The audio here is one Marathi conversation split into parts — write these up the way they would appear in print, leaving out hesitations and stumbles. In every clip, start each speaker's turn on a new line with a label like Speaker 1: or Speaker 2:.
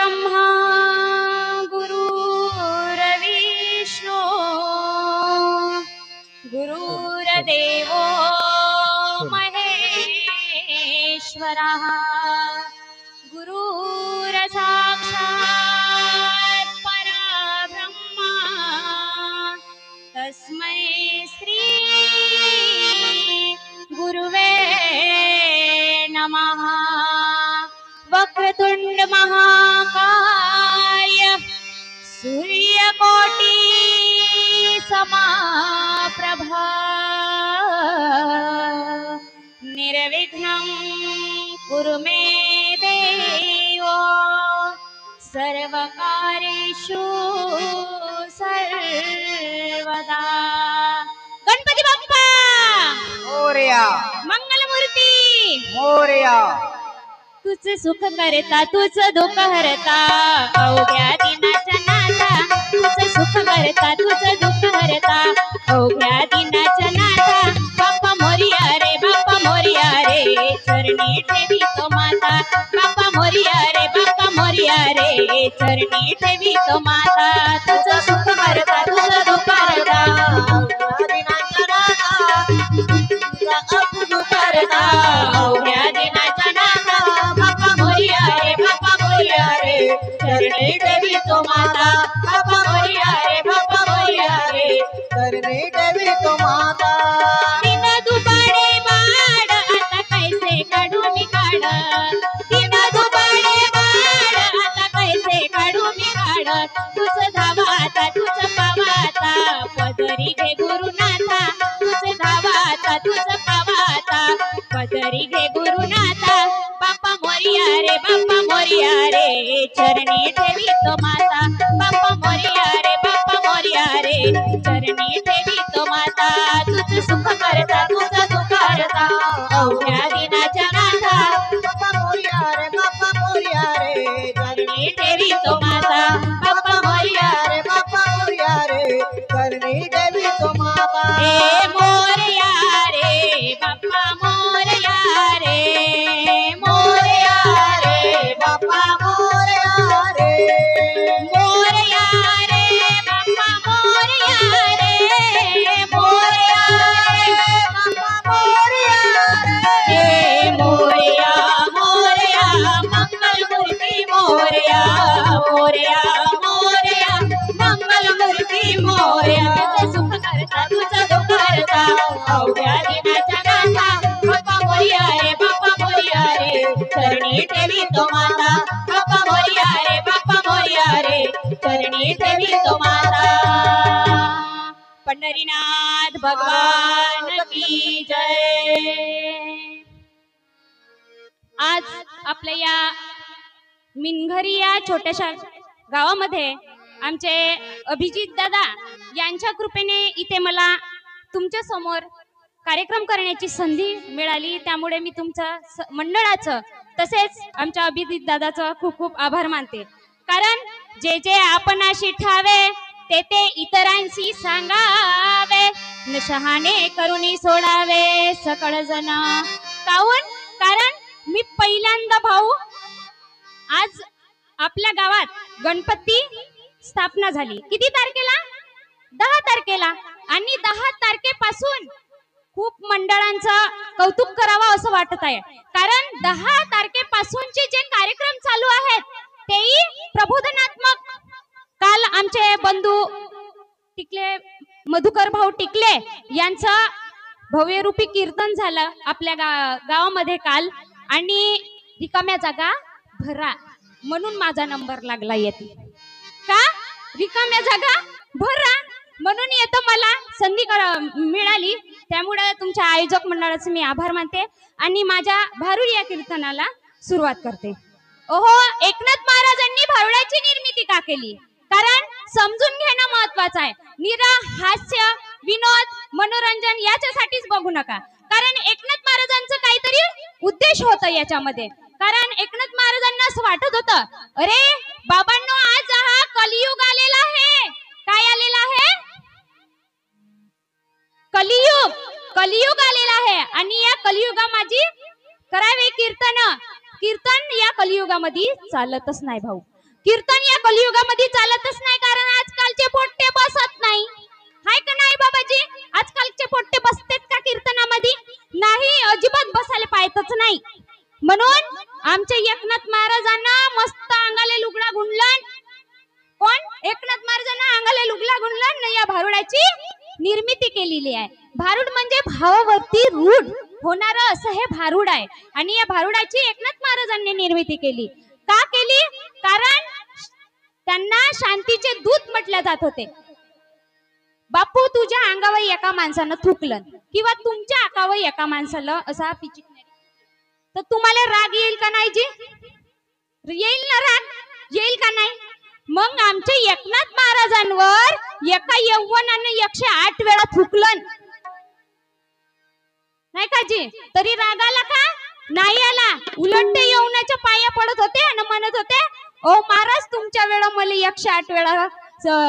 Speaker 1: ब्रह्मा गुरुर्विष्णू गुरुर्देवो महेश्वरः गुरुर्साक्षात् परब्रह्मा तस्मै श्री गुरुवे नमः। वक्रतुंड महाकाय सूर्यकोटि समाप्रभा निर्विघ्नं कुरु मे देव सर्वकार्येषु सर्वदा। गणपती बाप्पा
Speaker 2: मोरया,
Speaker 1: मंगलमूर्ती
Speaker 2: मोरया।
Speaker 1: तुझ सुख करता तुझ दुःख हरता अवघ्या दिनाच्या नाथा। तुझ सुख करता तुझ दुःख हरता अवघ्या दिनाच्या नाथा। बाप्पा मोरया रे बाप्पा मोरया रे चरणी ठेवी तो माता। बाप्पा मोरया रे बाप्पा मोरया रे चरणी ठेवी तो माता। तुझ सुख करता तुझ दुःख हरता अवघ्या दिनाच्या नाथा। अवघ्या दिनाच्या नाथा बाप्पा मोरया रे चरणी ठेवी तो माता। बाप्पा मोरया रे
Speaker 2: चरणी ठेवी तो माता।
Speaker 1: दिन दुपारे बाड आता कैसे काढू मी काढ। दिन दुपारे बाड आता कैसे काढू मी काढ। तुझ धावाता तुझ पावाता पदरी घे गुरुनाथा। तुझ धावाता तुझ पावाता पदरी घे गुरुनाथा। बाप्पा मोरया रे चरणी ठेवी तो माता। बाप्पा मोरया रे चरणी ठेवी तो माता। तुझ सुख करता तुझ दुःख हरता अवघ्या दिनाच्या नाथा।
Speaker 2: बाप्पा मोरया रे
Speaker 1: चरणी ठेवी तो माता। बाप्पा मोरया
Speaker 2: रे चरणी ठेवी तो माता।
Speaker 1: रे मोरया रे बाप्पा मोरया रे मोरया रे
Speaker 2: बाप्पा मोरया रे
Speaker 1: मोरया रे बाप्पा मोरया रे मोरया रे
Speaker 2: बाप्पा मोरया
Speaker 1: हे मोरया मोरया मंगलमूर्ती मोरया मोरया मोरया मंगलमूर्ती मोरया। तुझ सुख करता तुझ दुःख हरता अवघ्या दिनाच्या नाथा। बाप्पा मोरया रे चरणी ठेवी तो माता। बाप्पा मोरया रे चरणी ठेवी तो माता। पंढरीनाथ भगवान की जय। आज आपल्या या मिनघरी या छोट्याशा गावामध्ये आमचे अभिजित दादा यांच्या कृपेने इथे मला तुमच्या समोर कार्यक्रम करण्याची संधी मिळाली। त्यामुळे मी तुमचं मंडळाचं तसेच आमच्या अभिजित दादाचं खूप खूप आभार मानते। कारण जे जे आपणाशी ठावे ते ते इतरांशी सांगावे न शहाणे करुणी सोडावे सकळ जन। काहून? कारण मी पहिल्यांदा भाऊ आज आपल्या गावात गणपती स्थापना झाली। किती तारखेला? 10 तारखेला। आणि 10 तारखेपासून खूप मंडळांचं कौतुक करावं असं वाटत आहे। कारण 10 तारखेपासूनचे जे कार्यक्रम चालू आहेत तेही प्रबोधनात्मक। काल आमचे बंधू टिकले मधुकर भाऊ टिकले यांचं भव्यरूपी कीर्तन झालं आपल्या गावामध्ये काल। आणि रिकाम्या जागा भरा म्हणून माझा नंबर लागला येते का? रिकाम्या जागा भरा म्हणून येतो मला संधी मिळाली। त्यामुळे तुमच्या आयोजक मंडळाचे मी आभार मानते आणि माझ्या भारुड या कीर्तनाला सुरुवात करते। ओहो, एकनाथ महाराजांनी भारुडाची निर्मिती का केली? कारण समजून घेणं महत्वाचं आहे। निरा हास्य विनोद मनोरंजन याच्यासाठीच बघू नका। कारण एकनाथ महाराजांचं काहीतरी उद्देश होता याच्यामध्ये। कारण एकनाथ महाराजांना असं वाटत होतं, अरे बाबांनो आज हा कलियुग आलेला आहे। काय आलेला आहे? कलियुग। कलियुग आलेला आहे आणि या कलियुगामध्ये करावे कीर्तन। कीर्तन या कलियुगामध्ये चालतच नाही भाऊ। कीर्तन या कलियुगामध्ये चालतच नाही, कारण आजकालचे पोट्टे बसत नाही. हाय का नाही बाबाजी? आजकालचे पोट्टे बसतेत का कीर्तनामध्ये? नाही, अजिबात बसायला पाहतच नाही. म्हणून आमचे एकनाथ महाराजांना मस्त अंगाले लुगडा गुंडलन. कोण? एकनाथ महाराजांना अंगाले लुगडा गुंडलन या भारुडाची निर्मिती केलेली आहे. भारुड म्हणजे भावावरती रूढ होणार असं हे भारुड आहे. आणि या भारुडाची एकनाथ महाराजांनी निर्मिती केली. का केली? कारण त्यांना शांतीचे दूत म्हटले जात होते. बापू, तुझ्या अंगावर एका माणसानं थुकलं किंवा तुमच्या अंगावर एका माणसाला असा पिचिक तर तुम्हाला राग येईल का नाही जी? येईल ना राग? येईल का नाही? मग आमच्या एकनाथ महाराजांवर एका यौवनाने 108 वेळा थुकलं नाही का जी? तरी राग आला का? नाही आला. उलट ते यौवनाच्या पाया पडत होते आणि म्हणत होते, ओ महाराज, तुमच्या वेळा मला 108 वेळा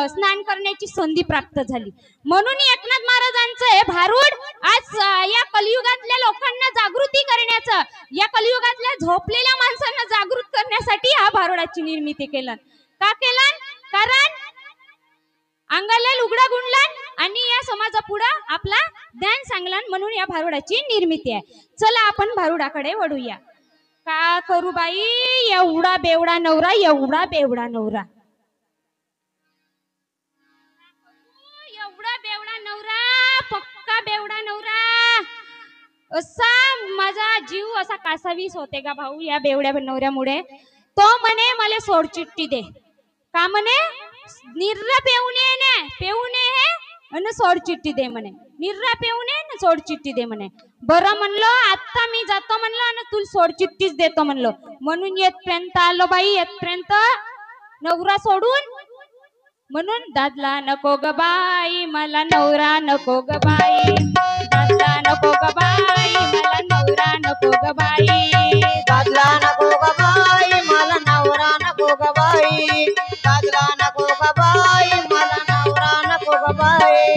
Speaker 1: स्नान करण्याची संधी प्राप्त झाली. म्हणून एकनाथ महाराजांचं हे भारूड आज या कलियुगातल्या लोकांना जागृती करण्याचं, या कलियुगातल्या झोपलेल्या माणसांना जागृत करण्यासाठी हा भारुडाची निर्मिती केलं. का केलं? कारण अंगाला लुगडा गुंडलन आणि या समाजापुढं आपला ज्ञान सांगलन, म्हणून या भारुडाची निर्मिती आहे. चला आपण भारुडाकडे वळूया. का करू बाई, एवढा बेवडा नवरा, एवढा बेवडा नवरा, एवढा बेवडा नवरा, पक्का बेवडा नवरा. असा माझा जीव असा कासावीस होते का भाऊ या बेवड्या नवऱ्यामुळे. तो म्हणे मला सोडचिठ्ठी दे. का म्हणे? निर्रा पेवणे हे आणि सोडचिठ्ठी दे म्हणे. निर्रा पेवणे ना सोडचिठ्ठी दे म्हणे. बरं म्हणलो, आता मी जातो म्हणलो आणि तुला सोडचिठ्ठीच देतो म्हणलो. म्हणून येतपर्यंत आलो बाई, येतपर्यंत नवरा सोडून. म्हणून दादला नको ग बाई, मला नवरा नको ग बाई. दादला नको ग बाई, मला नवरा नको ग बाई.
Speaker 2: दादला नको ग बाई, मला नवरा नको ग बाई. दादला नको ग बाई, मला नवरा नको ग बाई.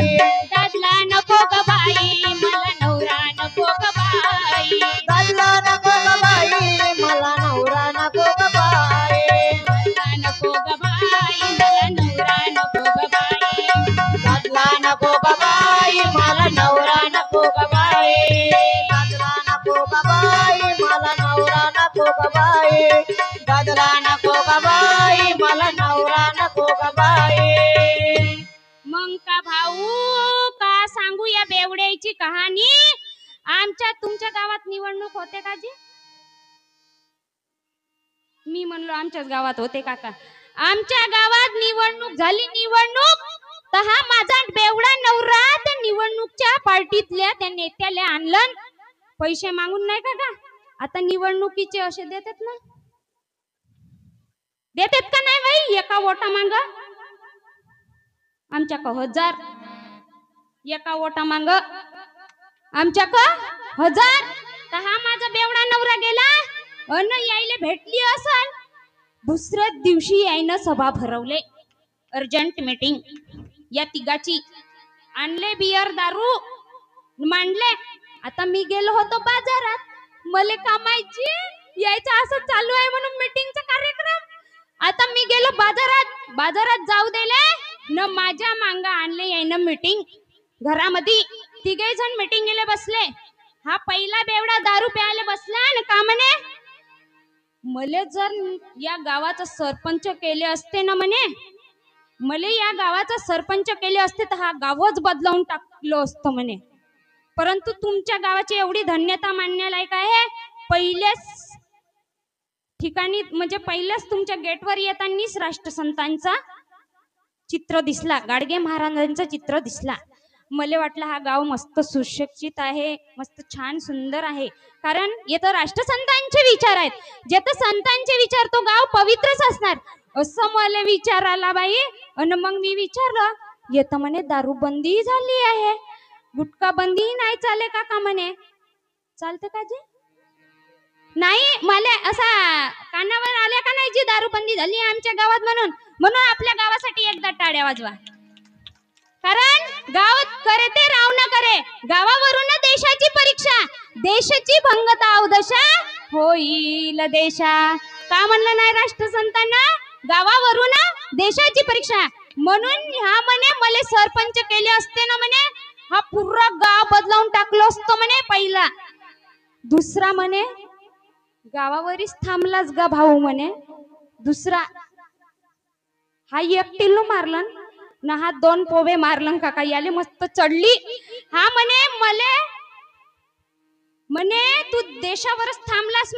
Speaker 1: दादला नको ग बाई, मला नवरा नको ग बाई.
Speaker 2: दादला नको ग बाई, मला नवरा नको ग बाई.
Speaker 1: दादला नको ग बाई, मला नवरा नको ग बाई.
Speaker 2: दादला नको ग बाई, मला नवरा नको ग बाई. दादला नको ग बाई, मला नवरा नको ग बाई. दादला नको ग बाई, मला नवरा नको ग बाई.
Speaker 1: मग का भाऊ, का सांगू या बेवड्याची कहाणी? आमच्या तुमच्या गावात निवडणूक होते का जी? मी म्हणलो आमच्याच गावात होते काका. आमच्या गावात निवडणूक झाली. निवडणूक तर हा माझा बेवडा नवरा त्या निवडणूकच्या पार्टीतल्या त्या नेत्याला आणलं. पैसे मागून नाही का? आता निवडणुकीचे असे देतात ना, देतात का नाही बाई? एका वोटा मांग आमच्या का 1000, एका वोटा मांग आमच्या का 1000. तर हा माझा बेवडा नवरा गेला अन यायला भेटली असल. दुसऱ्या दिवशी यायनं सभा भरवले, अर्जंट मीटिंग. या तिघाची आणले बियर दारू मांडले. आता मी गेलो होतो बाजारात, मले कामायची यायचं असं चालू आहे म्हणून मीटिंगचा कार्यक्रम. आता मी गेलो बाजारात जाऊ दिले न माझ्या मांगा आणले यायनं मीटिंग. घरामध्ये तिघे जण मीटिंग गेले बसले. हा पहिला बेवडा दारू प्यायला बसला आणि का म्हणे, मले जर या गावाचा सरपंच केले असते ना म्हणे, मले या गावाचा सरपंच केले असते तर हा गावच बदलावून टाकलो असतो म्हणे. परंतु तुमच्या गावाची एवढी धन्यता मानण्यालायक आहे. पहिल्याच ठिकाणी म्हणजे पहिल्याच तुमच्या गेटवर येतानीच राष्ट्रसंतांचा चित्र दिसला, गाडगे महाराजांचं चित्र दिसला. मला वाटलं हा गाव मस्त सुशिक्षित आहे, मस्त छान सुंदर आहे. कारण येतं राष्ट्रसंतांचे विचार आहेत. जेतं संतांचे विचार तो गाव पवित्रच असणार असं मला विचार आला बाई. आणि मग मी विचारलं, येतं म्हणे दारू बंदी झाली आहे, गुटखा बंदी नाही चाले का म्हणे. चालते का जी? नाही, मला असा कानावर आल्या का नाही जी दारू बंदी झाली आमच्या गावात म्हणून आपल्या गावासाठी एकदा टाळ्या वाजवा. कारण गाव करे ते राव न करे, गावावरून देशाची परीक्षा, देशाची भंगता अवदशा होईल देशा. का म्हणलं नाही राष्ट्रसंतांना? गावावरून देशाची परीक्षा म्हणून ह्या म्हणे मला सरपंच केले असते ना म्हणे हा पूर्ण गाव बदलावून टाकलो असतो म्हणे पहिला. दुसरा म्हणे गावावरच थांबलाच गा भाऊ म्हणे. दुसरा हा एकटीला मारलन ना हा 2 पोवे मारलन काका याले मस्त चढली. हा म्हणे म्हणे तू देशावरच थांबलास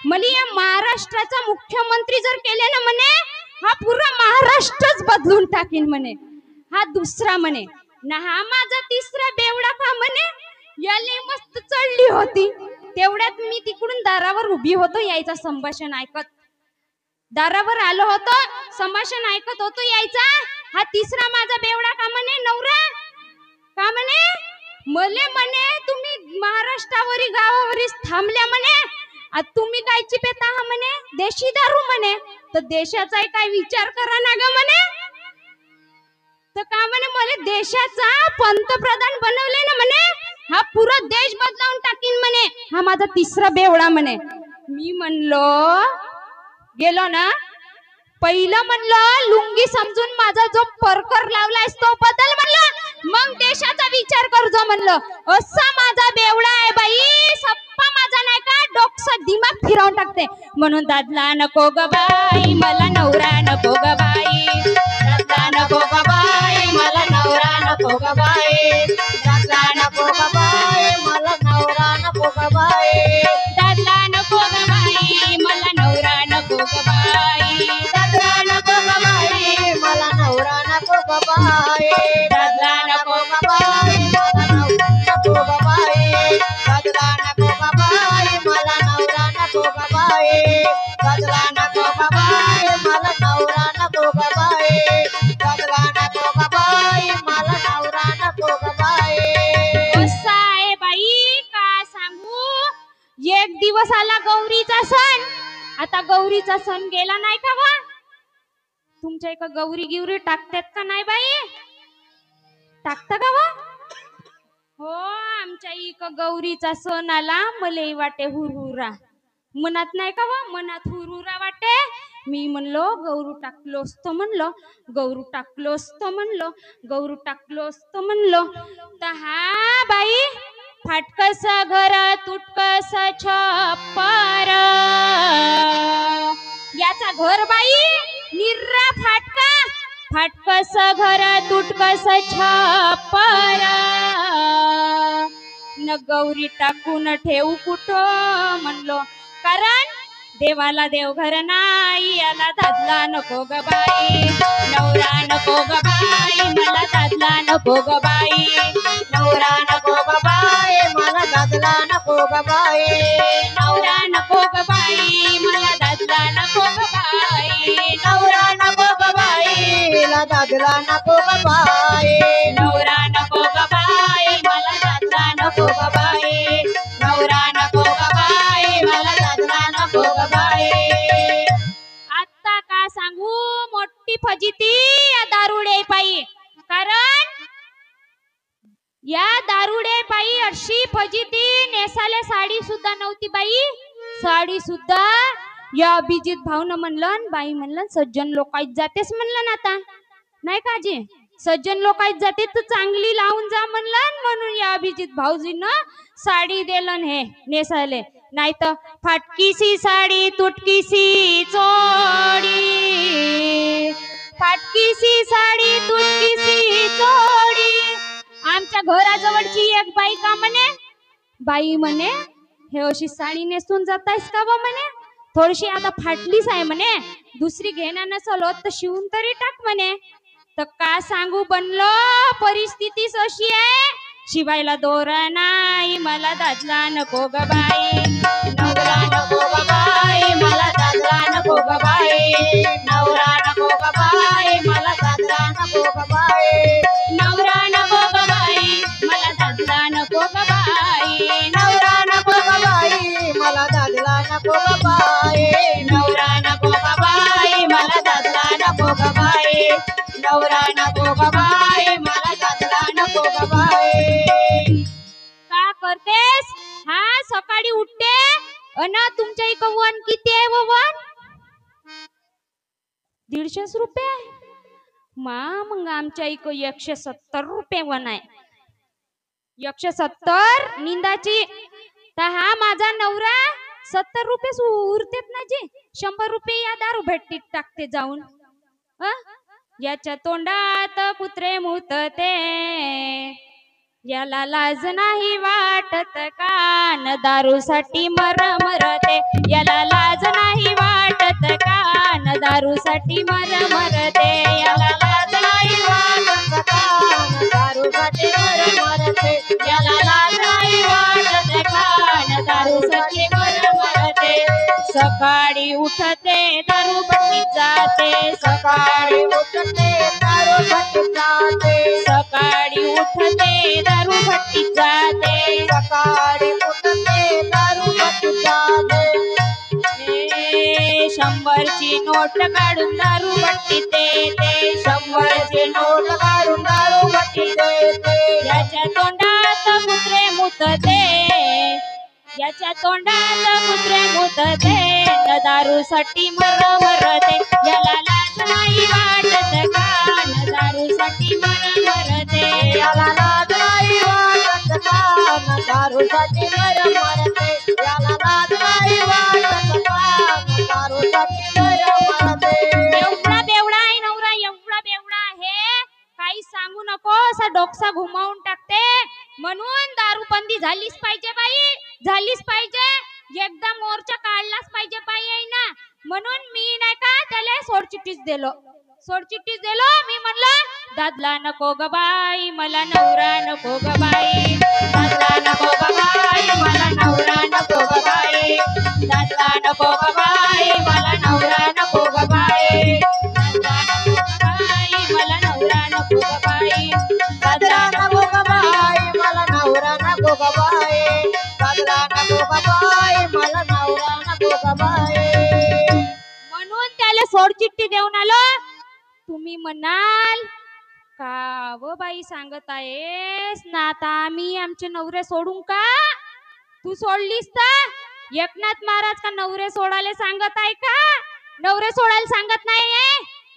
Speaker 1: मला या महाराष्ट्राचा मुख्यमंत्री जर केले ना म्हणे हा पूर्ण महाराष्ट्रच बदलून टाकीन म्हणे. हा दुसरा म्हणे ना हा माझा तिसरा बेवडा का म्हणे याले मस्त चढली होती. तेवढ्यात मी तिकडून दारावर उभी होतो यायचा संभाषण ऐकत. दारावर आलो होतो संभाषण ऐकत होतो यायचा. हा तिसरा माझा बेवडा का म्हणे नवरा का म्हणे मले म्हणे तुम्ही महाराष्ट्रावरी गावावरीच थांबल्या म्हणे तुम्ही कायची पेता हा म्हणे देशी दारू म्हणे तर देशाचा काय विचार करा ना ग म्हणे. तर का म्हणे मला देशाचा पंतप्रधान बनवले ना म्हणे हा पुरा देश बदलावून टाकीन म्हणे. हा माझा तिसरा बेवडा म्हणे. मी म्हणलो गेलो ना पहिलं म्हणलं लुंगी समजून माझा जो परकर लावलायस तो बदल म्हणलं मग देशाचा विचार करजो म्हणलं. असा माझा बेवडा आहे बाई सप्पा माझा नाही का डोकसा दिमाग फिरवून टाकते. म्हणून दादला नको ग बाई मला नवरा नको ग बाई. दादला नको ग बाई मला नवरा नको ग बाई.
Speaker 2: दादला नको ग बाई मला नवरा नको ग बाई.
Speaker 1: दादला नको ग बाई मला नवरा नको ग बाई.
Speaker 2: दादला नको ग बाई मला नवरा नको ग बाई.
Speaker 1: दादला नको
Speaker 2: ग बाई मला नवरा नको ग बाई. दादला नको ग बाई मला नवरा नको ग बाई. दादला नको ग बाई मला नवरा नको ग बाई. दादला नको ग बाई मला नवरा नको ग बाई.
Speaker 1: असा आहे बाई का सांगू. एक दिवस आला गौरीचा सण. आता गौरीचा सण गेला नाही का वा. तुमच्या एका गौरी गिवरी टाकतात का नाही बाई टाकता का वा. हो आमच्या इक गौरीचा सण आला मले वाटे हुरहुरा मनात नाही का वा मनात हुरहुरा वाटे. मी म्हणलो गौरू टाकलो असतो म्हणलो गौरू टाकलो असतो म्हणलो गौरू टाकलो असतो म्हणलो. तर हा बाई फाटकस घर तुटकस छप्पर याचा घर बाई निर्रा फाटका. फाटकस घर तुटकस छप्पर न गौरी टाकून ठेवू कुठं म्हणलो कारण देवाला देवघर नाही याला दादला नको ग बाई. नवरा नको ग बाई मला दादला नको ग बाई.
Speaker 2: नवरा नको ग बाई मला दादला नको ग बाई.
Speaker 1: नवरा नको ग बाई मला दादला नको ग बाई.
Speaker 2: नवरा नको ग बाई मला दादला नको ग बाई.
Speaker 1: नवरा नको ग बाई मला दादला नको ग बाई. नवरा नको ग बाई मला दादला नको ग बाई. आता का सांगू मोठी फजिती या दारुडे पायी. कारण या दारुडे पायी अशी फजिती नेसाले साडी सुद्धा नव्हती बाई. साडी सुद्धा या अभिजित भाऊन म्हणलं बाई म्हणलं सज्जन लोकांत जातेस म्हणलं ना आता नाही का जी सज्जन लोकांत जाते तर चांगली लावून जा म्हणलं. म्हणून या अभिजित भाऊजीनं साडी दिलन हे नेसाले. नाही तर फाटकीसी साडी तुटकीसी चोडी. फाटकीसी साडी तुटकीसी चोडी. आमच्या घराजवळची एक बाई का म्हणे बाई म्हणे हे अशी साडी नेसून जातायस का बा म्हणे थोडीशी आता फाटलीच आहे म्हणे दुसरी घेणार नसल तर शिवून तरी टाक म्हणे. तर का सांगू बनलो परिस्थितीच अशी आहे शिवायला दोरा नाही मला दादला नको ग बाई.
Speaker 2: नवरा नको ग बाई मला दादला नको ग बाई. नवरा नको ग बाई मला दादला नको ग बाई.
Speaker 1: नवरा नको ग बाई मला दादला नको ग बाई.
Speaker 2: नवरा नको ग बाई मला दादला नको ग बाई. नवरा नको ग बाई मला दादला नको ग बाई. नवरा नको ग बाई मला दादला नको ग बाई.
Speaker 1: का करतेस हा सकाळी उठते अन तुमच्या इकडं वन किती आहे व वन 150 रुपये मग आमच्या इक 170 रुपये वन आहे. 170 निंदाची तर हा माझा नवरा 70 रुपये उरतेत ना जी. 100 रुपये या दारू भेटीत टाकते जाऊन. याच्या तोंडात कुत्रे मुतते याला लाज नाही वाटत कान दारूसाठी मरमरते. याला लाज नाही वाटत कान दारूसाठी मरमरते. याला लाज नाही वाटत कान दारूसाठी मरमरते. याला लाज नाही वाटत कान दारूसाठी मरमरते. सकाळी उठते दारू भट्टीत जाते. सकाळी उठते दारू भट्टीत जाते. सकाळी उठते दारू भट्टीत जाते. सकाळी उठते दारू भट्टीत जाते. 100ची नोट काढून दारू भट्टीत देते. 100ची नोट काढून दारू भट्टीत देते. याच्या तोंडात कुत्रे मुतते. याच्या तोंडात कुत्रे मुतते न दारूसाठी मरमरते. याला लाज नाही वाटत कान दारूसाठी मरमरते. याला लाज नाही वाटत कान दारूसाठी मरमरते. याला लाज नाही वाटत कान दारूसाठी मरमरते. एवढा बेवडा आहे नवरा, एवढा बेवडा आहे काही सांगू नको. असा डोकसा घुमावून टाकते. म्हणून दारूबंदी झालीच पाहिजे बाई, झालीच पाहिजे. एकदा मोर्चा काढलाच पाहिजे बाई आहे ना. म्हणून मी नाही का त्याला सोडचिठ्ठीच दिलो. सोडचिठ्ठीच दिलो. मी म्हणलं दादला नको ग बाई मला नवरा नको ग बाई. दादला नको ग बाई मला नवरा नको ग बाई. दादला नको ग बाई मला नवरा नको ग बाई. दादला नको ग बाई मला नवरा नको ग बाई. दादला नको ग बाई मला नवरा नको ग बाई. दादला नको ग बाई मला नवरा नको ग बाई. म्हणून त्याला सोडचिठ्ठी देऊन आलो. तुम्ही म्हणाल का व बाई सांगत आहेस ना आता आम्ही आमचे नवरे सोडून का. तू सोडलीस तर एकनाथ महाराज का नवरे सोडायला सांगत आहे का. नवरे सोडायला सांगत नाहीये.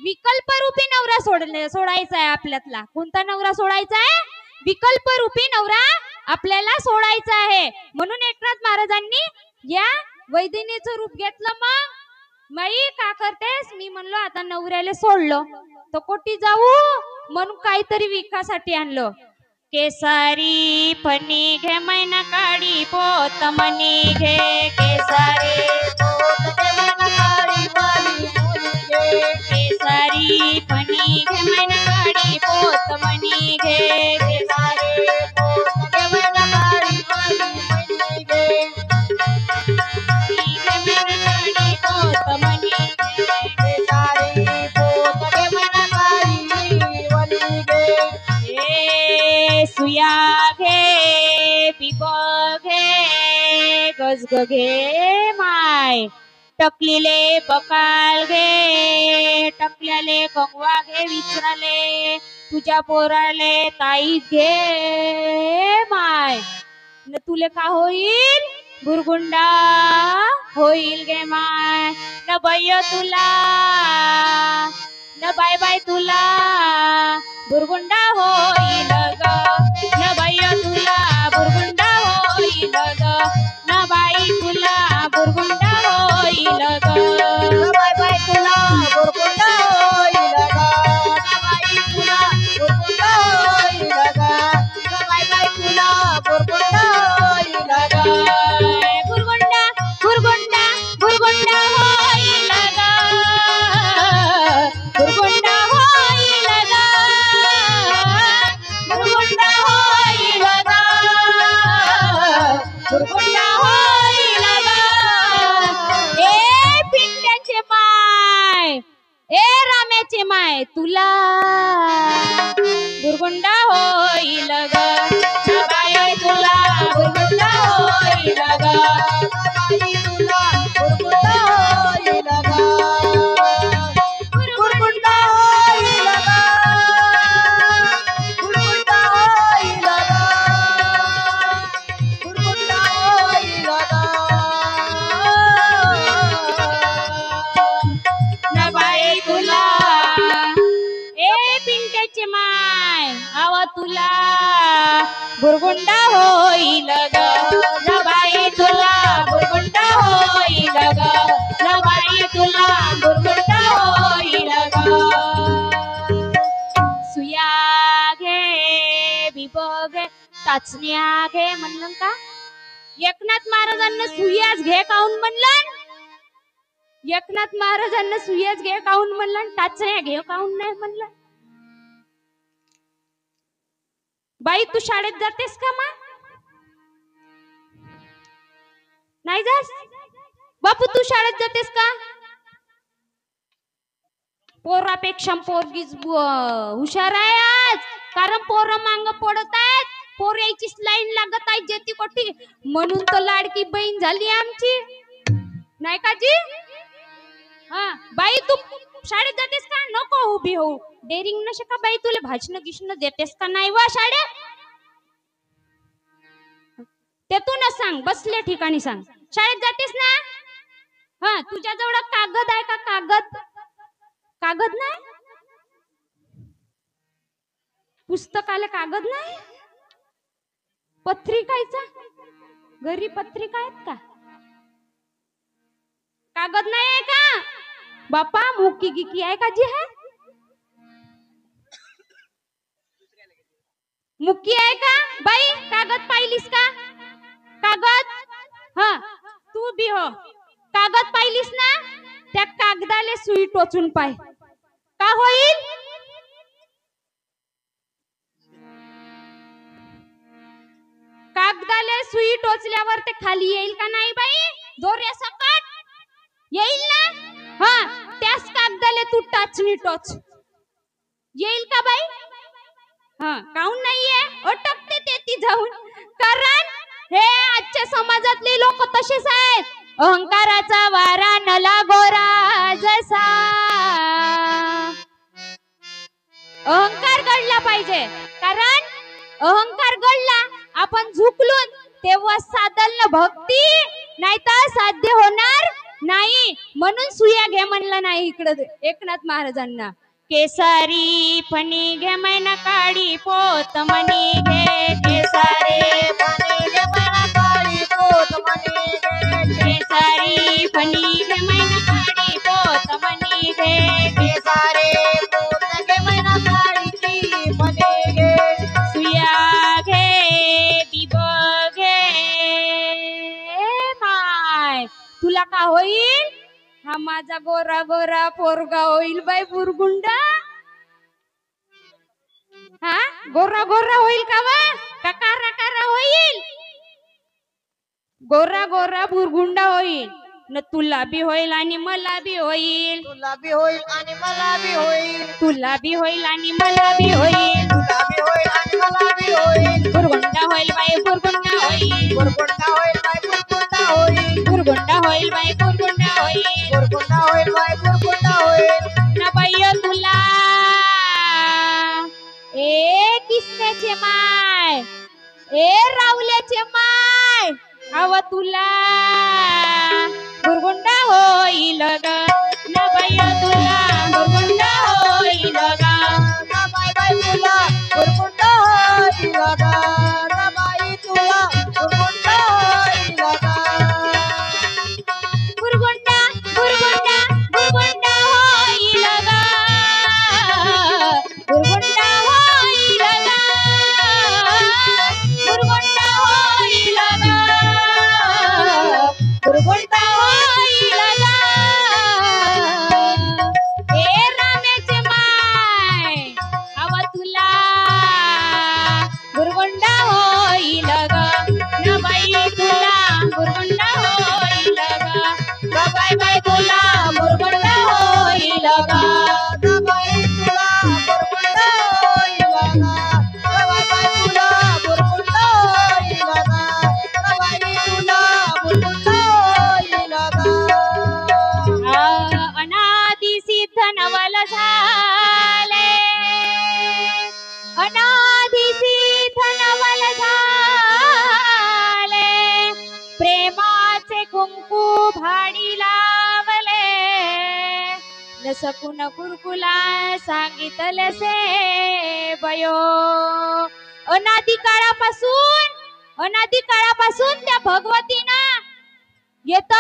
Speaker 1: विकल्प रूपी नवरा सोडायचा आहे आपल्यातला. कोणता नवरा सोडायचा आहे. विकल्प रूपी नवरा आपल्याला सोडायचा आहे. म्हणून एकनाथ महाराजांनी या वैदिनीचं रूप घेतलं. मग माई का करतेस. मी म्हणलो आता नवऱ्याला सोडलो तो कोटी जाऊ म्हणून काहीतरी विकासाठी आणलो. केसारी फणी घे मैना काढी पोत मनी घे. केसारी पोत घे मैना काढी वाली मुली घे. केसारी फणी घे मैना काढी पोत मनी घे. केसारी पोत घे मैना काढी वाली मुली घे. सुया घे पिप घे गजग घे माय. टकलीले बकाल घे. टकल्याले कंगवा घे विचारले. तुझ्या पोराले ताईत घे माय. न तुले का होईल बुरगुंडा होईल गे माय. न बाय तुला न बाय बाय तुला बुरगुंडा होईल ग. न बाई तुला बुरगुंडा होईल ग. न बाई तुला बुरगुंडा होईल ग. न बाय बाय तुला बुरगुंडा होईल ग. न बाई तुला बुरगुंडा होईल ग. न बाय बाय तुला बुरगुंडा होईल ग. बुरगुंडा बुरगुंडा बुरगुंडा होईल ग. बुरगुंडा होईल ग. बुरगुंडा होईल ग. बुरगुंडा होईल ग. ए पिंट्याचे माय ए राम्याचे माय तुला बुरगुंडा होईल ग. बाई तुला बुरगुंडा होईल ग. बाई तुला बुरगुंडा होईल ग. बुरगुंडा होईल ग. बुरगुंडा होईल ग. बुरगुंडा होईल ग. न बाई तुला तुला बुरगुंडा होईल ग बाई तुला बुरगुंडा होईल ग बाई तुला बुरगुंडा होईल ग सुया घे बिबो घे टाचण्या घे म्हणलं का एकनाथ महाराजांना सुयाच घे काऊन म्हणलं एकनाथ महाराजांना सुयाच घे काऊन म्हणलं टाचण्या घे काऊन नाही म्हणलं बाई तू शाळेत जातेस का मा नाही जास बापू तू शाळेत जातेस का पोरापेक्षा पोरगीच हुशार आहे आज कारण पोरं मांग पडत आहेत पोर यायचीच लाईन लागत आहे जेती कोठी म्हणून तर लाडकी बहीण झाली आमची नाही का जी हा बाई तू शाळेत जातेस का नको उभी हो डेरिंग नसे का बाई तुला भाषण गिष्ण देतेस का नाही वा शाळेत ते तू न सांग बसल्या ठिकाणी सांग शाळेत जातेस ना हा तुझ्या जवळ कागद आहे का कागद कागद नाही पुस्तकाला कागद नाही पत्रिकायचा घरी पत्रिका आहेत का कागद नाही आहे का बापा मुकी गिकी आहे का जी है मुकी आहे का बाई कागद पाहिलीस का कागद हा तू बी हो कागद पाहिलीस ना त्या कागदाले सुई टोचून पाय का होईल कागदाले सुई टोचल्यावर ते खाली येईल का नाही बाई दोऱ्या सकट येईल ना हा त्याच कागदाले तू टाचणी टोच येईल का बाई हा काऊन नाहीये अटकते ते ती जाऊन कारण हे आजच्या समाजातले लोक तसेच आहेत अहंकाराचा वारा नला गोरा जसा अहंकार गळला पाहिजे कारण अहंकार गळला आपण झुकलून तेव्हा साधल न भक्ती नाहीतर साध्य होणार नाही म्हणून सुया घे म्हणलं नाही इकडे एकनाथ महाराजांना केसारी फणी घे मैना काडी पोत मनी घे केसारी फणी घे मैना काडी पोत मनी घे केसारी फणी घे मैना काडी पोत मनी घे केसारी पोत घे मैना काडी मनी घे सुया घे बिबो घे माय तुला का होईल हा माझा गोरा गोरा पोरगा होईल बाई बुरगुंडा हा गोरा गोरा होईल का वा का कारा कारा होईल गोरा गोरा बुरगुंडा होईल न तुला बी होईल आणि मला बी होईल
Speaker 2: तुला बी होईल आणि मला बी होईल
Speaker 1: तुला बी होईल आणि मला बी होईल
Speaker 2: तुला बी होईल आणि मला बी होईल
Speaker 1: बुरगुंडा होईल बाई बुरगुंडा होईल
Speaker 2: बुरगुंडा होईल बाई बुरगुंडा होईल
Speaker 1: बुरगुंडा होईल बाई बुरगुंडा होईल
Speaker 2: बुरगुंडा होईल बाई बुरगुंडा होईल
Speaker 1: ना बाई तुला ए किसण्याचे माय ए रावल्याचे माय हव तुला बुरगुंडा होईल ग ना बाई तुला बुरगुंडा होईल ग
Speaker 2: ना बाई बाई तुला बुरगुंडा होईल ग ना बाई तुला बुरगुंडा होईल ग
Speaker 1: बुरगुंडा बुरगुंडा बुरगुंडा होईल ग बुरगुंडा होईल ग बुरगुंडा होईल ग बुरगुंडा होईल ग ए रामेचे माय हवा तुला बुरगुंडा होईल ग न बाई तुला बुरगुंडा होईल ग
Speaker 2: ना बाई बाई तुला बुरगुंडा होईल ग ना बाई तुला बुरगुंडा होईल ग ना बाई बाई तुला बुरगुंडा होईल ग ना बाई तुला बुरगुंडा होईल ग
Speaker 1: अनादि सिद्ध नवल झाले अनादि सिद्ध नवल झाले प्रेमाचे कुंकू भाडी लावले न सकून गुरुकुला सांगितले से बयो. अनादी काळापासून त्या भगवतीनं येत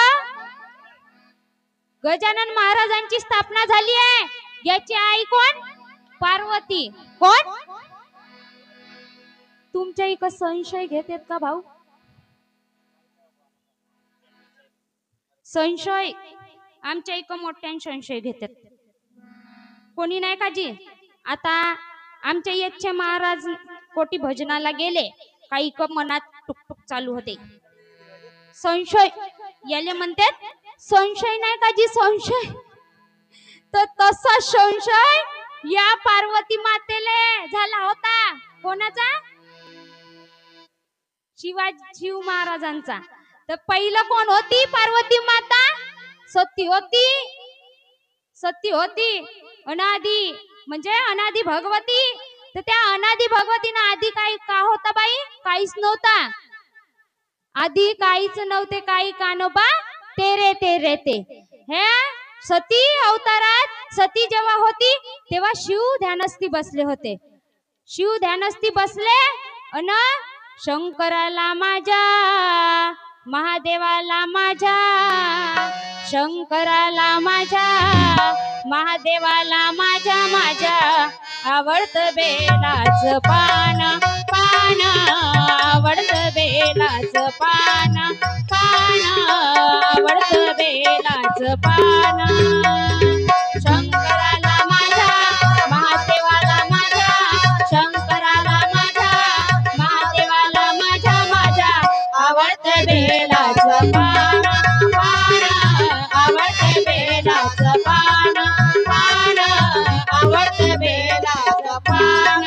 Speaker 1: गजानन महाराजांची स्थापना झाली आहे. याची आई कोण? पार्वती. कोण? तुमच्या इकडे संशय घेतात का भाऊ? संशय आमच्या इकडे मोठ्याने संशय घेतात. कोणी नाही का जी? आता आमच्या येथचे महाराज कोटी भजनाला गेले, काही मनात टुकटुक चालू होते. संशय याले म्हणतात संशय नाही का जी? संशय. तर तसा संशय या पार्वती मातेले झाला होता. कोणाचा? शिव महाराजांचा. तर पहिलं कोण होती? पार्वती माता सती होती. अनादी म्हणजे अनादी भगवती. तर त्या अनादी भगवतीनं आधी काही का होता बाई? काहीच नव्हता. आधी काहीच नव्हते. काही कानोबा तेरे तेरे ते. हे सती अवतारात सती जेव्हा होती तेव्हा शिव ध्यानस्थी बसले होते. शिव ध्यानस्थी बसले अन शंकराला माझ्या, महादेवाला माझ्या, शंकराला माझ्या, महादेवाला माझ्या, माझ्या आवडत बेलाच पान, पान आवडत बेलाच पान, पान आवडत बेलाच पान. शंकराला माझ्या, महादेवाला माझ्या, शंकराला माझ्या, महादेवाला माझ्या, माझ्या आवडत बेलाच पान, पान आवडत बेलाच पान, पान आवडत बेलाच पान.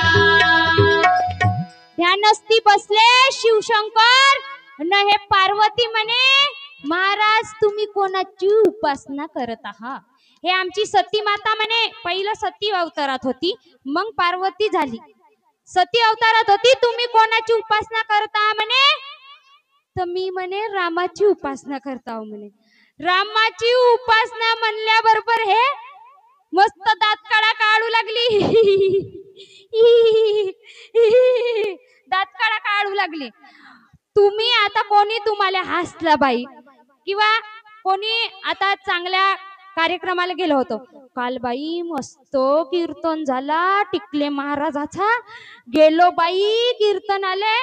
Speaker 1: ध्यानस्थी बसले शिवशंकर न हे पार्वती म्हणे महाराज तुम्ही कोणाची उपासना करत आहात? हे आमची सती माता म्हणे. पहिलं सती अवतारात होती, मग पार्वती झाली. सती अवतारात होती. तुम्ही कोणाची उपासना करता म्हणे? तर मी म्हणे रामाची उपासना करता म्हणे. रामाची उपासना म्हणल्याबरोबर हे मस्त दात काढू लागली. दात काढू लागली. तुम्ही आता कोणी तुम्हाला हसला बाई किंवा कोणी आता चांगल्या कार्यक्रमाला गेलो होतो काल बाई मस्त कीर्तन झाला टिकले महाराजाचा. गेलो बाई कीर्तन आले.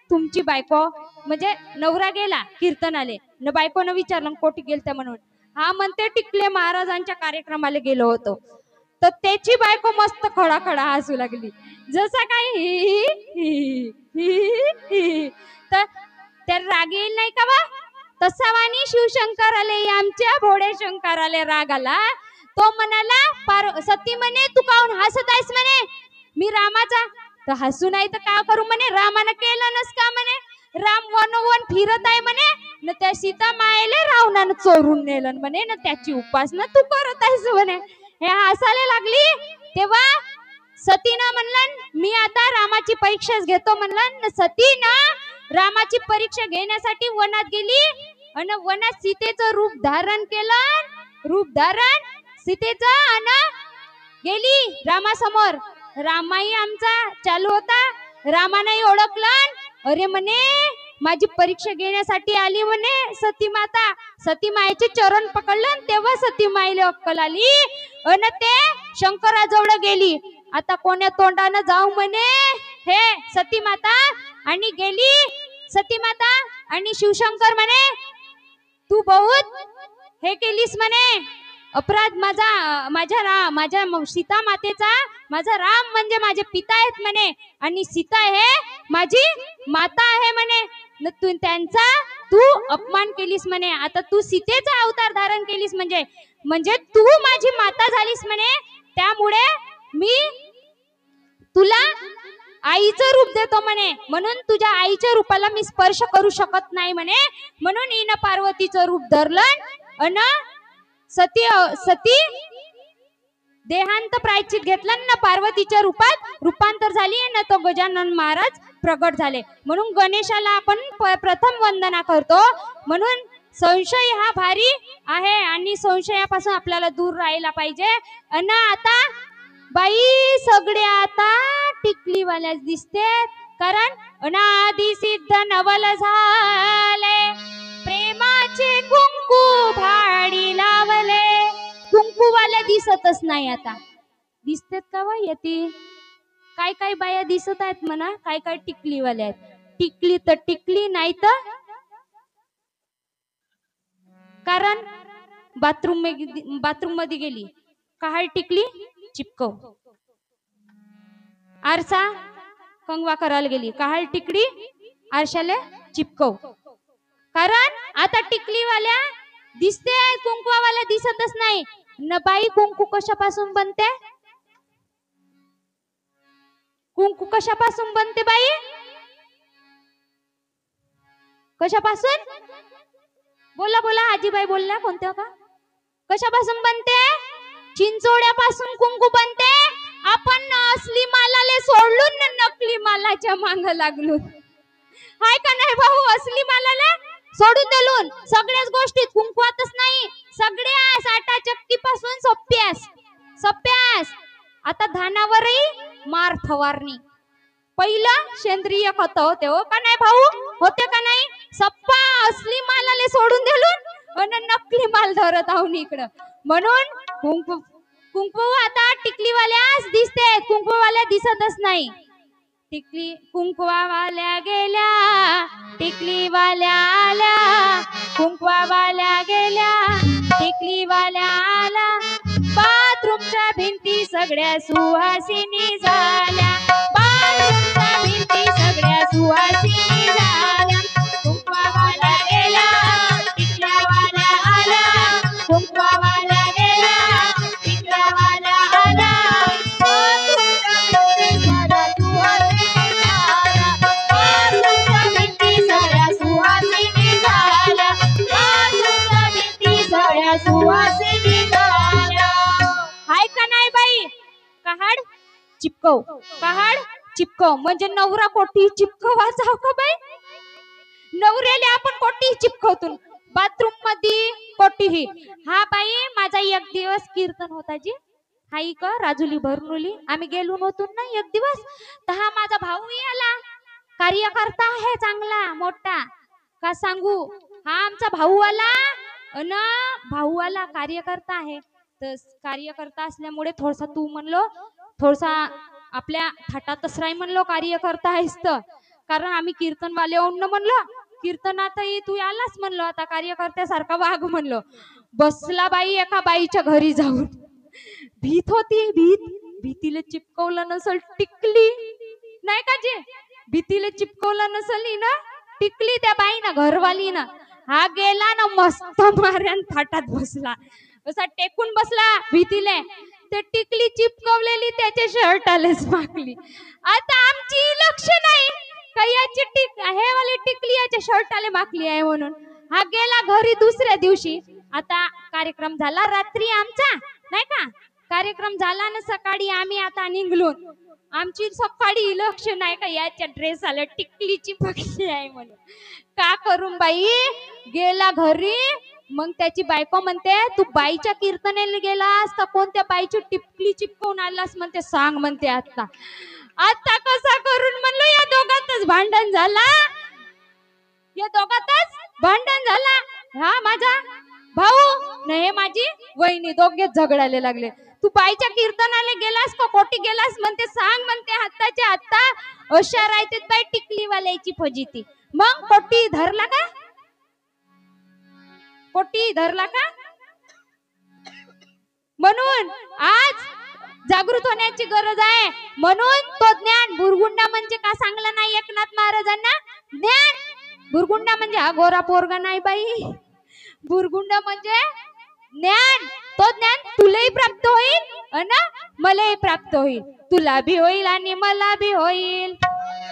Speaker 1: तुमची बायको म्हणजे नवरा गेला कीर्तन आले न बायकोनं विचारलं कोटी गेलत्या म्हणून. हा म्हणते टिकले महाराजांच्या कार्यक्रमाला गेलो होतो. तर त्याची बायको मस्त खडा खडा हसू लागली जसा काही तर त्या राग येईल नाही का बा? तसा वाणी शिवशंकर आले आमच्या भोळे शंकर आले राग आला. तो म्हणाला सती म्हणे तू काहून हसत आहेस म्हणे? मी रामाचा. तर हसू नाही तर का करू म्हणे? रामानं केलं नस का म्हणे? राम वनवन फिरत आहे म्हणे न त्या सीता मायले रावणानं चोरून नेलं म्हणे न त्याची उपासना तू करत आहेस म्हणे. हे हसायला लागली. तेव्हा सतीनं म्हणलं मी आता रामाची परीक्षाच घेतो म्हणलं. सतीनं रामाची परीक्षा घेण्यासाठी वनात गेली आणि वनात सीतेचं रूप धारण केलं. रूप धारण सीतेचं आणि गेली रामासमोर. रामाई आमचा चालू होता. रामानाही ओळखलं. अरे म्हणे माझी परीक्षा घेण्यासाठी आली म्हणे सती माता. सती मायेचे चरण पकडलं तेव्हा सती माईले अक्कल आली अन ते शंकराजवळ गेली. आता कोण्या तोंडानं जाऊ म्हणे हे सती माता. आणि गेली सती माता आणि शिवशंकर म्हणे तू बहुत हे केलीस म्हणे अपराध माझ्या सीता मातेचा. माझा राम म्हणजे माझे पिता आहेत म्हणे आणि सीता हे माझी माता आहे म्हणे. तू त्यांचा तू अपमान केलीस म्हणे. आता तू सीतेचा अवतार धारण केलीस म्हणजे तू माझी माता झालीस म्हणे. त्यामुळे मी तुला आईचं रूप देतो म्हणे. म्हणून तुझ्या आईच्या रूपाला मी स्पर्श करू शकत नाही म्हणे. म्हणून हिनं पार्वतीचं रूप धरलं अन सती देहांत प्रायचित घेतलं ना पार्वतीच्या रूपात रूपांतर झाली ना तो गजानन महाराज प्रगट झाले. म्हणून गणेशाला आपण प्रथम वंदना करतो. म्हणून संशय हा भारी आहे आणि संशयापासून आपल्याला दूर राहायला पाहिजे. अन आता बाई सगळे आता टिकलीवाल्याच दिसते, कारण अनादि सिद्ध नवल झाले, प्रेमाचे कुंकू भाडी लावले. कुंकूवाल्या दिसतच नाही आता. दिसतेत का बाई येते? काय काय बाया दिसत आहेत म्हणा, काय काय टिकलीवाल्या आहेत. टिकली तर टिकली, नाही तर कारण बाथरूम मध्ये गेली काळ टिकली चिपकव, आरसा कंगवा करायला गेली काळ टिकली आरशाला चिपकव. कारण आता टिकलीवाल्या दिसते, कुंकवावाल्या दिसतच नाही. न बाई कुंकू कशापासून बनते? कुंकू कशापासून बनते बाई? कशापासून? बोला बोला आजीबाई बोलला कोणत्या का? कशापासून बनते? चिंचोड्यापासून कुंकू बनते. आपण असली मालाले सोडलून नकली मालाच्या मांग लागलो. हाय का नाही भाऊ? असली मालाले सोडून दिलून सगळ्याच गोष्टीत कुंकवातच नाही, सगळ्या साठा चक्की पासून सोप्यास. आता धानावरही मार फवारणी. पहिलं सेंद्रिय खत होते हो का नाही भाऊ? होते का नाही? सप्पा असली मालाले सोडून दिलून आणि नकली माल धरत आहोत इकडं. म्हणून कुंकू आता टिकलीवाल्याच दिसते, कुंकूवाल्या दिसतच नाही. टिकली कुंकवावाल्या गेल्या, टिकलीवाल्या आल्या. कुंकवावाल्या गेल्या, टिकलीवाल्या आल्या. बाथरूमच्या भिंती सगळ्या सुवासिनी झाल्या, बाथरूमच्या भिंती सगळ्या सुवासिनी झाल्या. कुंकवावाल्या गेल्या, टिकल्यावाल्या आल्या. कुंकवावाल्या गेल्या, टिकल्यावाल्या आल्या. बाथरूमच्या भिंती सगळ्या सुवासिनी झाल्या, बाथरूमच्या भिंती सगळ्या सुवासिनी झाल्या. हाय का नाही बाई? कहाड चिपकव, कहाड चिपकव. म्हणजे नवरा कोठी चिपकवाचा का बाई? नवऱ्याला आपण कोठी चिपकवतो, बाथरूम मध्ये कोठीही. हा बाई माझा एक दिवस कीर्तन होता जी, हाई का राजुली भरनुली. आम्ही गेलो होतो ना एक दिवस. तर हा माझा भाऊही आला, कार्यकर्ता आहे चांगला मोठा. का सांगू, हा आमचा भाऊ आला अन भाऊ आला कार्यकर्ता आहे. तर कार्यकर्ता असल्यामुळे थोडसा तू म्हणलो, थोडसा आपल्या थाटातच राही म्हणलो, कार्यकर्ता आहेस तर. कारण आम्ही कीर्तनवाले होऊन म्हणलो, कीर्तनातही तू आलास म्हणलो, आता कार्यकर्त्यासारखा वाघ म्हणलो. बसला बाई एका बाईच्या घरी जाऊन. भीत होती, भीतीला चिपकवलं नसल टिकली, नाही का जे? भीतीला चिपकवलं नसली ना टिकली त्या बाई ना, घरवाली ना. हा गेला ना मस्त मार्यान थाटात बसला, असा टेकून बसला भीतीले. ते टिकली चिपकवलेली त्याच्या शर्टालेच माकली. आता आमची लक्ष नाही का याची हे वाली टिकली याच्या शर्टाले माकली आहे म्हणून. हा गेला घरी दुसऱ्या दिवशी. आता कार्यक्रम झाला रात्री आमचा, नाही का? कार्यक्रम झाला ना सकाळी आम्ही आता निघलोन. आमची सकाळी लक्ष नाही का याच्या ड्रेस आला टिकलीची पक्षी आहे म्हणून. का करून बाई गेला घरी. मग त्याची बायको म्हणते, तू बाईच्या कीर्तनेला गेलास का कोणत्या बाईची टिकली चिपकवून आलास म्हणते, सांग म्हणते. आता आता कसा करून म्हणलो, या दोघातच भांडण झाला, या दोघातच भांडण झाला. हा माझा भाऊ नाही माझी वहिनी दोघेच झगडायला लागले. तू बाईच्या कीर्तनाला गेलास का कोटी गेलास म्हणते, सांग म्हणते. आत्ताच्या आत्ता अशा राहते बाई टिकलीवाल्याची फजिती. मग कोटी धरला का? कोटी धरला का? म्हणून आज जागृत होण्याची गरज आहे. म्हणून तो ज्ञान बुरगुंडा म्हणजे का सांगला नाही एकनाथ महाराजांना? ज्ञान बुरगुंडा म्हणजे हा गोरा पोरगा नाही बाई. बुरगुंडा म्हणजे ज्ञान. तो ज्ञान तुलाही प्राप्त होईल आणि मलाही प्राप्त होईल. तुला भी होईल आणि मला भी होईल.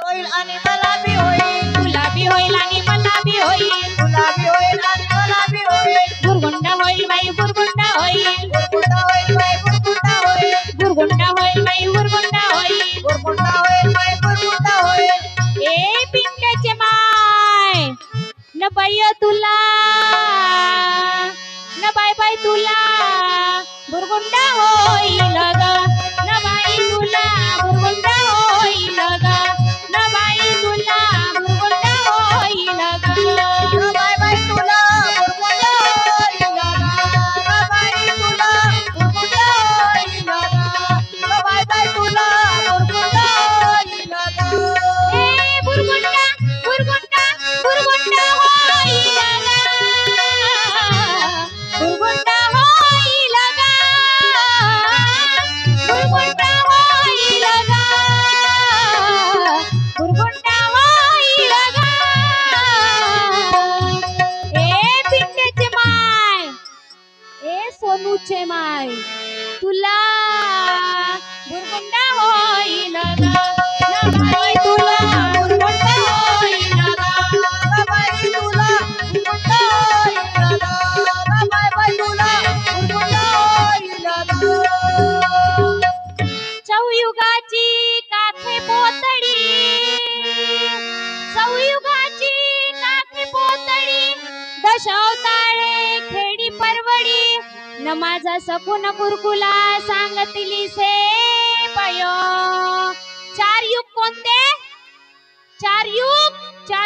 Speaker 2: आणि मला भी होईल.
Speaker 1: तुला भी होईल आणि मला भी होईल.
Speaker 2: तुला भी होईल आणि मला भी होईल.
Speaker 1: बुरगुंडा होईल बाई बुरगुंडा होईल.
Speaker 2: बुरगुंडा होईल बाई बुरगुंडा होईल.
Speaker 1: बुरगुंडा होईल बाई बुरगुंडा होईल.
Speaker 2: बुरगुंडा होईल बाई बुरगुंडा होईल.
Speaker 1: ए पिंड्याचे माय न बाई तुला बाय बाय तुला बुरगुंडा होईल ग न बाई तुला बुरगुंडा होईल ग न बाई तुला बुरगुंडा होईल ग
Speaker 2: बाय बाय तुला बुरबुंडा होईल ग बाई तुला बुरबुंडा होईल ग बाय बाय तुला बुरबुंडा होईल ग
Speaker 1: ए बुरगुंडा बुरगुंडा बुरगुंडा होईल ग बुरगुंडा होईल ग बुरगुंडा होईल ग बुरगुंडा होईल ग ए पिंट्याचे माय ए सोनूचे माय तुला बुरगुंडा होईल ग न बाई तुला बुरगुंडा होईल ग
Speaker 2: बाई तुला बुरबुंडा होईल ग बाय बाय तुला बुरबुंडा होईल ग
Speaker 1: चौयुगाची काखे पोतडी चौयुगाची काखे पोतडी दशावताळे खेडी परवडी न माझा सकुन कुरकुला सांगतली से पयो चार युग कोणते चार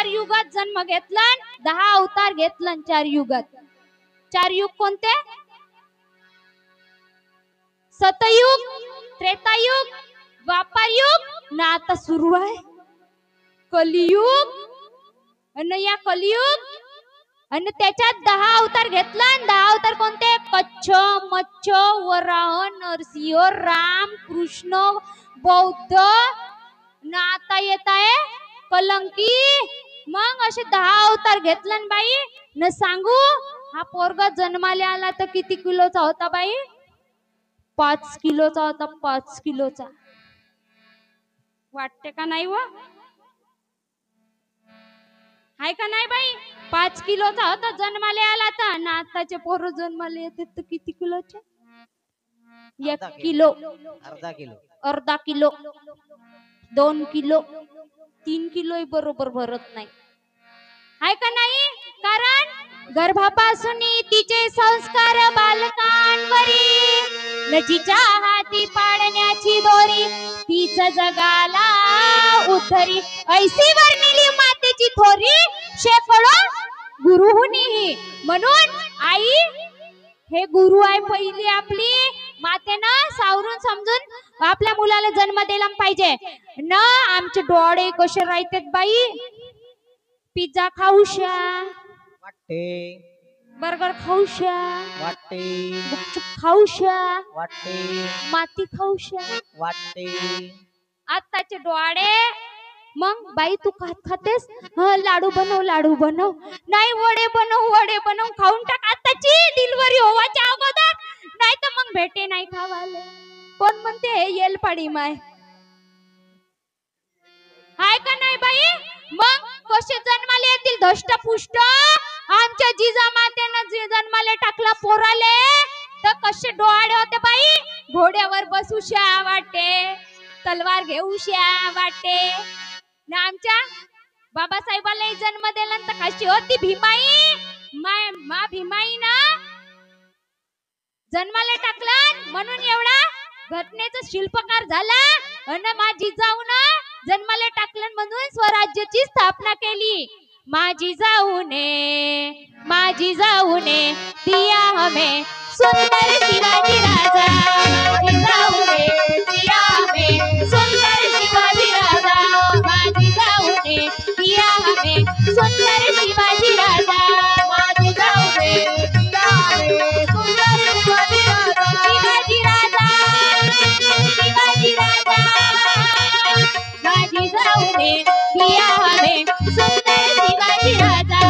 Speaker 1: युगात जन्म घेतला 10 अवतार घेतला 4 युगात 4 युग कोणते सतयुग त्रेतायुग द्वापार युग ना आता सुरू आहे कलियुग आणि या कलियुग आणि त्याच्यात 10 अवतार घेतला 10 अवतार कोणते कच्छ मच्छ वराह नरसिंह राम कृष्ण बौद्ध ना आता येत आहे कलंकी मग असे 10 अवतार घेतला बाई न सांगू हा पोरगा जन्माला आला तर किती किलोचा होता बाई 5 किलोचा होता 5 किलोचा वाटते का नाही व हाय का नाही बाई 5 किलोचा होता जन्माला आला तर ना आताचे पोरं जन्माला येते तर किती किलोचे 1 किलो अर्धा किलो 2 किलो 3 किलो बरोबर भरत नाही हाय का नाही कारण गर्भापासून तिचे संस्कार बालकांवरी लजीच्या हाती पाळण्याची दोरी तीच जगाला उद्धरी ऐसी वर्णिली मातेची थोरी शेकडो गुरुहुनी म्हणून आई हे गुरु आहे पहिली आपली मातेनं सावरून समजून आपल्या मुलाला जन्म दिला पाहिजे न आमचे डोळे कसे राहतात बाई पिझ्झा खाऊशा
Speaker 2: वाटते
Speaker 1: बर्गर खाऊशा
Speaker 2: वाटते
Speaker 1: गुपचूप खाऊशा
Speaker 2: वाटते
Speaker 1: माती खाऊशा
Speaker 2: वाटते
Speaker 1: आताचे डोळे मग बाई तू खातेस लाडू बनव नाही वडे बनव खाऊन टाक आताची डिलिव्हरी होवाच्या अगोदर नाही तर मग भेटे नाही खावाले कोण म्हणते हे येल पाडी माय हाय का नाही बाई मग कसे जन्माले येतील धष्टपुष्ट आमच्या जिजामातेनं जन्माले टाकला पोराले तर कसे डोळे होते बाई घोड्यावर बसूशा वाटे तलवार घेऊशा वाटे ना आमच्या बाबासाहेबाला जन्म दिल्यानंतर कशी होती भीमाई मा भीमाई ना जन्माला टाकला म्हणून एवढा घटनेचा शिल्पकार झाला आणि माझी जाऊन जन्माला टाकलं म्हणून स्वराज्याची स्थापना केली माझी जाऊने दिया हमें सुंदर शिवाजी राजा माझी जाऊने दिया हमें सुंदर शिवाजी राजा माझी जाऊने दिया हमें सुंदर शिवाजी राजा माझी जाऊने दिया हमें सुंदर शिवाजी राजा शिवाजी राजा माझी जाऊने दिया हमें सुंदर शिवाजी राजा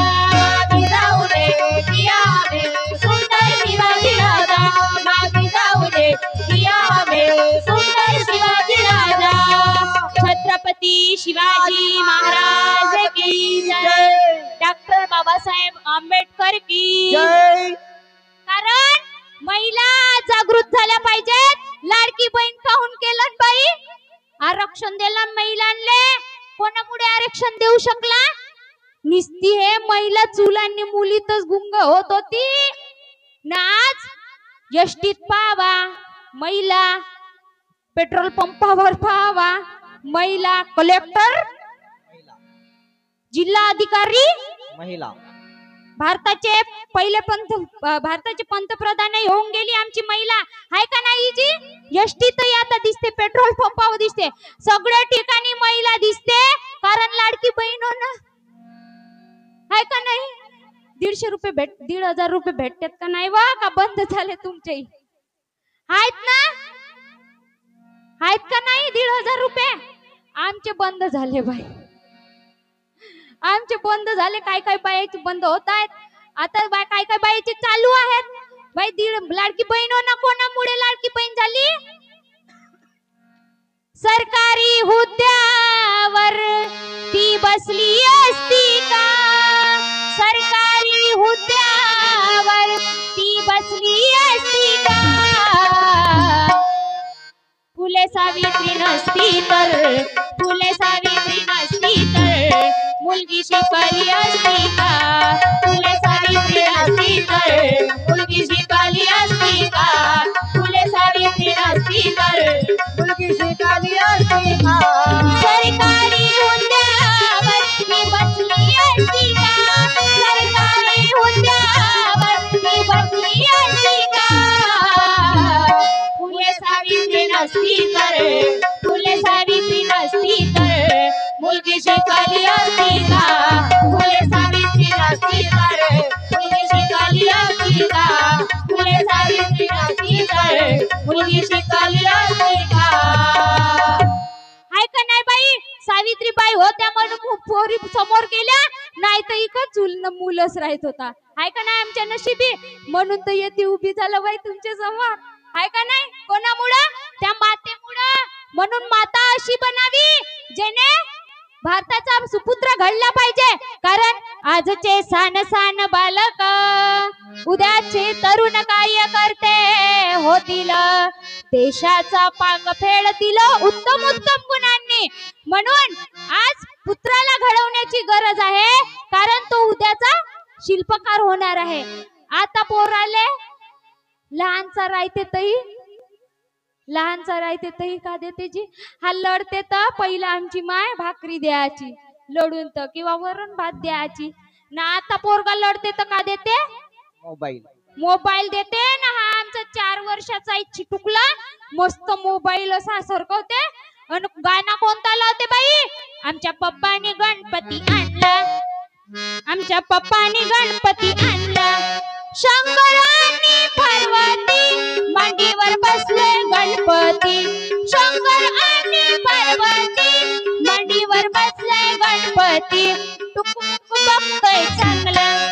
Speaker 1: माझी जाऊने दिया हमें सुंदर शिवाजी राजा माझी जाऊने दिया हमें सुंदर शिवाजी राजा छत्रपती शिवाजी महाराज की जय डॉक्टर बाबासाहेब आंबेडकर की
Speaker 2: जय
Speaker 1: कारण महिला जागृत झाल्या पाहिजेत लाडकी बहीण काहून केलं बाई आरक्षण दिला महिलांना कोणामुळे आरक्षण देऊ शकला निस्ती हे महिला चुलांनी मुलीतच गुंग होत होती ना आज एसटीत पाहावा महिला, पेट्रोल पंपावर पाहावा महिला, कलेक्टर, जिल्हा अधिकारी
Speaker 2: महिला,
Speaker 1: भारताचे पंतप्रधान होऊन गेली आमची महिला, आहे का नाही जी? एसटीतही आता दिसते, पेट्रोल पंपावर दिसते, सगळ्या ठिकाणी महिला दिसते, कारण लाडकी बहीण हो ना, आहे का नाही? 150 रुपये 1,500 रुपये भेटतात का नाही वा, का बंद झाले तुमचे? आहेत ना, आहेत का नाही 1,500 रुपये? आमचे बंद झाले बाई, आमचे बंद झाले. काय काय बायाचे बंद होत आहेत आता, काय काय बायाचे चालू आहेत बाई. लाडकी बहीण हो ना, कोणामुळे लाडकी बहीण झाली? सरकारी हुद्द्यावर ती बसली असती का, सरकारी हुद्द्यावर ती बसली असती का, फुले सावित्री नसती तर, फुले सावित्री नसती तर मुलगी शिकली असती का, फुले सावित्री नसती तर मुलगी शिकली असती का, फुले सावित्री नसती तर
Speaker 2: मुलगी शिकली असती का,
Speaker 1: सरकारी हुद्द्यावर ती बसली असती का, सरकारी हुद्द्यावर ती बसली असती का, फुले सावित्री नसती तर, फुले सावित्री नसती तर मुलगी शिकली असती का, फुले सावित्री नसती तर मुलगी शिकली असती का, फुले सावित्री नसती तर मुलगी शिकली असती का. आहे का नाही बाई? सावित्रीबाई होत्या म्हणून पोरी समोर गेल्या, नाही तर इकच मुलंच राहत होता. आहे का नाही आमच्या नशिबी? म्हणून तर येते उभी झालं बाई तुमच्या समोर. आहे का नाही? कोणामुळं? त्या मातेमुळं. म्हणून माता अशी बनावी जेने भारताचा सुपुत्र घडला पाहिजे, कारण आजचे सान सान बालक उद्याचे तरुण काय करते होतील, देशाचा पांग फेडतील उत्तम उत्तम गुणांनी. म्हणून आज पुत्राला घडवण्याची गरज आहे, कारण तो उद्याचा शिल्पकार होणार आहे. आता पोराले लहानचा राहते तही, लहानचा राहते तही का देते जी? हा लढते तर पहिला आमची माय भाकरी द्यायची लढून तर, किंवा वरण भात द्यायची ना. आता पोरगा लढते तर का देते?
Speaker 2: मोबाईल,
Speaker 1: मोबाईल देते ना. हा आमचा 4 वर्षाचा चिटुकला मस्त मोबाईल असा सरकवते. आणि गाणं कोणता लावते बाई? आमच्या पप्पाने गणपती आणला, आमच्या पप्पाने गणपती आणला, शंकर आणि पार्वती मांडीवर बसले गणपती, शंकर आणि पार्वती मांडीवर बसले गणपती. टुकमुक बघतोय चांगलं,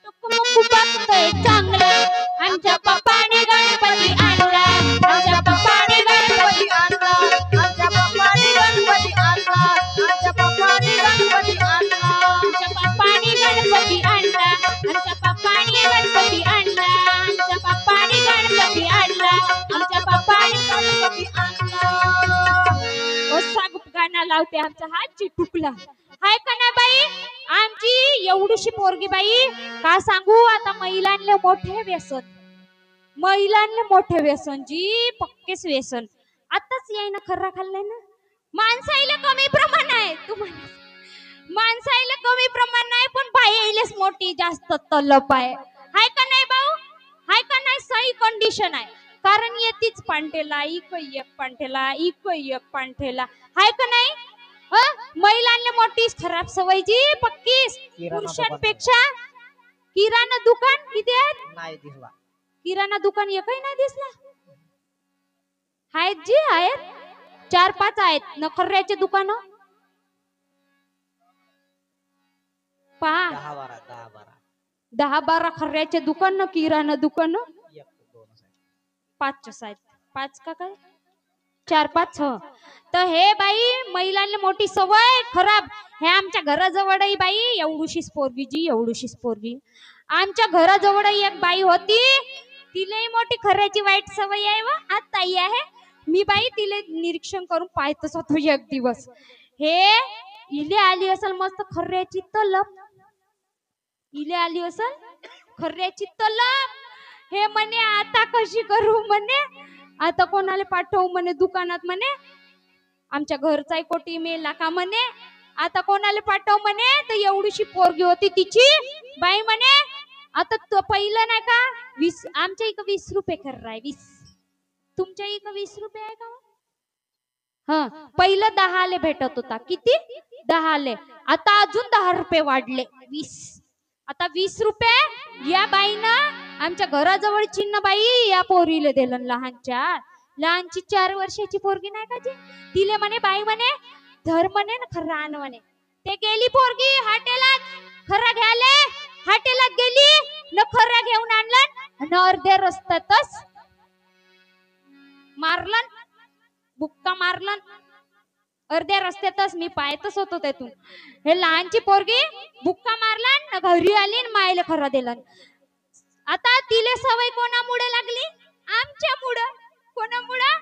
Speaker 1: टुकमुक बघतोय चांगलं, आमच्या पप्पाने गणपती आणला, आमच्या पप्पाने गणपती आणला,
Speaker 2: आमच्या पप्पाने गणपती आणला, आमच्या पप्पाने गणपती आणला,
Speaker 1: आमच्या पप्पाने गणपती आणला, आमच्या पप्पाने गणपती आणला, आमच्या पप्पाने गणपती आणला, आमच्या पप्पाने गणपती आणला. असा गाणं लावते आमचा हा चिटुकला. हाय का नाही बाई? आमची एवढीशी पोरगी बाई, का सांगू आता, महिलांना मोठे व्यसन, महिलांना मोठे व्यसन जी, पक्केच व्यसन. आताच याय ना खर्रा खाल्लाय ना. माणसाईला कमी प्रमाण आहे, तुम्हाला माणसाईला कमी प्रमाण नाही, पण बाईलेच मोठी जास्त तलप आहे. हाय का नाही भाऊ? हाय का नाही? सही कंडिशन आहे, कारण येतीच पांठेला, इक एक पांठेला, इक एक पांठेला. हाय का नाही? महिलांना मोठी खराब सवय जी, पक्कीच. पुरुषांपेक्षा किराणा दुकान किती आहेत?
Speaker 2: नाही दिसला.
Speaker 1: किराणा दुकान एकही नाही दिसला. आहेत जी, आहेत 4-5 आहेत. नखर्याचे दुकान पहा, 10-12 खर्याचे दुकान, किराणा दुकान 5 आहेत. 5 का काय 4-5. तर हे बाई महिलांना मोठी सवय खराब. हे आमच्या घराजवळही बाई एवढीशीच पोरगी जी, एवढीशीच पोरगी. आमच्या घराजवळ एक बाई होती, तिलाही मोठी खऱ्याची वाईट सवय आहे. व आज ताई आहे, मी बाई तिले निरीक्षण करून पाहतच होतो एक दिवस. हे इले आली असल मस्त खऱ्याची तलप, इले आली असल खऱ्याची तलप. हे म्हणे आता कशी करू म्हणे, आता कोणाला पाठवू म्हणे दुकानात म्हणे, आमच्या घरचा कोटी मेला का म्हणे, आता कोणाला पाठव म्हणे, तर एवढीशी पोरगी होती तिची बाई म्हणे, आता पहिलं नाही का 20, आमच्या इकडे 20 रुपये कर राय 20, तुमच्या इकडे 20 रुपये आहे का? हा, पहिलं 10 भेटत होता, किती 10, आता अजून 10 रुपये वाढले 20, आता 20 रुपये या बाईनं आमच्या घराजवळ चिन्ह बाई या पोरीला दिलं, लहानची 4 वर्षाची पोरगी नाही का जी, तिले म्हणे बाई म्हणे धर म्हणे ना खरं आण म्हणे, ते गेली पोरगी हाटेलात खरं घ्याले, हाटेलात गेली न खरं घेऊन आणलं न अर्ध्या रस्त्यातच मारलं, बुक्का मारलं अर्ध्या रस्त्यातच, मी पायतच होतो त्यातून, हे लहानची पोरगी बुक्का मारला न घरी आली न मायला खरं दिलं. आता तिले सवय कोणामुळे लागली? आमच्यामुळे. कोणामुळे?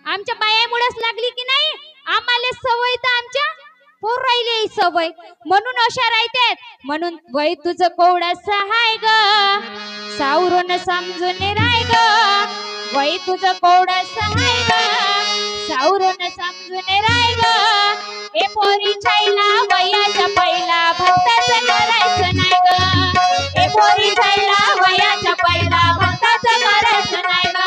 Speaker 1: आमच्या बायामुळेच लागली की नाही? आम्हाला सवय तर आमच्या पोरायले सवय, म्हणून अशा राहतात. म्हणून वय तुझं कोवडासा हाय ग, सावरून समजून राय ग, वय तुझं कोवडासा हाय ग, सावरून समजून राय ग, ए पोरी छैला वयाच्या पहिला भक्ताचं करायचं नाही ग, ए पोरी छैला वयाच्या पहिला भक्ताचं करायचं नाही ग,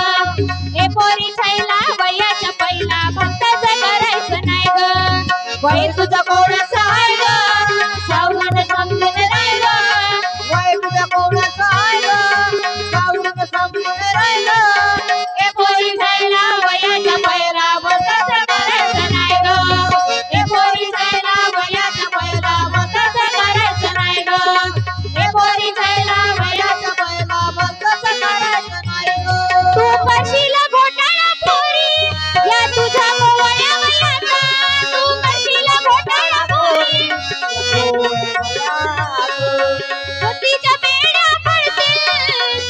Speaker 1: ए पोरी छैला वयाच्या पहिला भक्ताचं करायचं नाही ग, वय तुझं कोवडासा हाय ग, सावरून समजून राय ग,
Speaker 2: वय तुझं कोवडासा हाय ग, सावरून समजून राय ग,
Speaker 1: ए पोरी छैला वयाच्या पहिला भक्ताचं करायचं नाही ग, ए पोरी छैला वयाच्या पहिला भक्ताचं करायचं नाही ग, ए पोरी छैला वयाच्या
Speaker 2: पहिला भक्ताचं करायचं नाही ग.
Speaker 1: तू करशील घोटाळा पोरी या तुझ्या कोवळ्या वयाचा, तू करशील घोटाळा पोरी गलतीच्या बेड्या पडतील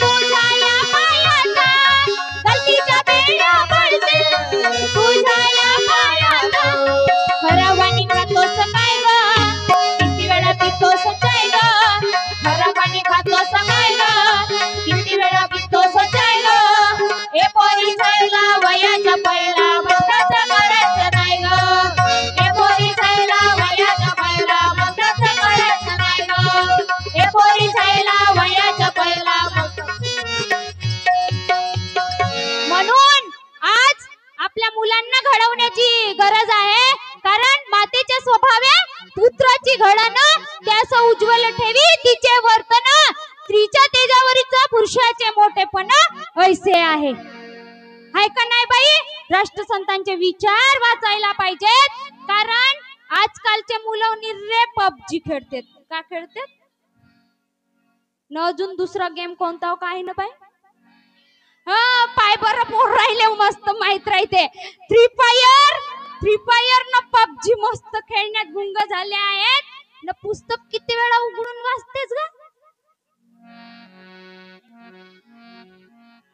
Speaker 1: तुझ्या या पायाचा, गलतीच्या बेड्या पडतील तुझ्या या पायाचा, खरं वाणी खातोस काय ग, किती वेळा पितोस चाय ग, खरं वाणी खातोस काय ग, किती वेळा पितोस चाय ग, ए पोरी छैला वयाच्या पहिला भक्ताचं करायचं नाही ग, ए पोरी छैला वयाच्या पहिला भक्ताचं करायचं नाही ग, ए पोरी छैला वयाच्या पहिला. म्हणून आज आपल्या मुलांना घडवण्याची गरज आहे, कारण मातेच्या स्वभावे पुत्राची घडणं त्यास उज्ज्वल ठेवी, तिचे वर्तन स्त्रीच्या तेजावरीचा पुरुषाचे मोठेपण ऐसे आहे. हाय का नाही बाई? राष्ट्रसंतांचे विचार वाचायला पाहिजेत, कारण आजकालचे मुलं निर्रे पबजी खेळतात. का खेळतात न? अजून दुसरा गेम कोणता काय ना बाई? हा, पाय बरं पोर राहिले मस्त माहित राहते. फ्री फायर न पबजी मस्त खेळण्यात गुंग झाले आहेत न. पुस्तक किती वेळा उघडून वाचतेस ग?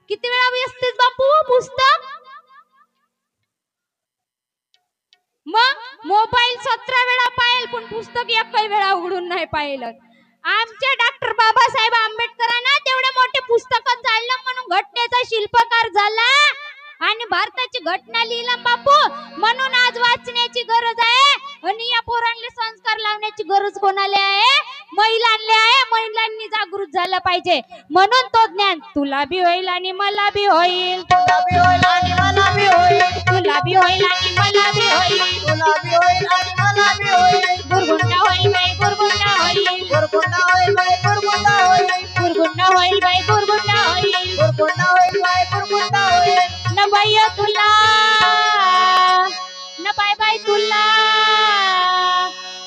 Speaker 1: किती वेळा वाचतेस बापू पुस्तक? मग मोबाईल 17 वेळा पाहिल पण पुस्तक एकही वेळा उघडून नाही पाहिलं. आमच्या डॉक्टर बाबासाहेब आंबेडकरांना तेवढे मोठे पुस्तक चाललं म्हणून घटनेचा शिल्पकार झाला आणि भारताची घटना लिहिला बापू. म्हणून आज वाचण्याची गरज आहे आणि या पोरांना संस्कार लावण्याची गरज कोणाला आहे? महिलांना आहे. महिलांनी जागृत झालं पाहिजे. म्हणून तो ज्ञान तुला बी होईल आणि मला बी होईल,
Speaker 2: तुला बी होईल आणि मला बी होईल,
Speaker 1: तुला बी होईल आणि मला बी होईल,
Speaker 2: तुला बी होईल आणि मला बी होईल.
Speaker 1: गुरगुंडा होईल बाई गुरगुंडा होईल,
Speaker 2: गुरगुंडा होईल बाई गुरगुंडा होईल,
Speaker 1: गुरगुंडा होईल बाई गुरगुंडा होईल,
Speaker 2: गुरगुंडा होईल बाई गुरगुंडा होईल.
Speaker 1: न बाई तुला न बाय बाय तुला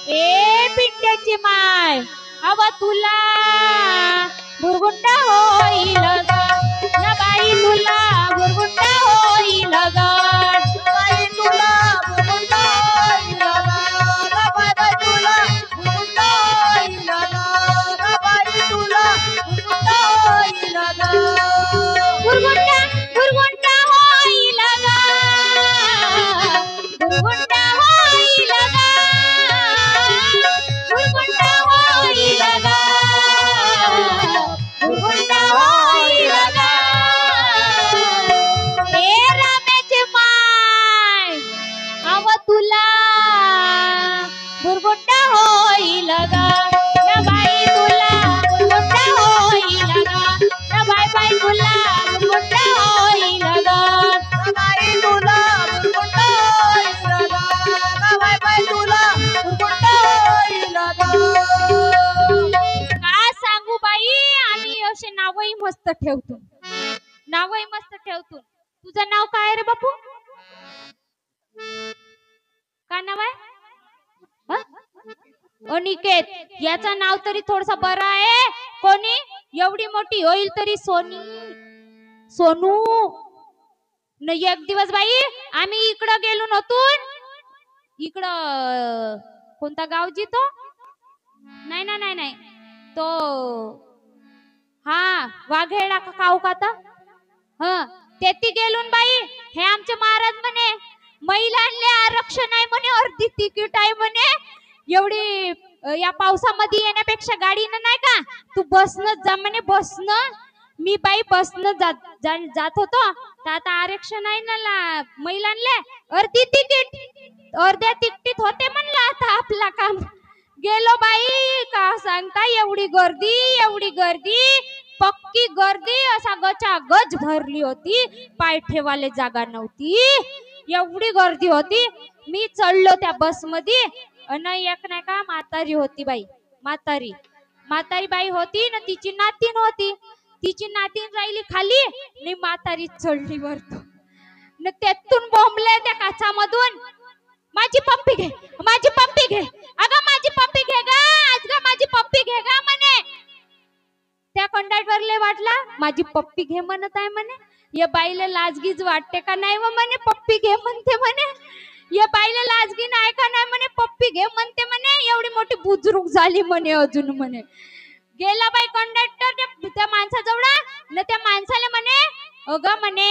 Speaker 1: ए पिंट्याची माय अव तुला गुरगुंडा होईल ग. न बाई तुला गुरगुंडा होईल ग.
Speaker 2: बाई तुला गुरगुंडा होईल ग. बाई तुला गुरगुंडा होईल ग. बाई तुला गुरगुंडा होईल ग.
Speaker 1: गुरगुंडा गुरगुंडा होईल ग. गुरगुंडा होईल ग. गुरगुंडा होईल ग. गुरगुंडा होईल ग. असं ठेवतून. तुझं नाव काय रे बापू? काय नाव आहे? अनिकेत. याचं नाव तरी थोडस बरं आहे. कोणी एवढी मोठी होईल तरी सोनी सोनू न. एक दिवस बाई आम्ही इकडं गेलो नव्हतो. इकडं कोणता गावजी तो? नाही ना, नाही नाही तो, हा वाघेडा का काऊ काता. तेथे गेलून बाई हे आमचे महाराज म्हणे महिलांना आरक्षण आहे म्हणे, अर्धी तिकीट आहे म्हणे. एवढी या पावसामध्ये येण्यापेक्षा गाडीनं नाही का तू बसनं जा म्हणे. बसनं मी बाई बसनं जात होतो तर आता आरक्षण आहे ना महिलांना, अर्धी तिकीट, अर्ध्या तिकीट होते म्हणलं. आता आपला काम गेलो बाई, का सांगता एवढी गर्दी, एवढी गर्दी, पक्की गर्दी, असा गचागच भरली होती. पाय ठेवायला जागा नव्हती, एवढी गर्दी होती. मी चढलो त्या बस मध्ये आणि एक नाही का म्हातारी होती बाई, म्हातारी बाई होती ना, तिची नातीन होती. तिची नातीन राहिली खाली आणि म्हातारी चढली वरतो. न त्यातून बोंबले त्या काचामधून, माझी पप्पी घे, माझी पप्पी घे, अगं माझी पप्पी घे गा, आज गा माझी पप्पी घे गा म्हणे. त्या कंडक्टरले वाटला माझी पप्पी घे म्हणत आहे म्हणे. या बाईला लाजगीज वाटते का नाही व म्हणे, पप्पी घे म्हणते म्हणे. या बाईला लाजगी नाही का नाही म्हणे, पप्पी घे म्हणते म्हणे. एवढी मोठी बुजुर्ग झाली म्हणे अजून म्हणे. गेला बाई कंडक्टर त्या माणसाजवळ न, त्या माणसाला म्हणे अगं म्हणे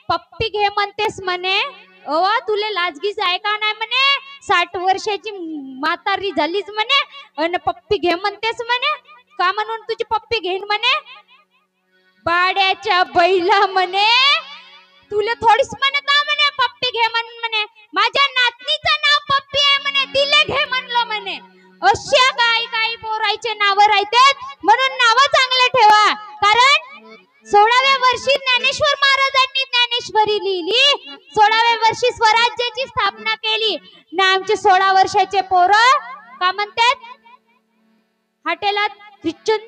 Speaker 1: पप्पी घे म्हणतेस म्हणे. अवा तुले लाजगीच आहे का नाही म्हणे, 60 वर्षाची म्हातारी झालीच म्हणे आणि पप्पी घे म्हणतेस म्हणे. का म्हणून तुझी पप्पी घेईन म्हणे, बाड्याच्या बैला म्हणे. तुला थोडीच म्हणत म्हणे पप्पी घे म्हणून म्हणे. माझ्या नातनीचं नाव पप्पी आहे म्हणे, तिले घे म्हणलं म्हणे. अशा काही पोरायचे नाव राहतात म्हणून नाव चांगले ठेवा. कारण 16व्या वर्षी ज्ञानेश्वर महाराजांनी ज्ञानेश्वरी लिहिली, 16व्या वर्षी स्वराज्याची स्थापना केली ना. आमचे 16 वर्षाचे पोरं का म्हणतात, हॉटेलात ख्रिश्चन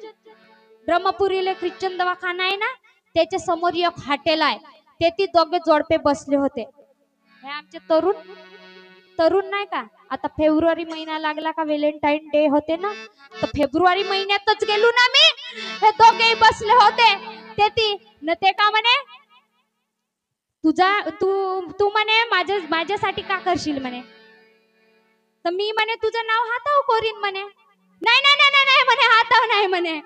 Speaker 1: ब्रह्मपुरीला ख्रिश्चन दवाखाना आहे ना, त्याच्या समोर एक हॉटेल आहे, तेथे दोघे जोडपे बसले होते. हे आमचे तरुण नाही का, आता फेब्रुवारी महिना लागला का व्हॅलेंटाईन डे होते ना, तर फेब्रुवारी महिन्यातच गेलो ना मी. हे दोघे बसले होते तेथे न. ते का म्हणे तू म्हणे माझ्यासाठी का करशील म्हणे. तर मी म्हणे तुझं नाव हाताव करीन म्हणे. नाही नाही नाही नाही म्हणे, हाताव नाही म्हणे.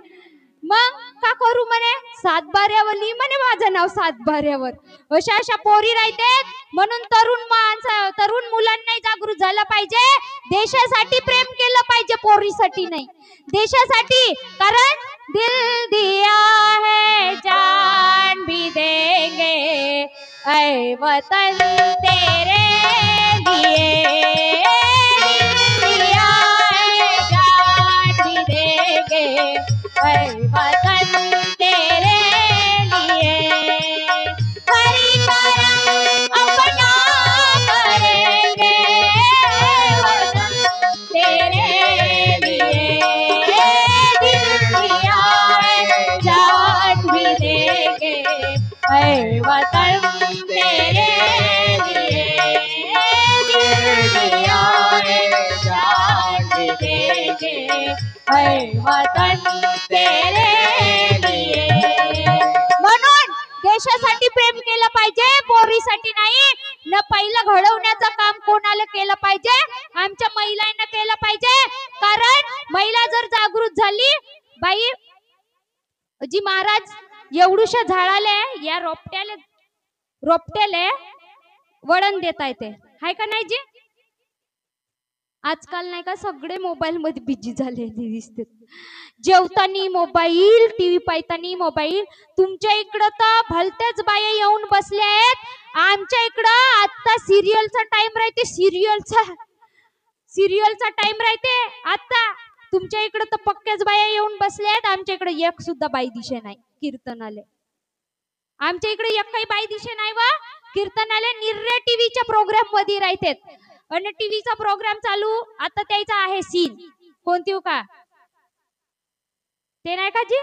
Speaker 1: मग का करू म्हणे, 7 बाऱ्यावर लिही म्हणे माझं नाव, 7 बाऱ्यावर. अशा पोरी राहतात म्हणून तरुण मुलांना जागृत झालं पाहिजे. देशासाठी प्रेम केलं पाहिजे, पोरीसाठी नाही, देशासाठी. कारण दिल दिया है जान भी देंगे ऐ वतन तेरे लिए, दिल दिया है जान भी देंगे ऐ वतन तेरे लिए, हरी करम अपना करेंगे वतन तेरे लिए, दिल दिया है जान भी देंगे ऐ वतन तेरे लिए, दिल दिया है जान भी देंगे ऐ वतन तेरे लिए. म्हणून देशासाठी प्रेम केलं पाहिजे, पोरीसाठी नाही. न पहिलं घडवण्याचं काम कोणाला केलं पाहिजे, आमच्या महिलांना केलं पाहिजे. कारण महिला जर जागृत झाली बाई, जी महाराज एवढूशा झाडाले या रोपट्याले वळण देता येते, हाय का नाही जी. आजकाल नाही का सगळे मोबाईल मध्ये बिझी झालेले दिसते. जेवतानी मोबाईल, टीव्ही पाहतानी मोबाईल. तुमच्या इकडं तर भलत्याच बाया येऊन बसल्या आहेत. आमच्या इकडं आता सिरियलचा टाइम राहते, सिरियलचा टाइम राहते आता. तुमच्या इकडं तर पक्क्याच बाया येऊन बसल्या आहेत. आमच्या इकडे एक सुद्धा बाई दिशे नाही कीर्तनाले. आमच्या इकडे एक काही बाई दिशे नाही व कीर्तनाले. निर्रे टीव्हीच्या प्रोग्राम मध्ये राहतात आणि टीव्हीचा प्रोग्राम चालू आता त्याचा आहे सीन कोणती का ते नाही का जी,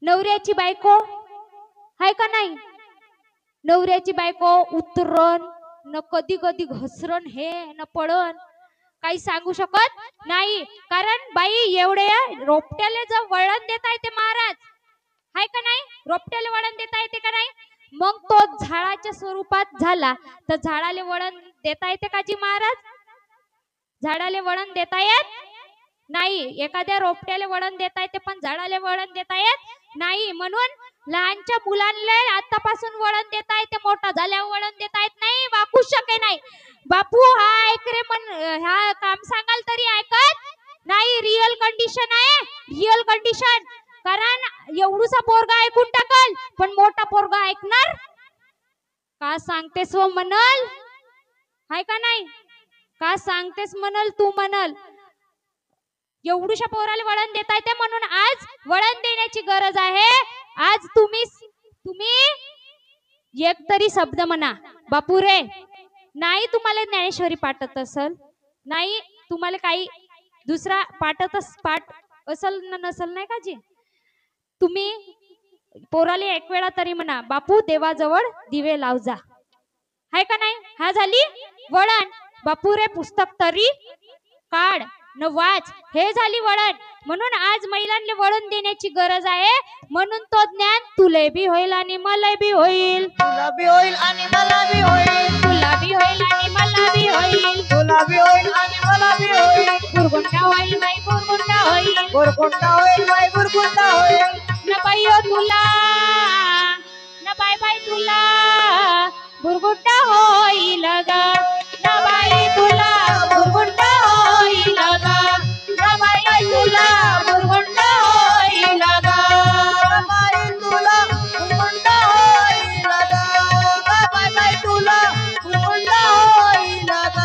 Speaker 1: नवऱ्याची बायको हाय का नाही? नवऱ्याची बायको उतरण न कधी कधी घसरण हे न पडण काही सांगू शकत नाही. कारण बाई एवढे रोपट्याला जर वळण देता येते महाराज, हाय का नाही? रोपट्याला वळण देता येते का नाही? मग तो झाडाच्या स्वरूपात झाला तर झाडाला वळण देता येते का जी महाराज? झाडाला वळण देता येत नाही. एखाद्या रोपट्याला वळण देता येते पण झाडाला वळण देता येत नाही. म्हणून लहानच्या मुलांना आतापासून वळण देता येते, मोठा झाल्यावर वळण देता येत नाही. वाकू शके नाही. बापू हा ऐक रे, पण हा काम सांगाल तरी ऐकत नाही. रिअल कंडिशन आहे, रिअल कंडिशन. कारण एवढूसा पोरगा ऐकून टाकल पण मोठा पोरगा ऐकणार का? सांगतेस हो म्हणल, हाय का नाही? का सांगतेस म्हणल, तू म्हणल एवढूशा पोराला वळण देता येते म्हणून आज वळण देण्याची गरज आहे. आज तुम्ही एक तरी शब्द म्हणा बापू रे. नाही तुम्हाला ज्ञानेश्वरी पाठत असल, नाही तुम्हाला काही दुसरा पाठ असल नसल नाही का जी, तुम्ही पोराले एक वेळा तरी म्हणा बापू देवाजवळ दिवे लाव जा, हाय का नाही? हा झाली वळण. बापू रे पुस्तक तरी काढ न वाच, हे झाली वळण. म्हणून आज महिलांना वळण देण्याची गरज आहे. म्हणून तो ज्ञान तुले बी होईल आणि मला बी होईल,
Speaker 2: तुला बी होईल आणि मला बी होईल,
Speaker 1: तुला बी होईल आणि मला बी होईल,
Speaker 2: तुला बी होईल आणि मला बी होईल.
Speaker 1: गुरगुंडा होईल बाई गुरगुंडा होईल,
Speaker 2: गुरगुंडा होईल बाई गुरगुंडा होईल.
Speaker 1: न बाई तुला न बाय बाय तुला गुरगुंडा होईल ग, न बाई तुला गुरगुंडा होईल ग, न बाई तुला गुरगुंडा होईल ग,
Speaker 2: बाई तुला गुरगुंडा होईल ग, बाई तुला गुरगुंडा होईल ग,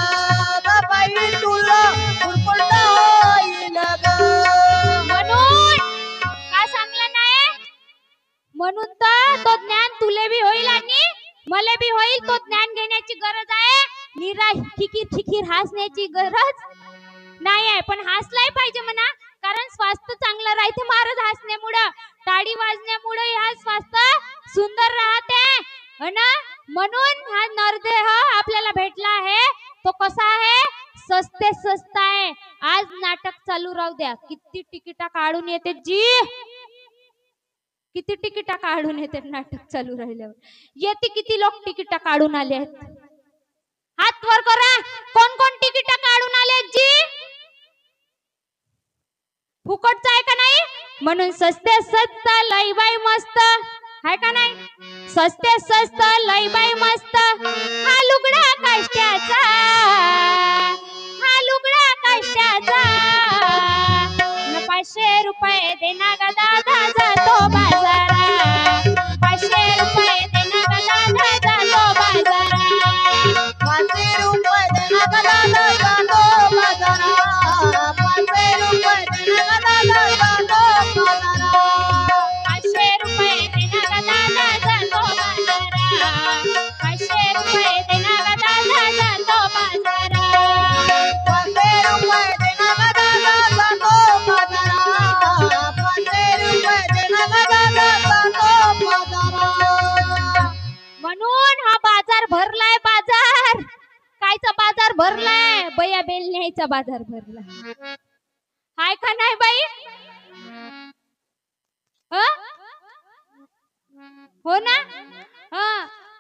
Speaker 2: बाई तुला गुरगुंडा होईल ग.
Speaker 1: म्हणून का सांगलं नाही? म्हणून तर तो ज्ञान तुले बी होईल आणि मला बी होईल. तो ज्ञान घेण्याची गरज आहे. निरा ठिकीर ठिकीर हसण्याची गरज नाही आहे. पण हसलाय पाहिजे म्हणा, कारण स्वास्थ्य चांगलं राहते महाराज. हसण्यामुळे टाळी वाजण्यामुळे हा स्वास्थ्य सुंदर राहते ना. म्हणून हा नरदेह आपल्याला भेटला आहे. तो कसा आहे? सस्ते स्वस्त आहे. आज नाटक चालू राहू द्या, किती तिकिटा काढून येते जी, किती तिकिटा काढून येते नाटक चालू राहिल्यावर. येते किती लोक तिकिटा काढून आले आहेत? हात वर करा, कोण कोण तिकिटा काढून आले जी? फुकटचं आहे का नाही? म्हणून सस्ते स्वस्त लई बाई मस्त, हाय का नाही? सस्ते स्वस्त लई बाई मस्त. हा लुगडा कष्टाचा, हा लुगडा कष्टाचा. 500 रुपये देना ग दादा जातो बाजारा, 500 रुपये देना ग दादा जातो बाजारा,
Speaker 2: 500 रुपये देना ग दादा जातो बाजारा, 500 रुपये देना ग दादा जातो बाजारा,
Speaker 1: 500 रुपये देना ग दादा जातो बाजारा, 500 रुपये देना ग दादा जातो बाजारा,
Speaker 2: 500 रुपये देना ग दादा जातो बाजारा, 500 रुपये देना ग दादा जातो बाजारा.
Speaker 1: म्हणून हा बाजार भरलाय. बाजार कायचा बाजार भरलाय? बया बेलण्याचा बाजार भरलाय, हाय का नाही बाई? हो ना?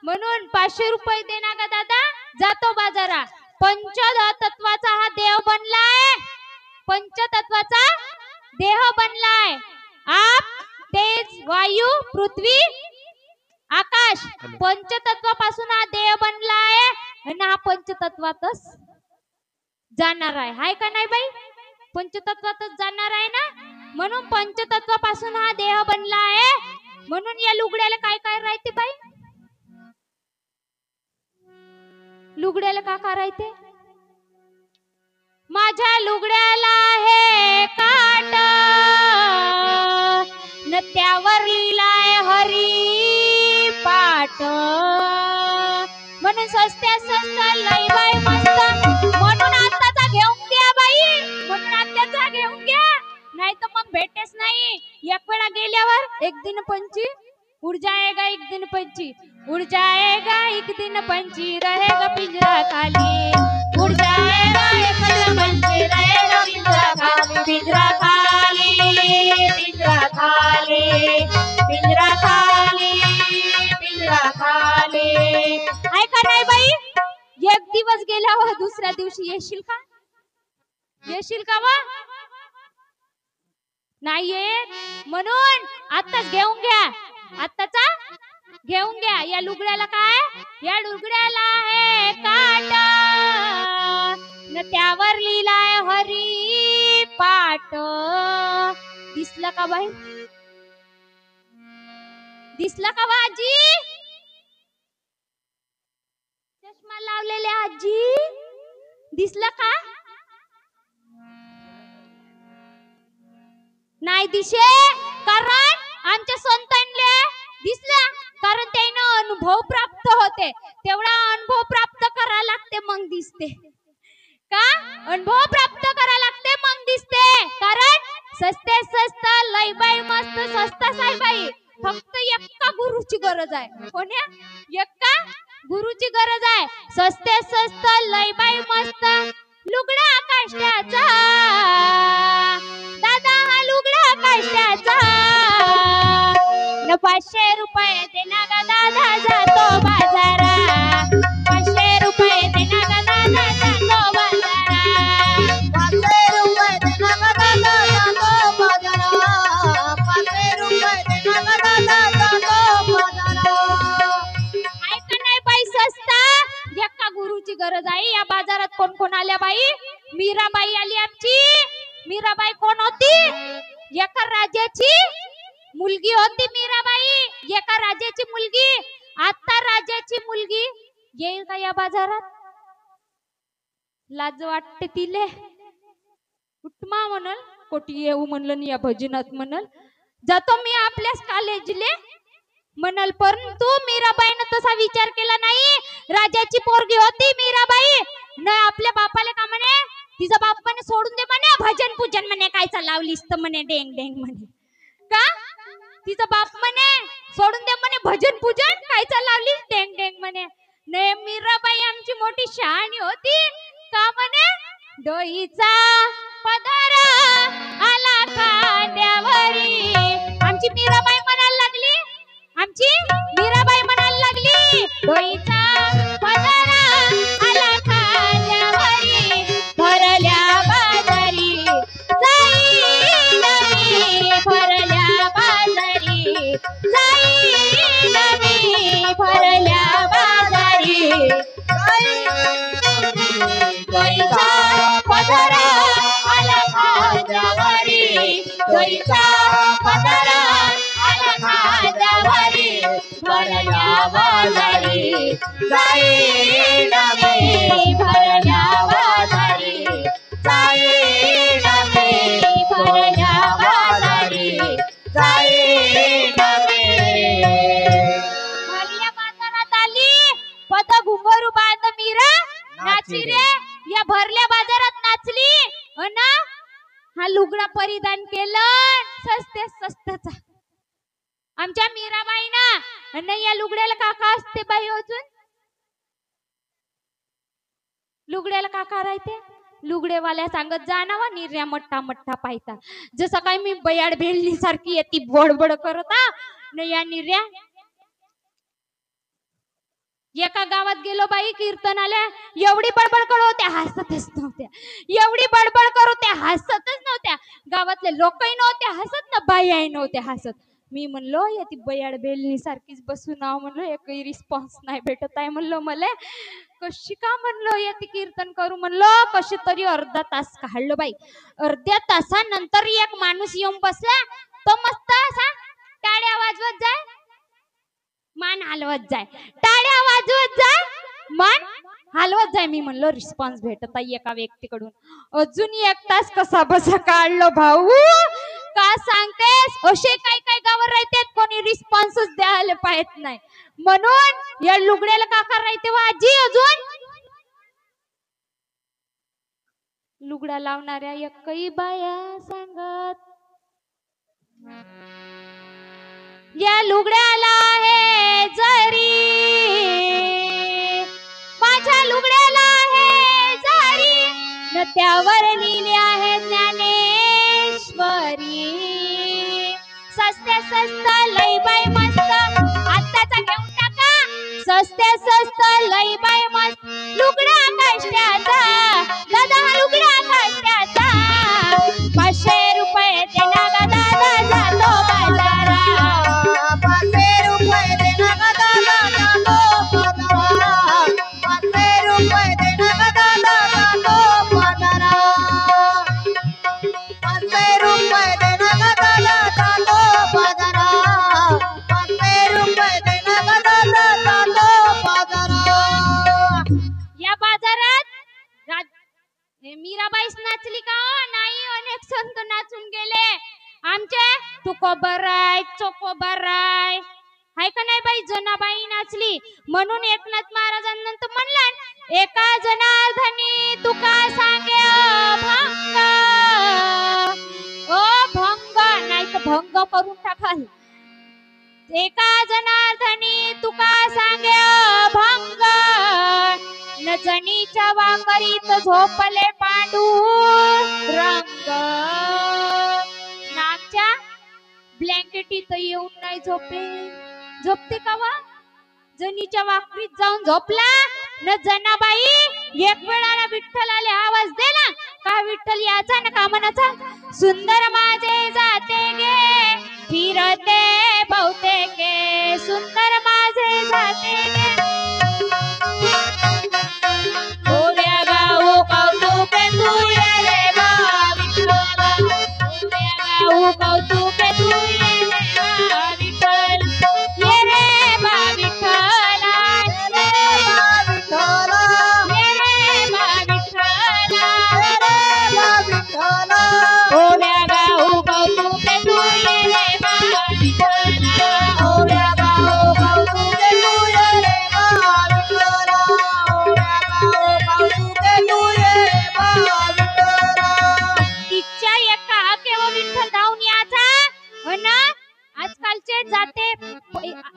Speaker 1: म्हणून 500 रुपये देना ग दादा जातो बाजारा. पंचतत्वाचा हा देव बनलाय, पंचतत्वाचा देह बनलाय. आप तेज वायू पृथ्वी आकाश, पंचतत्वापासून हा देह बनलाय आणि हा पंचतत्वातच जाणार आहे, हाय का नाही बाई? पंचतत्वातच जाणार आहे ना. म्हणून पंचतत्वापासून हा देह बनला आहे. म्हणून या लुगड्याला काय काय राहते बाई? लुगड्याला का काय राहते? माझ्या लुगड्याला हे काट न त्यावर लिहिलाय हरी पाठ. म्हणून स्वस्त्या स्वस्त लई बाई मस्त. म्हणून आत्ताचा घेऊन घ्या बाई, म्हणून आत्ताचा घेऊन घ्या, नाही तर मग भेटेच नाही. एक वेळा गेल्यावर एक दिन पंची उड़ जाएगा एक दिन पंछी, उड़ जाएगा एक दिन पंछी, रहेगा पिंजरा खाली। उड़ जाएगा एक दिन पंछी, रहेगा पिंजरा खाली। पिंजरा खाली, पिंजरा खाली, पिंजरा खाली, पिंजरा खाली। ऐका नाही बाई, एक दिवस गेल्यावर दुसऱ्या दिवशी येशील का? येशील का वा? नाही येत, म्हणून आत्ताच घेऊन घ्या, आत्ताचा घेऊन घ्या। या लुगड्याला काय? या लुगड्याला आहे काटा न त्यावर लिहिलाय हरी पाठ। दिसलं का बाई? दिसलं का आजी? चष्मा लावलेले आजी, दिसलं का? नाही दिसे, कारण आमच्या संतांले दिसला, कारण त्यांना अनुभव प्राप्त होते, तेवढा अनुभव प्राप्त करा लागते मग दिसते का? अनुभव प्राप्त करा लागते मग दिसते, कारण सस्ते स्वस्त लय बाई मस्त स्वस्त आहे बाई। फक्त एका गुरुची गरज आहे, कोण्या? एका गुरुची गरज आहे। सस्ते स्वस्त लय बाई मस्त लुगडा काष्ट्याचा, दादा हा लुगडा काष्ट्याचा न 500 रुपये देना गा दादा जातो बाजारा, 500 रुपये देना गा दादा जातो बाजारा,
Speaker 2: 500 रुपये देना गा दादा जातो बाजारा, 500 रुपये देना गा दादा जातो बाजारा।
Speaker 1: ऐका नाही बाई सस्ता, एका गुरुची गरज आहे। या बाजारात कोण कोण आल्या बाई? मीराबाई आली आमची। मीराबाई कोण होती? एका राजाची मुलगी होती मीराबाई, एका राजाची मुलगी। आता राजाची मुलगी येईल का या बाजारात? लाज वाटते तिले, उठमा म्हणल कोटी येऊ म्हणलं या भजनात म्हणल जातो मी आपल्याच कॉलेजले म्हणल, परंतु मीराबाईनं तसा विचार केला नाही। राजाची पोरगी होती मीराबाई, न आपल्या बापाले का म्हणे, तिचा बाप म्हणे सोडून दे म्हणे भजन पूजन म्हणे, कायचा लावलीस तर म्हणे डेंग डेंग म्हणे का? तिचा बाप म्हणे सोडून दे म्हणे भजन पूजन, कायचा लावलीस डेंग डेंग म्हणे। ने मीराबाई आमची मोठी शहाणी होती का म्हणे, डोईचा पदरा आला खांद्यावरी। आमची मीराबाई म्हणायला लागली, आमची मीराबाई म्हणायला लागली, डोईचा पदरा आला खांद्यावरी, भरल्या बाजारी जाईल मी, भरल्या बाजारी जाईल मी, भरल्या बाजारी डोईचा पदरा आला खांद्यावरी, डोईचा पदरा आला खांद्यावरी, भरल्या बाजारी जाईल मी, भरल्या बाजारी जाईल मी, भरल्या बाजारी जाईल मी। भरल्या बाजारात आली, पद घुंगरू बांध मीरा नाची रे। या भरल्या बाजारात नाचली अन हा लुगडा परिधान केलं सस्ते स्वस्ताचा आमच्या मीराबाईनं। आणि या लुगड्याला काका असते बाई, अजून लुगड्याला काका राहते, लुगडेवाल्या सांगत जाणावा निर्या मट्टा मट्टा पायता, जसं काय मी बयाड भेळली सारखी येती बडबड करता न। या निर्या एका गावात गेलो बाई कीर्तनाला, एवढी बडबड करू होत्या हसतच नव्हत्या, एवढी बडबड करू त्या हसतच नव्हत्या। गावातले लोकही नव्हते हसत ना बाई नव्हते हसत। मी म्हणलो या ती बयाड बेलनी सारखीच बसून नाव म्हणलो, एकही रिस्पॉन्स नाही भेटत आहे म्हणलो, मला कशी का म्हणलो या ती कीर्तन करू म्हणलो। कशी तरी अर्धा तास काढलो बाई, अर्ध्या तासानंतर एक माणूस येऊन बसला, तो मस्त असा टाळ्या वाजवत जाय मान हलवत जाय, टाळ्या वाजवत जाय मान हलवत जाय। मी म्हणलो रिस्पॉन्स भेटत आहे एका व्यक्तीकडून। अजून एक तास कसा बसा काढलो भाऊ, का सांगतेस? असे काय काय गावावर राहतात कोणी रिस्पॉन्सच द्यायला पाहत नाही, म्हणून या लुगड्याला काका राहते वा आजी, अजून लुगडा लावणाऱ्या एकही बाया सांगत या लुगड्याला आहे जरी, माझ्या लुगड्याला आहे जरी, न त्यावर लिहिले आहे ज्ञानेश्वरी. सस्ते स्वस्त लई बाई मस्त, आत्ताचा घेऊन टाका. सस्ते स्वस्त लई बाई मस्त, लुगडा कष्टाचा दादा, हा लुगडा कष्टाचा. 500 रुपये देना ग दादा, जातो बाजारात.
Speaker 2: 500 रुपये देना ग दादा, जातो बाजारात. 500 रुपये देना ग दादा, जातो बाजारात. 500 रुपये देना ग दादा, जातो बाजारात. 500 रुपये देना ग दादा, जातो बाजारात.
Speaker 1: या बाजारात मीराबाईच नाचली का हो? नाही, अनेक संत नाचून गेले आमचे. तुकोबराय चोकोबराय हाय का नाही बाई, जनाबाई नाचली. म्हणून एकनाथ महाराजांनंतर म्हणला, एका जनार्दनी तुका सांगे भंग, ओ भंग नाही तर भंग करून टाकाल. एका जनार्दनी तुका सांगे भंग, न जनीच्या वाकरीत झोपले पांडुरंग. नामच्या ब्लँकेटीत येऊन नाही झोपते का वा? जनीच्या वाकरीत जाऊन झोपला. न जनाबाई एक वेळाला विठ्ठलाला आवाज दिला का, विठ्ठल याचा न कामनाचा. सुंदर माझे जाते गे फिरते बहुतेके, सुंदर माझे जाते गे. ओव्या गाऊ कौतुके तू ये रे बा विठ्ठला, ओव्या गाऊ कौतुके तू ये रे बा विठ्ठल, ये रे बा विठ्ठला, ये रे बा विठ्ठला, ये रे बा विठ्ठला, ये रे बा विठ्ठला. ओव्या गाऊ कौतुके तू ये रे बा विठ्ठला, ओव्या गाऊ कौतुके तू ये रे बा विठ्ठला, ओव्या गाऊ कौतुके तू ये रे बा विठ्ठला. तिच्या एका केव्हा विठ्ठल धावून याचा. ना आजकालचे जाते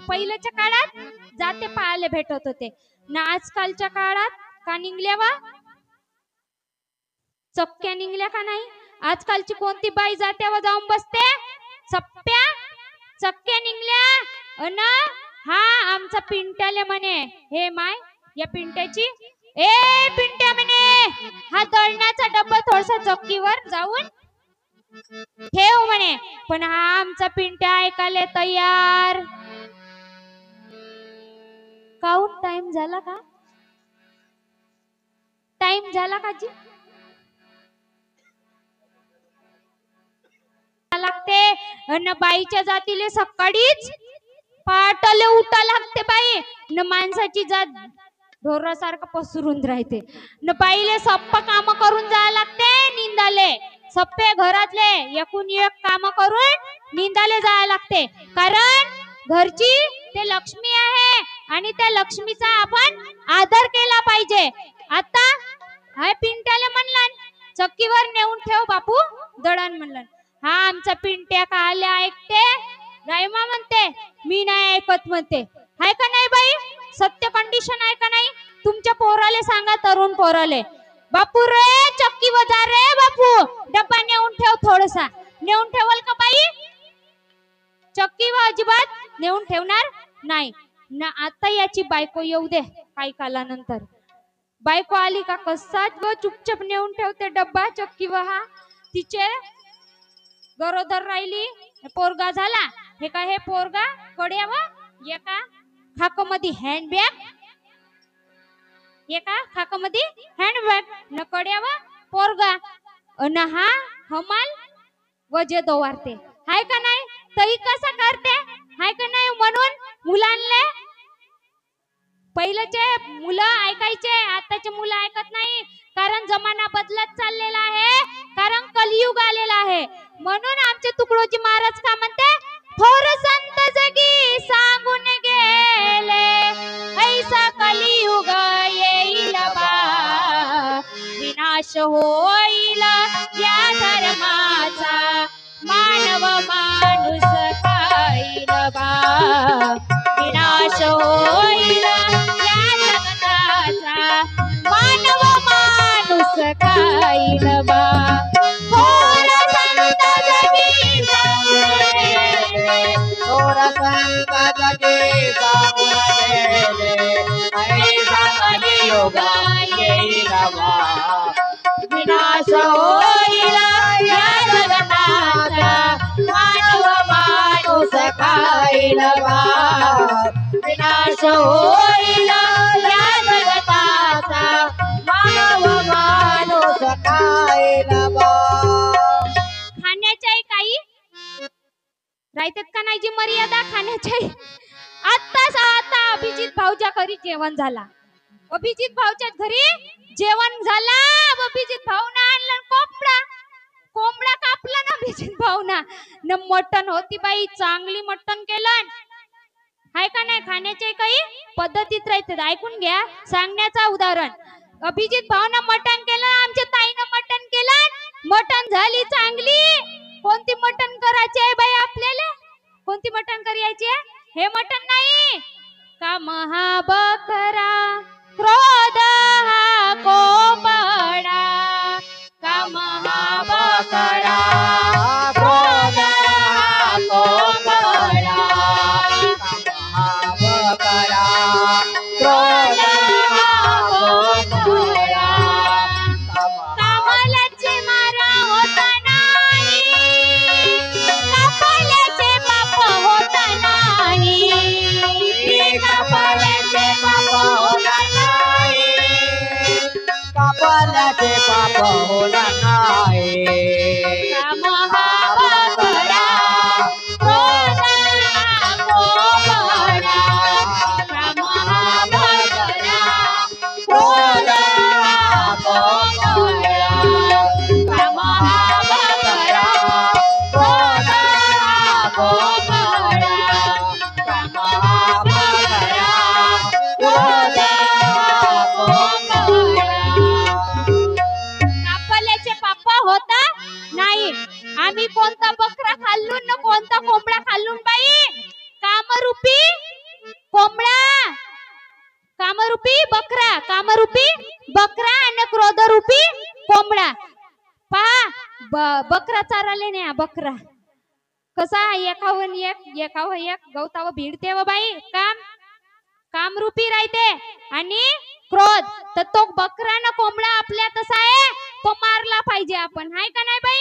Speaker 1: पहिल्याच्या काळात जाते पाहायला भेटत होते ना, आजकालच्या काळात का निघल्या वा चक्क्या निघल्या का नाही. आजकालची कोणती बाई जात्यावर जाऊन बसते, चप्प्या चक्क्या निघल्या. अन हा आमचा पिंट्याले म्हणे, हे माय या पिंट्याची, ए पिंट्या म्हणे हा दळण्याचा डब्बा थोडासा चक्कीवर जाऊन ठेव म्हणे. पण हा आमचा पिंट्या ऐकायला तयार. काऊन टाइम झाला का, टाइम झाला का जी लागते. अन बाईच्या जातीले सकाळीच पाटले उठा लागते बाई. न माणसाची जात ढोरासारखं पसरून राहते. न बाईले सप्पा काम करून जायला लागते निंदाले. सप्पे घरातले एकूण एक काम करून निंदाले जायला लागते. कारण घरची ते लक्ष्मी आहे आणि त्या लक्ष्मीचा आपण आदर केला पाहिजे. आता हाय पिंट्याले म्हणलं चक्कीवर नेऊन ठेव बापू दळण म्हणलं. हा आमचा पिंट्या काले ऐकते, रायमा म्हणते मी नाही ऐकत म्हणते. हाय का नाही बाई, सत्य कंडिशन आहे का नाही. तुमच्या पोराले सांगा, तरुण पोराले, बापू रे चक्की वजा रे बापू, डब्बा नेऊन ठेव, थोडसा नेऊन ठेवल का बाई. चक्की व अजिबात नेऊन ठेवणार नाही ना. आता याची बायको येऊ दे काही कालानंतर. बायको आली का कसाच व चुपचाप नेऊन ठेवते डब्बा चक्की व. हा तिचे गरोदर राहिली, पोरगा झाला, हे का हे पोरगा कड्यावर एका खाकमध्ये हँडबॅग, एका खाकमध्ये हँडबॅग न कड्यावर पोरगा अन हा हमाल वजे दोवारते. हाय का नाही, तरी कसा करते हाय का नाही. म्हणून मुलांना पहिलेचे मुलं ऐकायचे, आताचे मुलं ऐकत नाही. कारण जमाना बदलत चाललेला आहे, कारण कलियुग आलेला आहे. म्हणून आमचे तुकडोजी महाराज का म्हणते, थोर संत जगी सांगून गेले, ऐसा कलियुग येईल बा, विनाश होईल या धर्माचा, मानव माणूस खाईल बा विनाश होईल या जगताचा मानव माणूस खाईल बा थोर संत जगी
Speaker 2: थोर संत जगी सांगून गेले ऐसा कलियुगा येईल बा विनाश होईल या जगताचा मानव माणूस खाईल बा विनाश होईल या जगताचा मानव माणूस खाईल बा
Speaker 1: खाण्याच्याही काही राहतात का नाही जी मर्यादा खाण्याच्याही आता अभिजित भाऊच्या घरी जेवण झाला अभिजित भाऊच्या घरी जेवण झाला अभिजित भाऊना आणलं कोंबडा कापला ना अभिजित भाऊना न मटण होती बाई चांगली मटण केलं हाय का नाही खाण्याचे काही पद्धतीत राहतात ऐकून घ्या सांगण्याचा उदाहरण अभिजित भाऊना मटण केलं आमच्या ताईनं मटण केलं मटण झाली चांगली कोणती मटण करायची आहे बाई आपल्याला कोणती मटण करायची आहे हे मटण नाही का महाबकरा क्रोध हा कोंबडा का महाबकरा
Speaker 2: क्रोध हा कोंबडा महाबकरा क्रोध हा कोंबडा
Speaker 1: कामालाचे मारा होता नाही कपालाचे पाप होता नाही
Speaker 2: कपालाचे पाप होणार नाही कपालाचे पाप होणार नाही
Speaker 1: महाबकरा क्रोध हा कोंबडा महाबकरा
Speaker 2: क्रोध हा कोंबडा महाबकरा क्रोध हा कोंबडा महाबकरा क्रोध हा कोंबडा
Speaker 1: कापल्याचे पापा होता नाही आम्ही कोणता बकरा खाल्लून न कोणता कोंबडा खाल्लून बाई कामरूपी कोंबडा कामरूपी बकरा आणि क्रोधरूपी कोंबडा पहा बकरा चाराले नाही हा बकरा कसा एकावर एक गवतावर भिडते व बाई कामरूपी राहते आणि क्रोध तर तो बकरा ना कोंबडा आपल्या तसा आहे तो मारला पाहिजे आपण हाय का नाही बाई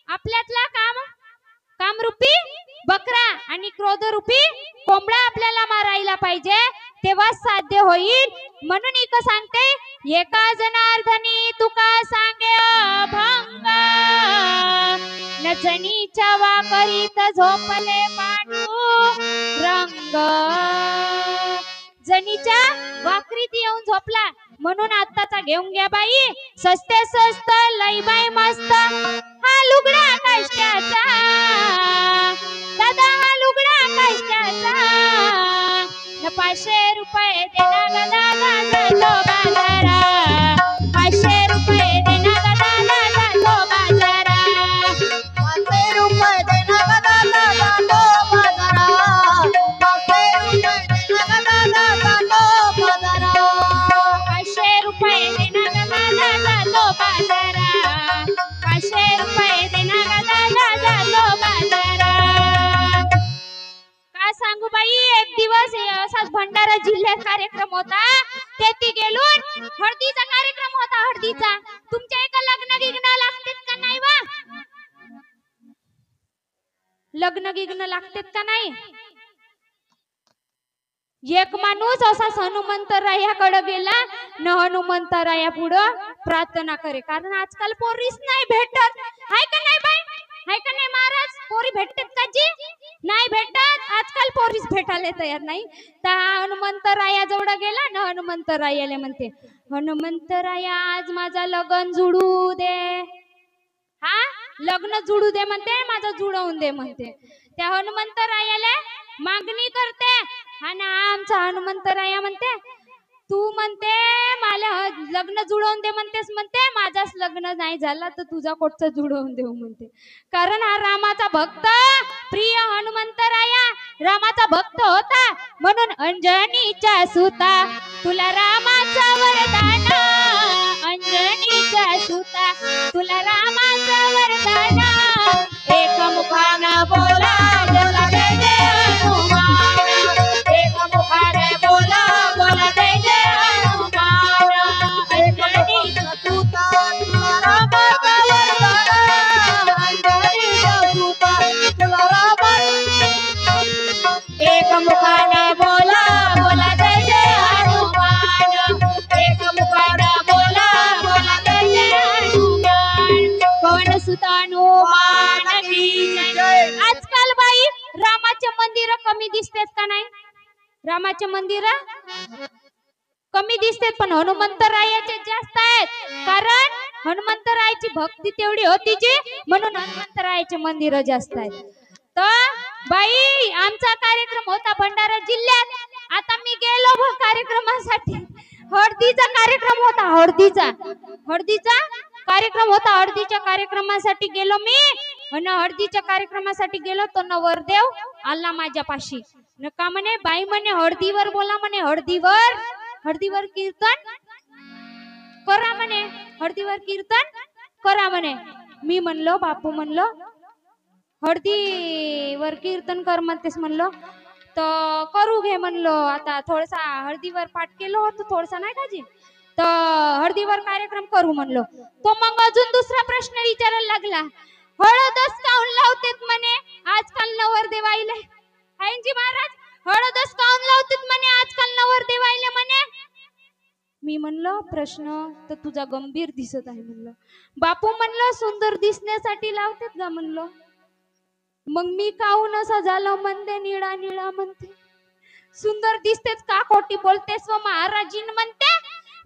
Speaker 1: आपल्यातला कामरूपी बकरा आणि क्रोधरूपी कोंबडा आपल्याला मारायला पाहिजे तेव्हा साध्य होईल म्हणून इक सांगते एका जनार्दनी तुका सांगे अभंग न जनीच्या वाकरीत झोपले पांडू रंग जनीच्या वाकरीत येऊन झोपला म्हणून आत्ताचा घेऊन घ्या बाई सस्ते स्वस्त लई बाई मस्त हा लुगडा कष्टाचा दादा हा लुगडा कष्टाचा 500 रुपये देना ग दादा जातो बाजारा 500 रुपये देना ग दादा जातो बाजारा
Speaker 2: 500 रुपये देना ग दादा जातो बाजारा 500 रुपये देना ग दादा जातो बाजारा
Speaker 1: 500 रुपये देना ग दादा जातो बाजारा 500 रुपये देना ग दादा जातो बाजारा काय सांगू बाई एक दिवस असाच भंडारा जिल्ह्यात कार्यक्रम होता तेथे गेलून हळदीचा कार्यक्रम होता हळदीचा तुमच्या एका लग्न गिग्न लागतेत का नाही वा लग्न गिग्न लागतेत का नाही एक माणूस असा हनुमंतरायाकडे गेला न हनुमंतराया पुढे प्रार्थना करे कारण आजकाल पोरीस नाही भेटत हाय का नाही बाई हाय का नाही महाराज पोरी भेटतात का जी नाही भेटत आजकाल पोरीस भेटायला तयार नाही तर हनुमंतराया जवळ गेला ना हनुमंतरायाला म्हणते हनुमंतराया आज माझा लग्न जुळू दे हा लग्न जुळू दे म्हणते माझं जुळवून दे म्हणते त्या हनुमंतरायाला मागणी करते आणि आमचा हनुमंतराया म्हणते तू म्हणते मला लग्न जुळवून दे म्हणतेस, म्हणते माझाच लग्न नाही झाला तर तुझा कोटचं जुळवून देऊ म्हणते. कारण हा रामाचा भक्त प्रिय हनुमंतराया रामाचा भक्त होता, म्हणून अंजनीच्या सुता तुला रामाचा वरदान, अंजनीच्या सुता तुला रामाचा वरदान.
Speaker 2: एक मुखाने बोला बोला जय जय हनुमान, एक मुखाने बोला बोला जय जय हनुमान. अंजनीचा सुता तुला रामाचा वरदान, अंजनीचा सुता तुला रामाचा. एक मुखाने बोला बोला जय जय हनुमान, एक मुखाने बोला बोला जय जय हनुमान.
Speaker 1: पवन सुत हनुमान की जय. आजकाल बाई रामाचे मंदिर कमी दिसतेत का नाही? रामाचे मंदिर कमी दिसतेत, पण हनुमंतरायाचे जास्त आहेत. कारण हनुमंतरायाची भक्ती तेवढी होती जी, म्हणून हनुमंतरायाचे मंदिर जास्त आहेत. तर बाई आमचा कार्यक्रम होता भंडारा जिल्ह्यात. आता मी गेलो कार्यक्रमासाठी. हळदीचा कार्यक्रम होता, हळदीचा कार्यक्रम होता. हळदीच्या कार्यक्रमासाठी गेलो मी, आणि हळदीच्या कार्यक्रमासाठी गेलो तो नवरदेव आला माझ्यापाशी. नका म्हणे बाई म्हणे हळदीवर बोला म्हणे, हळदीवर कीर्तन करा म्हणे, हळदीवर कीर्तन करा म्हणे. मी म्हणलो बापू म्हणलो हळदीवर कीर्तन कर म्हणतेस म्हणलो, तर करू घे म्हणलो. आता थोडसा हळदीवर पाठ केलो होतो, थोडसा नाही का जी, तर हळदीवर कार्यक्रम करू म्हणलो. तो मग अजून दुसरा प्रश्न विचारायला लागला, हळदच काऊन लावतेत म्हणे आजकाल नवरदेवाईले? हायजी महाराज हळदच काऊन लावतेत म्हणे आजकाल नवरदेवाईले म्हणे. मी म्हणलं प्रश्न तर तुझा गंभीर दिसत आहे म्हणलं. बापू म्हणलं सुंदर दिसण्यासाठी लावतेत का म्हणलं. मग मी काऊन असा झालो म्हणते, निळा निळा म्हणते. सुंदर दिसतेच का खोटी बोलतेस व महाराजीन म्हणते.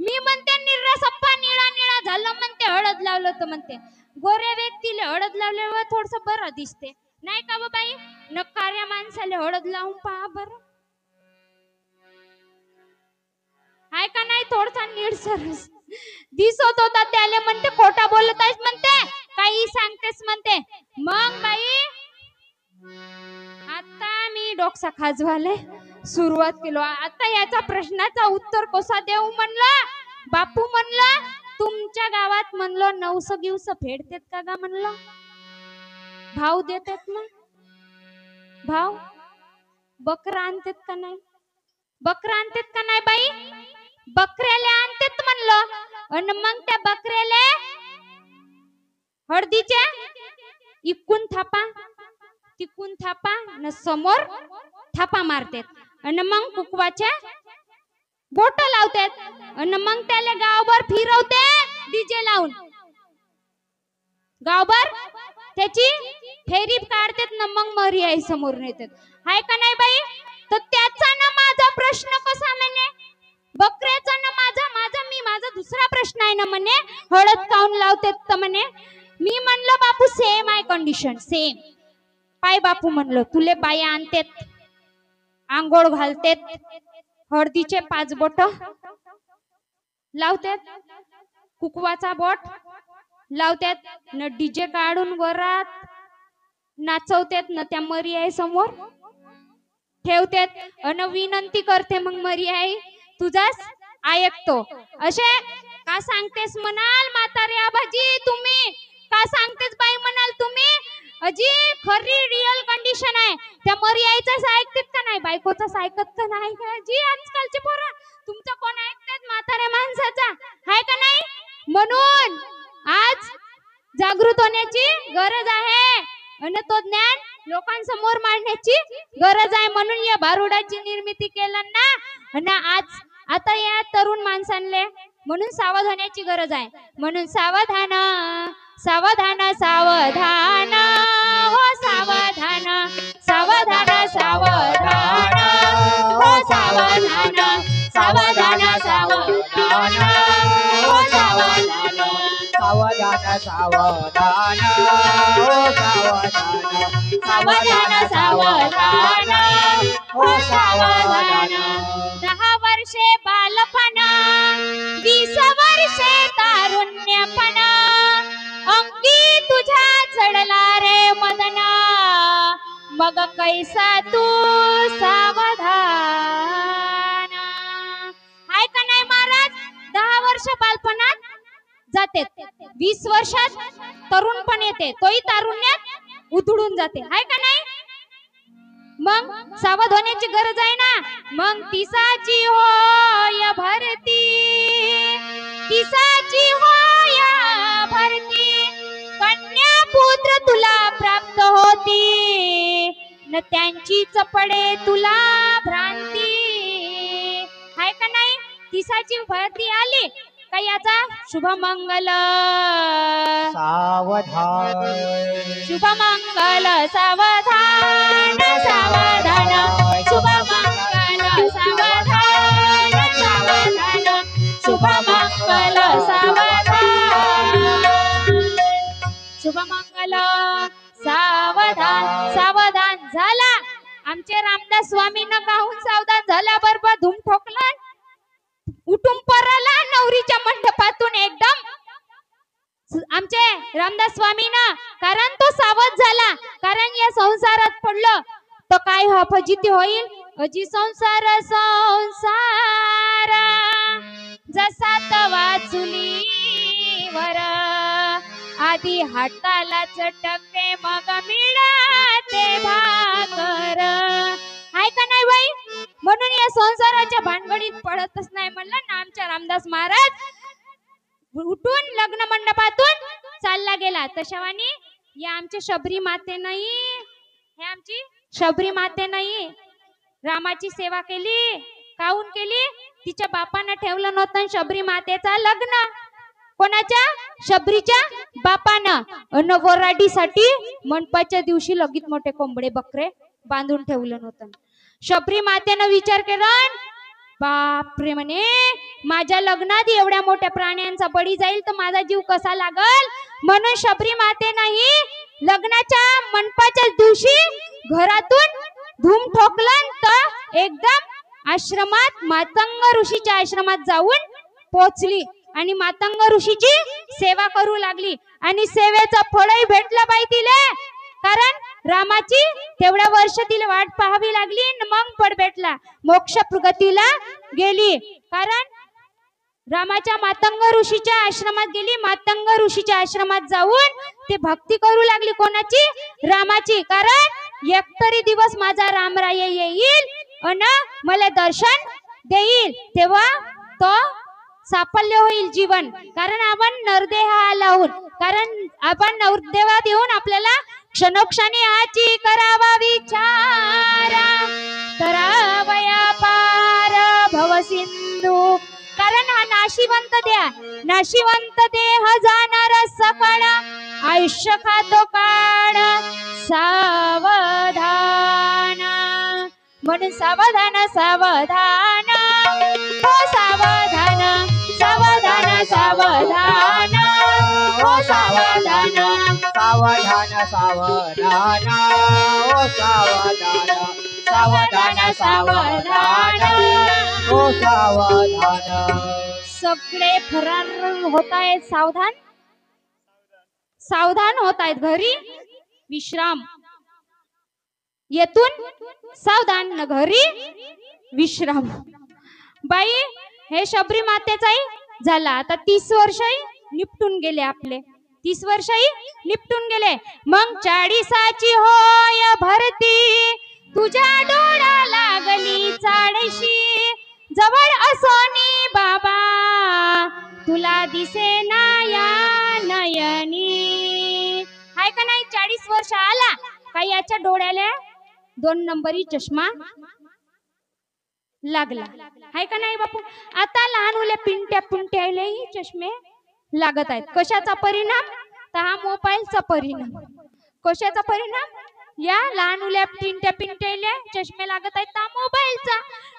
Speaker 1: मी म्हणते निरसप्पा निळा निळा झालं म्हणते, हळद लावलं तर म्हणते. गोऱ्या व्यक्तीला हळद लावल्यावर थोडस बरं दिसते नाही का बाई. नकाऱ्या माणसाला हळद लावून पहा बरं, आहे का नाही. थोडसा निळसर दिसत होता त्याले म्हणते खोटा बोलत आहेस म्हणते, काही सांगतेस म्हणते. मग बाई आता मी डोकसा खाजवाले सुरुवात केलो. आता याचा प्रश्नाचा उत्तर कसा देऊ म्हणलं. बापू म्हणलं तुमच्या गावात म्हणलं 900 दिवस फेडतेत का गा म्हणलं. भाव देतात ना, भाव बकरा आणतात का नाही, बकरा आणतात का नाही बाई. बकऱ्याला आणतात म्हणलं, आणि मग त्या बकऱ्याला हळदीच्या इकून थापा तिकून थापा न समोर थापा मारतात, आणि मग कुकवाच्या बोट लावतात, आणि मग त्याला गावभर फिरवते डीजे लावून. गावभर त्याची फेरी काढतात ना, मग मरी आई समोर नेतात. हाय का नाही बाई. तर त्याचा ना माझा प्रश्न कसा म्हणे, बकऱ्याचा ना माझा दुसरा प्रश्न आहे ना म्हणे, हळद काऊन लावतात तर म्हणे. मी म्हणलं बापू सेम आहे कंडिशन, सेम. पाय बापू म्हणलं तुले बाया आणतात, आंघोळ घालतात, हळदीचे 5 बोट लावतात, कुकवाचा बोट लावतात, न डीजे काढून वरात नाचवतात न त्या मरी आई समोर ठेवतात, अन विनंती करते मग मरी आई तुझाच ऐकतो. असे का सांगतेस म्हणाल म्हातारे आबाजी तुम्ही, का सांगतेस बाई म्हणाल तुम्ही. अजी खरी रिअल कंडिशन आहे. त्या मरी आईचाच ऐकतात का नाही, बायकोचाच ऐकत का नाही का जी. आजकालचे पोरं तुमचं कोण ऐकतात म्हाताऱ्या माणसाचा, हाय का नाही. म्हणून आज जागृत होण्याची गरज आहे, आणि तो ज्ञान लोकांसमोर मांडण्याची गरज आहे. म्हणून या भारुडाची निर्मिती केलं ना, आणि आज आता या तरुण माणसांना म्हणून सावध होण्याची गरज आहे. म्हणून सावधान सावधान सावधान हो सावधान सावधान सावधान हो सावधान सावधान सावधान हो सावधान
Speaker 2: सावधान सावधान हो सावधान
Speaker 1: सावधान सावधान हो सावधान. 10 वर्षे बालपण दिशे तारुण्यपणा अंगी तुझ्या चढला रे मदना मग कैसा तू सावधान. हाय का नाही महाराज? 10 वर्ष बालपणात जाते, 20 वर्षात तरुणपण येते, तोही तारुण्यात उधळून जाते. हाय का नाही? मग सावध होण्याची गरज आहे ना. मग तिसाची होय भरती, तिसाची होय भरती कन्या पुत्र तुला प्राप्त होती न त्यांचीच पडे तुला भ्रांती. हाय का नाही? तिसाची भरती आली का याचा शुभमंगल
Speaker 2: सावधान,
Speaker 1: शुभमंगल सावधान सावधान शुभमंगल सावधान सावधान शुभमंगल सावधान शुभमंगल सावधान. सावधान झाला. आमचे रामदास स्वामींना काहून सावधान झाल्याबरोबर धूम ठोकलं, उठून परला नवरीच्या मंडपातून एकदम आमचे रामदास स्वामींना. कारण तो सावध झाला, कारण या संसारात पडलं तर काय फजिती होईल. अजी संसार संसार जसा तवा चुलीवर आधी हाताला चटके मग मिळते भाकर. हाय का नाही बाई? म्हणून या संसाराच्या भानगडीत पडतच नाही म्हणलं ना आमच्या रामदास महाराज. उठून लग्न मंडपातून चालला गेला. तशावानी या आमचे शबरी माते नाही, हे आमची शबरी माते नाही रामाची सेवा केली. काहून केली? तिच्या बापानं ठेवलं नव्हतं शबरी मातेचा लग्न. कोणाच्या? शबरीच्या बापानं. अन वराडीसाठी मंडपाच्या दिवशी लगीत मोठे कोंबडे बकरे बांधून ठेवलं नव्हतं. शबरी मातेनं विचार केला, बापरे म्हणे माझ्या लग्नात एवढ्या मोठ्या प्राण्यांचा बळी जाईल तर माझा जीव कसा लागल. म्हणून शबरी माते नाही लग्नाच्या मंडपाच्या दिवशी घरातून धूम ठोकलं तर एकदम आश्रमात मातंग ऋषीच्या आश्रमात जाऊन पोहोचली आणि मातंग ऋषीची सेवा करू लागली. आणि सेवेचं फळही भेटलं बाई तिले. कारण रामाची तेवढ्या वर्ष तिला वाट पाहावी लागली, मग फळ भेटला. मोक्ष प्रगतीला गेली. कारण रामाच्या मातंग ऋषीच्या आश्रमात गेली. मातंग ऋषीच्या आश्रमात जाऊन ते भक्ती करू लागली. कोणाची? रामाची. कारण एकतरी दिवस माझा रामराय येईल अन मला दर्शन देईल, तेव्हा तो साफल्य होईल जीवन. कारण आपण नरदेहा लावून, कारण आपण नरदेवात येऊन आपल्याला क्षणोक्षणी आची करावा विचार करावया पार भवसिंधू. कारण हा नाशिवंत द्या, नाशिवंत देह जाणार सकळ आयुष्य खातो काळ सावधान. म्हणून सावधान सावधान हो सावधान सावधान सावधान हो सावधान
Speaker 2: सावधान सावधान ओ सावधान सावधान सावधान ओ सावधान.
Speaker 1: सगळे फरार होत आहेत. सावधान सावधान होत आहेत. घरी विश्राम, येथून सावधान न घरी विश्राम. बाई हे शबरी मातेचाही झाला. आता 30 वर्षही निपटून गेले आपले. 30 वर्षही निपटून गेले. मग 40ची होय भरती तुझ्या डोळा लागली 40शी जवळ असोनी बाबा तुला दिसे ना या नयनी. हाय का नाही? 40 वर्ष आला का याच्या डोळ्याला 2 नंबरी चष्मा लागला. हाय का नाही बापू? आता लहान मुले पिंट्या पुंट्यालाही चष्मे लागत आहेत. कशाचा परिणाम? तर हा मोबाईलचा परिणाम. कशाचा परिणाम? या लहान मुले पिंट्या पिंट्याला चष्मे लागत आहेत तर मोबाईलचा,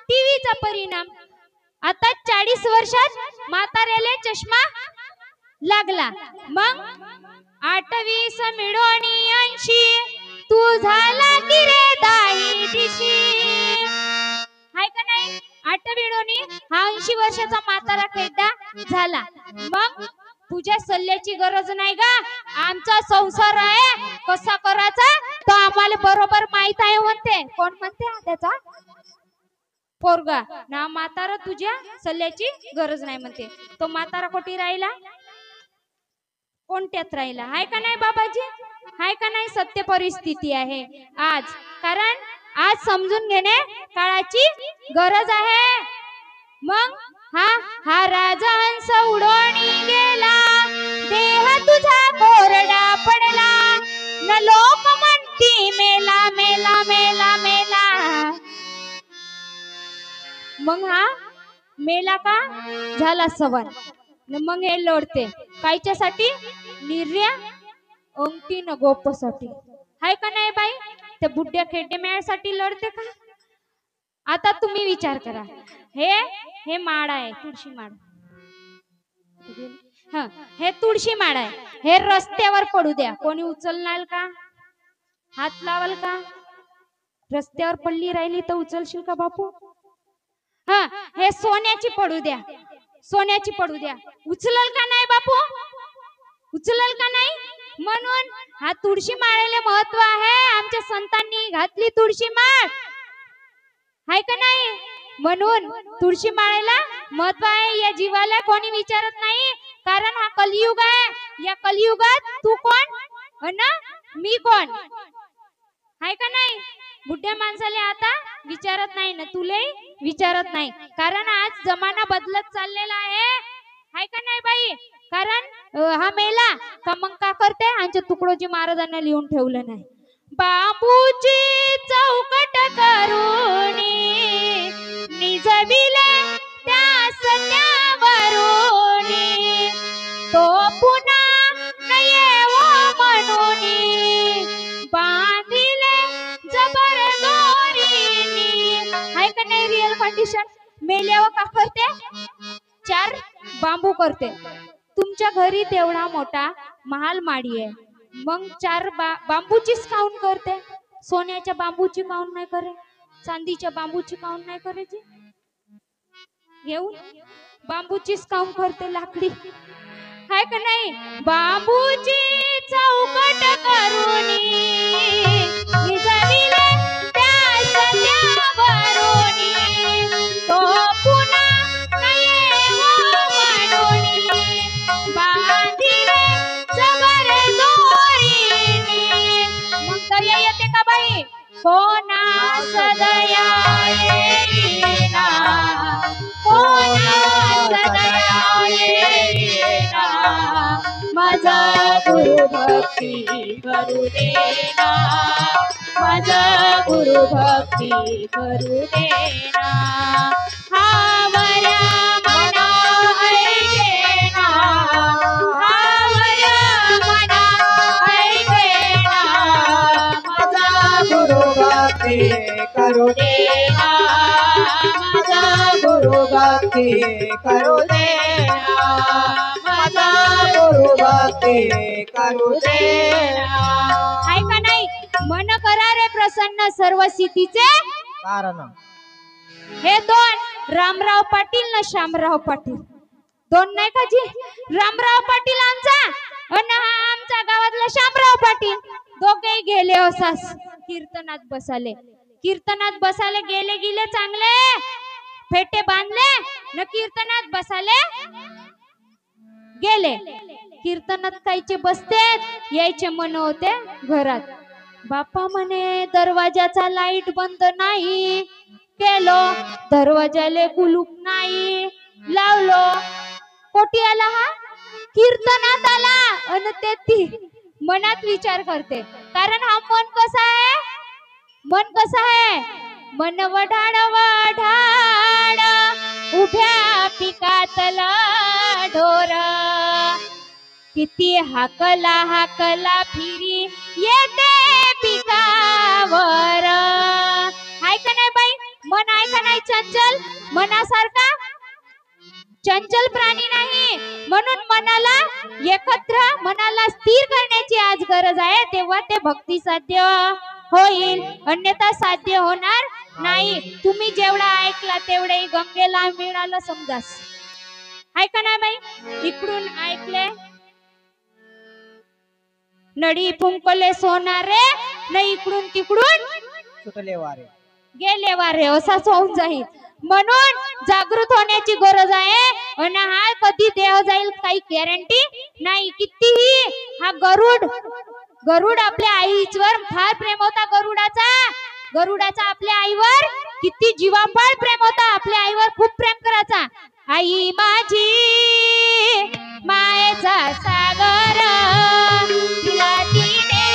Speaker 1: टीव्हीचा परिणाम. आता 40 वर्षात म्हाताऱ्याला चष्मा लागला. मग 28 मिळून 80 तू झाला की रे 10 दिशी. हाय का नाही? 8 मिळून हा 80 वर्षाचा म्हातारा खेड्डा झाला. मग तुझ्या सल्ल्याची गरज नाही का? आमचा संसार आहे कसा करायचा तो आम्हाला बरोबर माहित आहे म्हणते. कोण म्हणते? त्याचा पोरगा ना. म्हातारा तुझ्या सल्ल्याची गरज नाही म्हणते. तो म्हातारा कोठी राहिला? कोणत्यात राहिला? हाय का नाही बाबाजी? हाय का नाही? सत्य परिस्थिती आहे आज. कारण आज समजून घेणे काळाची गरज आहे. मग हा राजहंस उडोणी गेला, देह तुझा कोरडा पडला, न लोक म्हणती मेला मेला मेला मेला. मग हा मेला का? झाला सवार. मग हे लोडते कायच्यासाठी? निर्या अंगठी न गोपसाठी. हाय का नाही बाई? त्या बुड्ढ्या खेड्या मेळ्यासाठी लढते का? आता तुम्ही विचार करा. हे माड आहे, तुळशी माड. हे तुळशी माड आहे. हे रस्त्यावर पडू द्या, कोणी उचलणार का? हात लावाल का? रस्त्यावर पडली राहिली तर उचलशील का बापू? हे सोन्याची पडू द्या, सोन्याची पडू द्या, उचलल का नाही बापू? उचलल का नाही? म्हणून हा तुळशी माळेला महत्व आहे. आमच्या संतांनी घातली तुळशी माळ, हाय का नाही? म्हणून तुळशी माळेला महत्व आहे. या जीवाला कोणी विचारत नाही, कारण हा कलियुग आहे. या कलियुगात तू कोण ना मी कोण? हाय का नाही? बुड्ढ्या माणसाला आता विचारत नाही ना, तुले विचारत नाही, कारण आज जमाना बदलत चाललेला आहे. हाय का नाही बाई? कारण हा मेला का मग का करते? आमच्या तुकडोजी महाराजांना लिहून ठेवलं नाही. बांबूची चौकट करूनी निजविले त्यास त्यावरूनी, तो पुन्हा न येवो म्हणूनी, बांधिले जबर दोरीनी. हाय का नाही? Real condition. मेल्यावर का करते? 4 बांबू करते. तुमच्या घरी तेवढा मोठा महाल माडी आहे, मग 4 बांबूचीच काऊन करते? सोन्याच्या बांबूची काऊन नाही करे? चांदीच्या बांबूची काऊन नाही करायची? घेऊन बांबूचीच काऊन करते? लाकडी. हाय का नाही? बांबूची चौकट करूनी निजविले त्यास त्यावरूनी, तो पुन्हा न येवो म्हणूनी, बांधिले जबर दोरीनी. मग दया येते का बाई? कोणास दया येईना, कोणास दया येईना, माझा गुरु भक्ती करू देना, माझा गुरु भक्ती करू देना. हा वऱ्या मना ऐकेना, हा वऱ्या मना ऐकेना, माझा गुरु भक्ती करू देना, माझा गुरु भक्ती करू देना, माझा गुरु भक्ती करू देना. हाय का नाही? मन करा रे प्रसन्न सर्व सिद्धीचे
Speaker 2: कारण.
Speaker 1: हे 2 रामराव पाटील ना श्यामराव पाटील, 2 नाही का जी? रामराव पाटील आमचा आणि हा आमच्या गावातला श्यामराव पाटील. दोघे गेले असाच कीर्तनात बसाले. कीर्तनात बसाले गेले चांगले, फेटे बांधले न कीर्तनात बसाले गेले. कीर्तनात कायचे बसते, यायचे मन होते घरात. बापा म्हणे दरवाजाचा लाईट बंद नाही केलो, दरवाजाले कुलूप नाही लावलो. कोठी आला हा? कीर्तनात आला. आणि ते मनात विचार करते, कारण हा मन कसा आहे? मन कसा आहे? मन वढाड वढाड उभ्या पिकातला ढोर, किती हाकला हाकला फिरी येते पिकावर. हाय का नाही बाई? मन आहे का नाही चंचल? मनासारखा चंचल प्राणी नाही. म्हणून मनाला एकत्र, मनाला स्थिर करण्याची आज गरज आहे. तेव्हा ते भक्ती साध्य होईल, अन्यथा साध्य होणार नाही. तुम्ही जेवढा ऐकला तेवढे गंगेला मिळालं समजास. हाय का नाही बाई? इकडून ऐकले नडी फुंकले सोनारे, न इकडून तिकडून
Speaker 2: सुटले वारे.
Speaker 1: गेले वारे, असाच होऊन जाईल. म्हणून जागृत होण्याची गरज आहे. आणि हा कधी देह जाईल काही गॅरंटी नाही. कितीही हा गरुड आपल्या आईवर फार प्रेम होता. गरुडाचा आपल्या आईवर किती जीवापाड प्रेम होता. आपल्या आईवर खूप प्रेम करायचा. आई माझी मायेचा सागर, तिला तिने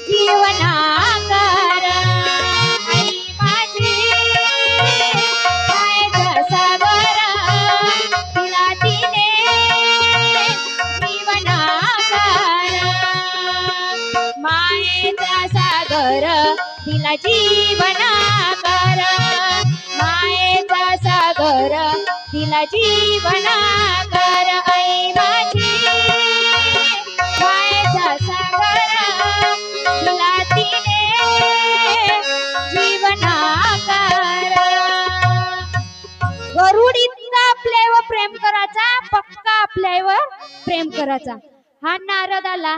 Speaker 1: जीवनाकर. आई माझी मायेचा सागर, तिला तिने जीवनाकर. मायेचा सागर तिला जीवनाकर. मायेचा सागर तिला जीवनाकर. आई माझी मायेचा सागर, तिला तिने जीवनाकर. गरुड इतका आपल्यावर प्रेम करायचा, पक्का आपल्यावर प्रेम करायचा. हा नारद आला.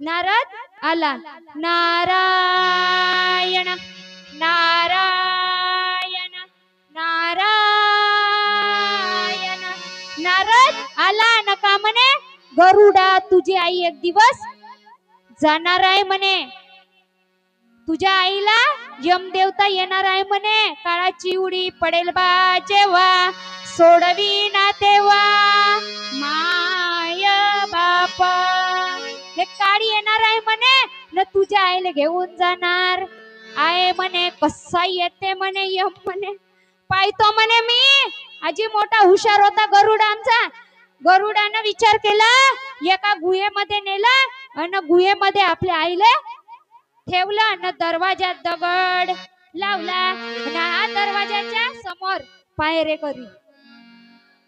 Speaker 1: नारायण नारायण नारायण. नारद आला नका म्हणे, गरुडा तुझी आई एक दिवस जाणार आहे म्हणे. तुझ्या आईला यमदेवता येणार आहे म्हणे. काळाची उडी पडेल बा जेव्हा, सोडवी ना तेव्हा माय बापा. हे काळी येणार आहे म्हणे, न तुझ्या आईला घेऊन जाणार आहे म्हणे. कसा येते म्हणे यम म्हणे, पाहतो म्हणे मी. आजी मोठा हुशार होता गरुड आमचा. गरुडानं विचार केला, एका गुहेमध्ये नेला आणि गुहेमध्ये आपल्या आईला ठेवलं आणि दरवाजात दगड लावला. आणि दरवाजाच्या समोर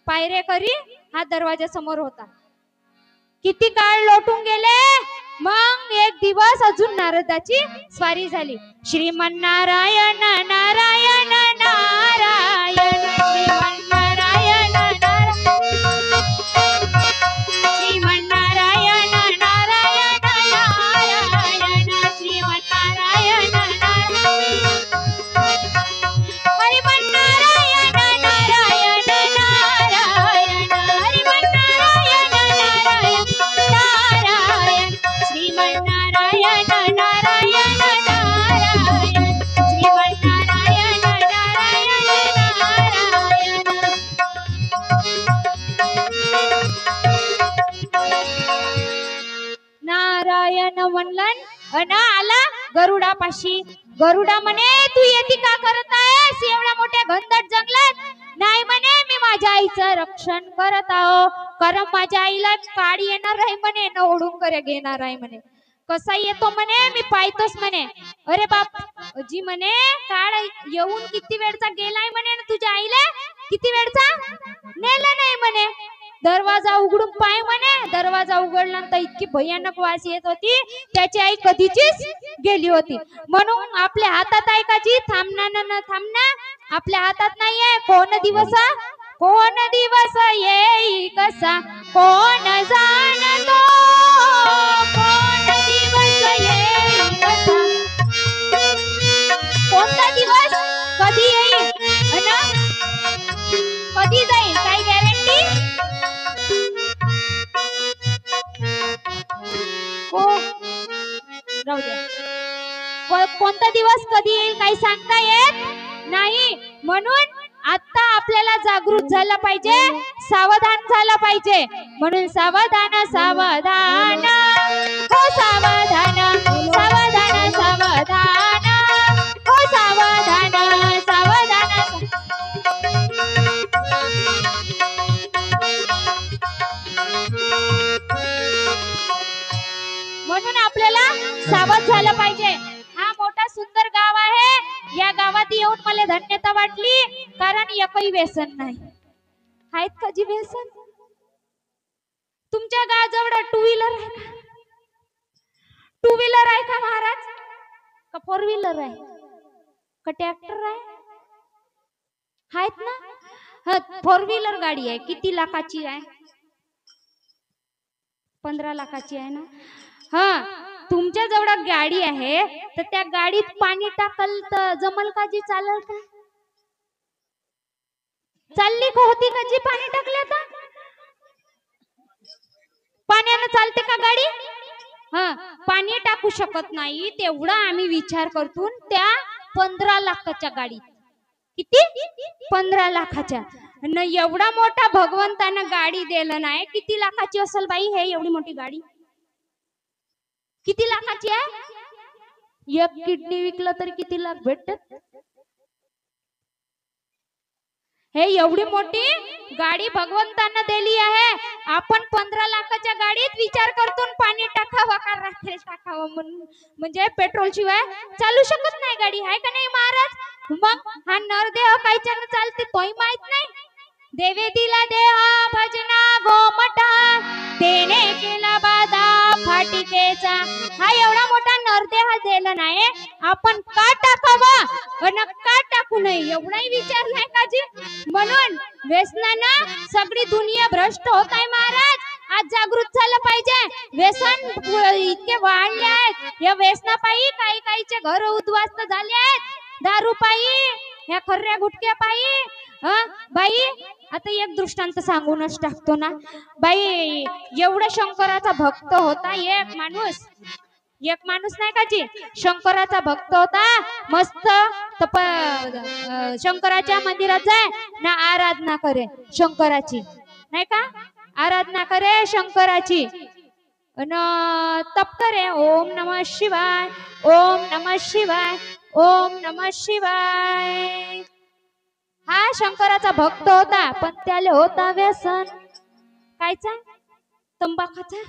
Speaker 1: पायरेकरी हा दरवाजा समोर होता. किती काळ लोटून गेले. मग एक दिवस अजून नारदाची स्वारी झाली. श्रीमन्नारायण नारायण नारायण, श्रीमन्नारायण श्रीमन्नारायण नारायण नारायण, श्रीमन्नारायण हरिमन्नारायण नारायण नारायण, हरिमन्नारायण नारायण नारायण, श्रीमन्नारायण नारायण नारायण, श्रीमन्नारायण नारायण नारायण. नारायण म्हणलन अन आला गरुडापाशी. गरुडा म्हणे, तू येती का करत आहेस एवढ्या मोठ्या घनदाट जंगलात? नाही म्हणे, मी माझ्या आईचं रक्षण करत आहो. कारण माझ्या आईला काळी येणार आहे म्हणे, न ओढून करे घेणार आहे म्हणे. कसा येतो म्हणे, मी पाहतोच म्हणे. अरे बाप जी म्हणे, काळ येऊन किती वेळचा गेलाय म्हणे, तुझ्या आईला किती वेळचा नेला नाही म्हणे. दरवाजा उघडून पाय म्हणे. दरवाजा उघडल्यानंतर इतकी भयानक वास येत होती, त्याची आई कधीचीच गेली होती. म्हणून आपल्या हातात आहे का जी थांबना न थांबना, आपल्या हातात नाहीये. कोण दिवस येई कसा, कोण जाणतो, कोण दिवस येई कसा. कोणता दिवस कधी येईल कधी जाईल काही गॅरंटी हो. राहू द्या. कोणता दिवस कधी येईल काही सांगता येत नाही. म्हणून आता आपल्याला जागृत झाला पाहिजे, सावधान झाला पाहिजे. म्हणून सावधान सावधान हो सावधान, सावधान सावधान हो सावधान, सावधान. म्हणून आपल्याला सावध झालं पाहिजे. हा मोठा सुंदर गाव आहे. या गावात येऊन मला धन्यता वाटली, कारण एकही व्यसन नाही. आहेत का जी व्यसन? तुमच्या गावाजवळ टू व्हीलर आहे का? टू व्हीलर आहे का महाराज? का फोर व्हीलर आहे? का ट्रॅक्टर आहे? आहेत ना? फोर व्हीलर गाडी आहे. किती लाखाची आहे? 15 लाखाची आहे ना. हा, तुमच्या जवळ गाडी आहे तर त्या गाडीत पाणी टाकल तर जमल का जी? चालल का? चालली का होती का जी पाणी टाकले तर? पाण्यानं चालते का गाडी? पाणी टाकू शकत नाही. तेवढा आम्ही विचार करतून त्या 15 लाखाच्या गाडी. किती? 15 लाखाच्या. न एवढा मोठा भगवंतानं गाडी दिलं नाही. किती लाखाची असेल बाई हे एवढी मोठी गाडी? किती लाखाची आहे? एक किडनी विकलं तरी किती लाख भेटत? हे एवढी मोठी गाडी भगवंतानं दिली आहे. आपण 15 लाखाच्या गाडीत विचार करतून पाणी टाकावं का राखेल टाकावं म्हणजे पेट्रोल शिवाय चालू शकत नाही गाडी, आहे का नाही महाराज? मग हा नरदेह कायच्यानं चालते तोही माहित नाही. देवे दिला देहा भजना गोमटा, तेने केला बादा फाटिकेचा. हा एवढा मोठा नरदेह दिला नाही, आपण का टाकावा आणि का टाकू नये एवढाही विचार नाही का जी? म्हणून व्यसनानं सगळी दुनिया भ्रष्ट होत आहे महाराज. आज जागृत झालं पाहिजे. व्यसन इतके वाढले आहेत. या व्यसनापायी काही काहीचे घर उद्ध्वस्त झाले आहेत. दारूपायी, या खर्या गुटक्या पायी. बाई आता एक दृष्टांत सांगूनच टाकतो ना बाई. एवढा शंकराचा भक्त होता एक माणूस नाही का जी? शंकराचा भक्त होता. मस्त शंकराच्या मंदिरात जाय ना आराधना करे शंकराची, नाही का? आराधना करे शंकराची न तप करे. ओम नमः शिवाय, ओम नमः शिवाय, ओम नमः शिवाय. हा शंकराचा भक्त होता, पण त्याला होता व्यसन. कायचा? तंबाखाचा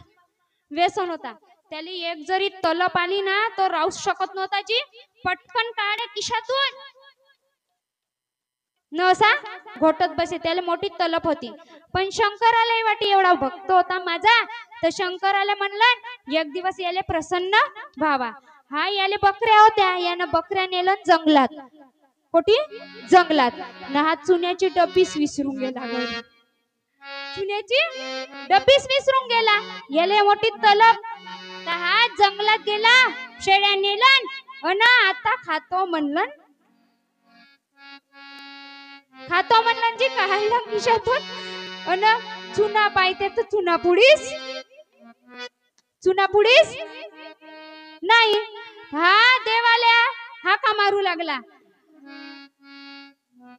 Speaker 1: व्यसन होता. त्याला एक जरी तलप आली ना तो राहू शकत नव्हता जी. पटकन काढे खिशातून न असा घोटत बसे. त्याला मोठी तलप होती. पण शंकराला वाटी एवढा भक्त होता माझा, तर शंकराला म्हणलं एक दिवस याले प्रसन्न व्हावा. हा याले बकऱ्या होत्या, यानं बकऱ्या नेलं जंगलात. कोठी? जंगलात. ना हा चुन्याची डब्बीच विसरून गेला घरी. चुन्याची डब्बीच विसरून गेला. याले मोठी तलप. हा जंगलात गेला, शेळ्या नेलन अन आता खातो म्हणलं जी काढला खिशातून अन चुना पाहिजे तर चुना पुडीस नाही. हा देवाल्या हाका मारू लागला.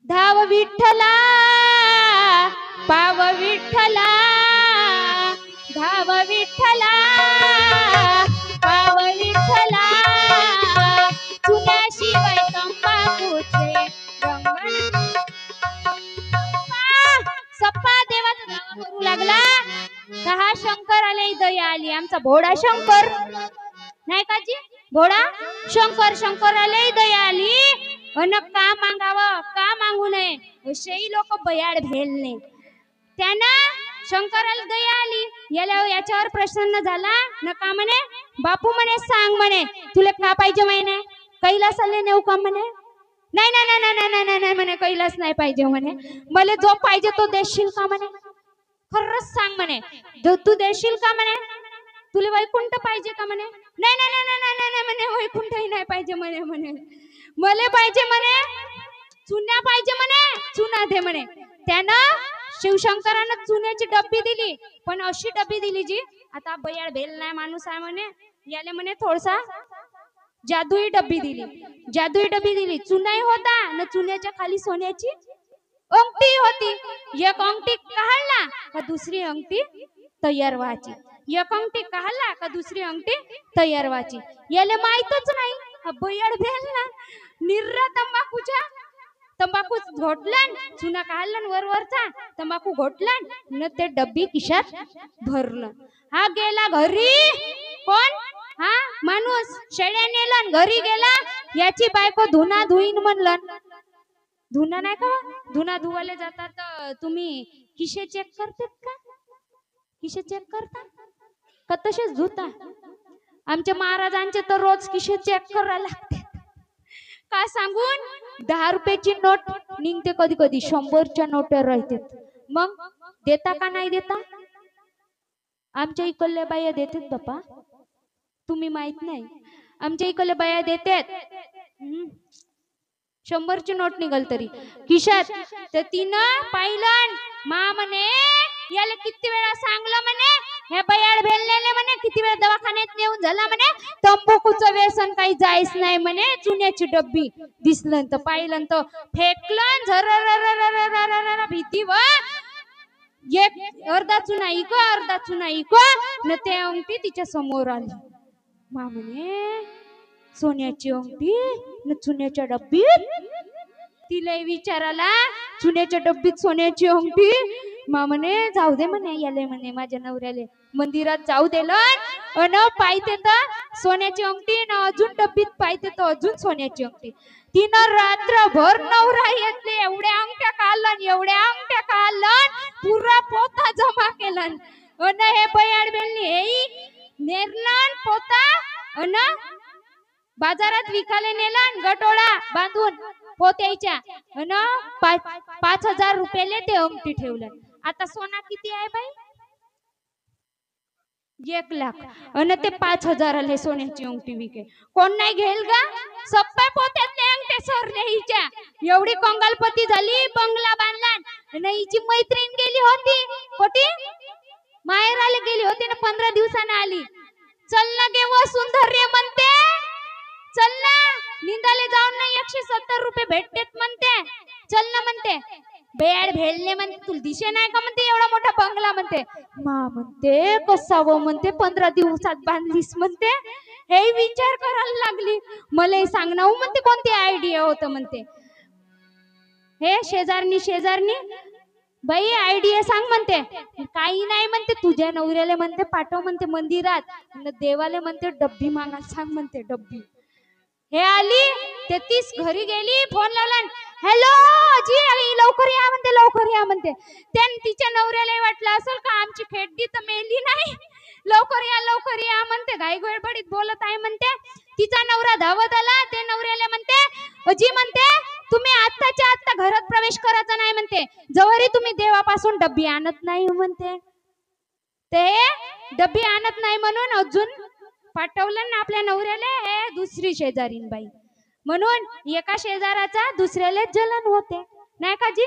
Speaker 1: धाव विठ्ठला पाव विठ्ठला, धाव विठ्ठला पाव विठ्ठला. चुन्याशिवाय तंबाखूचे रंगण. सप्पा देवाचा धावा करू लागला. हा शंकराला दया आली. आमचा भोळा शंकर नाही का जी? भोळा शंकराला दया आली. अन का मागावं का मागू नये असेही लोक बयाड भेलने. त्यानं शंकराला दया आली. याच्यावर प्रसन्न झाला. न का म्हणे? बापू म्हणे सांग म्हणे तुला का पाहिजे म्हणे? कैलासाला नेऊ का म्हणे? नाही नाही नाही नाही नाही नाही म्हणे कैलास नाही पाहिजे म्हणे. मला जो पाहिजे तो देशील का म्हणे? खरंच सांग म्हणे तू देशील का म्हणे? तुला वैकुंठ पाहिजे का म्हणे? नाही नाही नाही नाही नाही म्हणे वैकुंठही नाही पाहिजे म्हणे मला पाहिजे म्हणे चुन्या पाहिजे म्हणे. चुना दे म्हणे. त्यानं शिवशंकरानं चुन्याची डब्बी दिली. पण अशी डब्बी दिली जी आता बयाड भेल नाही माणूस आहे म्हणे. याले म्हणे थोडसा जादुई डब्बी दिली. चुनाही होता न चुन्याच्या खाली सोन्याची अंगठी होती. एक अंगठी काढला का दुसरी अंगठी तयार व्हायची. एक अंगठी काढला का दुसरी अंगठी तयार व्हायची. याले माहितच नाही. बयाड भेल ना निर्रा तंबाखू घोटलन, चुना काढलन वरवरचा, तंबाखू घोटलन न ते डब्बी खिशात भरलं. हा गेला घरी. कोण? हा माणूस. शेळ्या नेलन घरी गेला. याची बायको धुना धुईन म्हणलं. धुना नाही का? धुना धुवायला जातात तुम्ही खिशे चेक करतात का? खिशे चेक करता का तसेच धुता? आमच्या महाराजांचे तर रोज खिशे चेक करायला लागते. काय सांगून 10 रुपयाची नोट निघते, कधी कधी 100च्या नोटा राहतात. मग देता का नाही देता? आमच्या इकडल्या बाया देतात बापा, तुम्ही माहित नाही. आमच्या इकडल्या बाया देतात. 100ची नोट निघल तरी खिशात. तर तिनं पाहिलं मा म्हणे याला किती वेळा सांगलं म्हणे, हे बयाड भेललेले म्हणे किती वेळा दवाखान्यात नेऊन झाला म्हणे, तंबाखूचं व्यसन काही जायच नाही म्हणे. चुन्याची डब्बी दिसलं तर पाहिलं तर फेकलं झर भीती व एक अर्धा चुना इको न ते अंगठी तिच्या समोर आली. मा म्हणे सोन्याची अंगठी न चुन्याच्या डब्बीत. तिला विचाराला चुन्याच्या डब्बीत सोन्याची अंगठी. मा म्हणे जाऊ दे म्हणे याले म्हणे माझ्या नवऱ्याले मंदिरात जाऊ दिलं अन पाहिते तर सोन्याची अंगठी न अजून डब्बीत पाहिते तर अजून सोन्याची अंगठी. तिनं रात्रभर नवरा येतले एवढ्या अंगठ्या काढलं पुरा पोता जमा केला. अन हे बयाड बेलनी हे नेरलन पोता अन बाजारात विकायला नेला गटोडा बांधून पोत्याच्या अन 5,000 रुपयाले ते अंगठी ठेवलं. आता सोना किती आहे बाई? 1 लाख. अन ते 5,000 सोन्याची अंगठी विके. कोण नाही घेईल का? सप्पा पोत्यातले अंगठे सोरले हिच्या. एवढी कंगालपती झाली, बंगला बांधला. अन हिची मैत्रीण गेली होती कोटी माहेराला गेली होती ना, 15 दिवसांनी आली. चल ना गे वसुंधर्य म्हणते, चल ना निंदाले जाऊन ना 170 रुपये भेटतेत म्हणते, चल ना म्हणते. बेड भेलले म्हणते तुला दिशे नाही का म्हणते एवढा मोठा बंगला म्हणते. मा म्हणते कसावं म्हणते 15 दिवसात बांधलीस म्हणते. हे विचार करायला लागली. मला सांग ना म्हणते कोणती आयडिया होत म्हणते. हे शेजारनी बाई आयडिया सांग म्हणते. काही नाही म्हणते, तुझ्या नवऱ्याला म्हणते पाठव म्हणते मंदिरात, देवाले म्हणते डब्बी मागायला सांग म्हणते डब्बी. हे आली ते 30 घरी गेली, फोन लावला. हॅलो जी लवकर या म्हणते. त्यान तिच्या नवऱ्याला वाटलं असेल का आमची खेड्डी तर मेली नाही, लवकर या म्हणते. घाई गडबडीत बोलत आहे म्हणते. तिचा नवरा धावत आला. ते नवऱ्याला म्हणते जी म्हणते तुम्ही आत्ताच्या आत्ता घरात प्रवेश करायचा नाही म्हणते, जवळही तुम्ही देवापासून डब्बी आणत नाही म्हणते. ते डब्बी आणत नाही म्हणून अजून पाठवलं ना आपल्या नवऱ्याला. हे दुसरी शेजारीन बाई म्हणून एका शेजाराचा दुसऱ्याला जलन होते नाही का जी.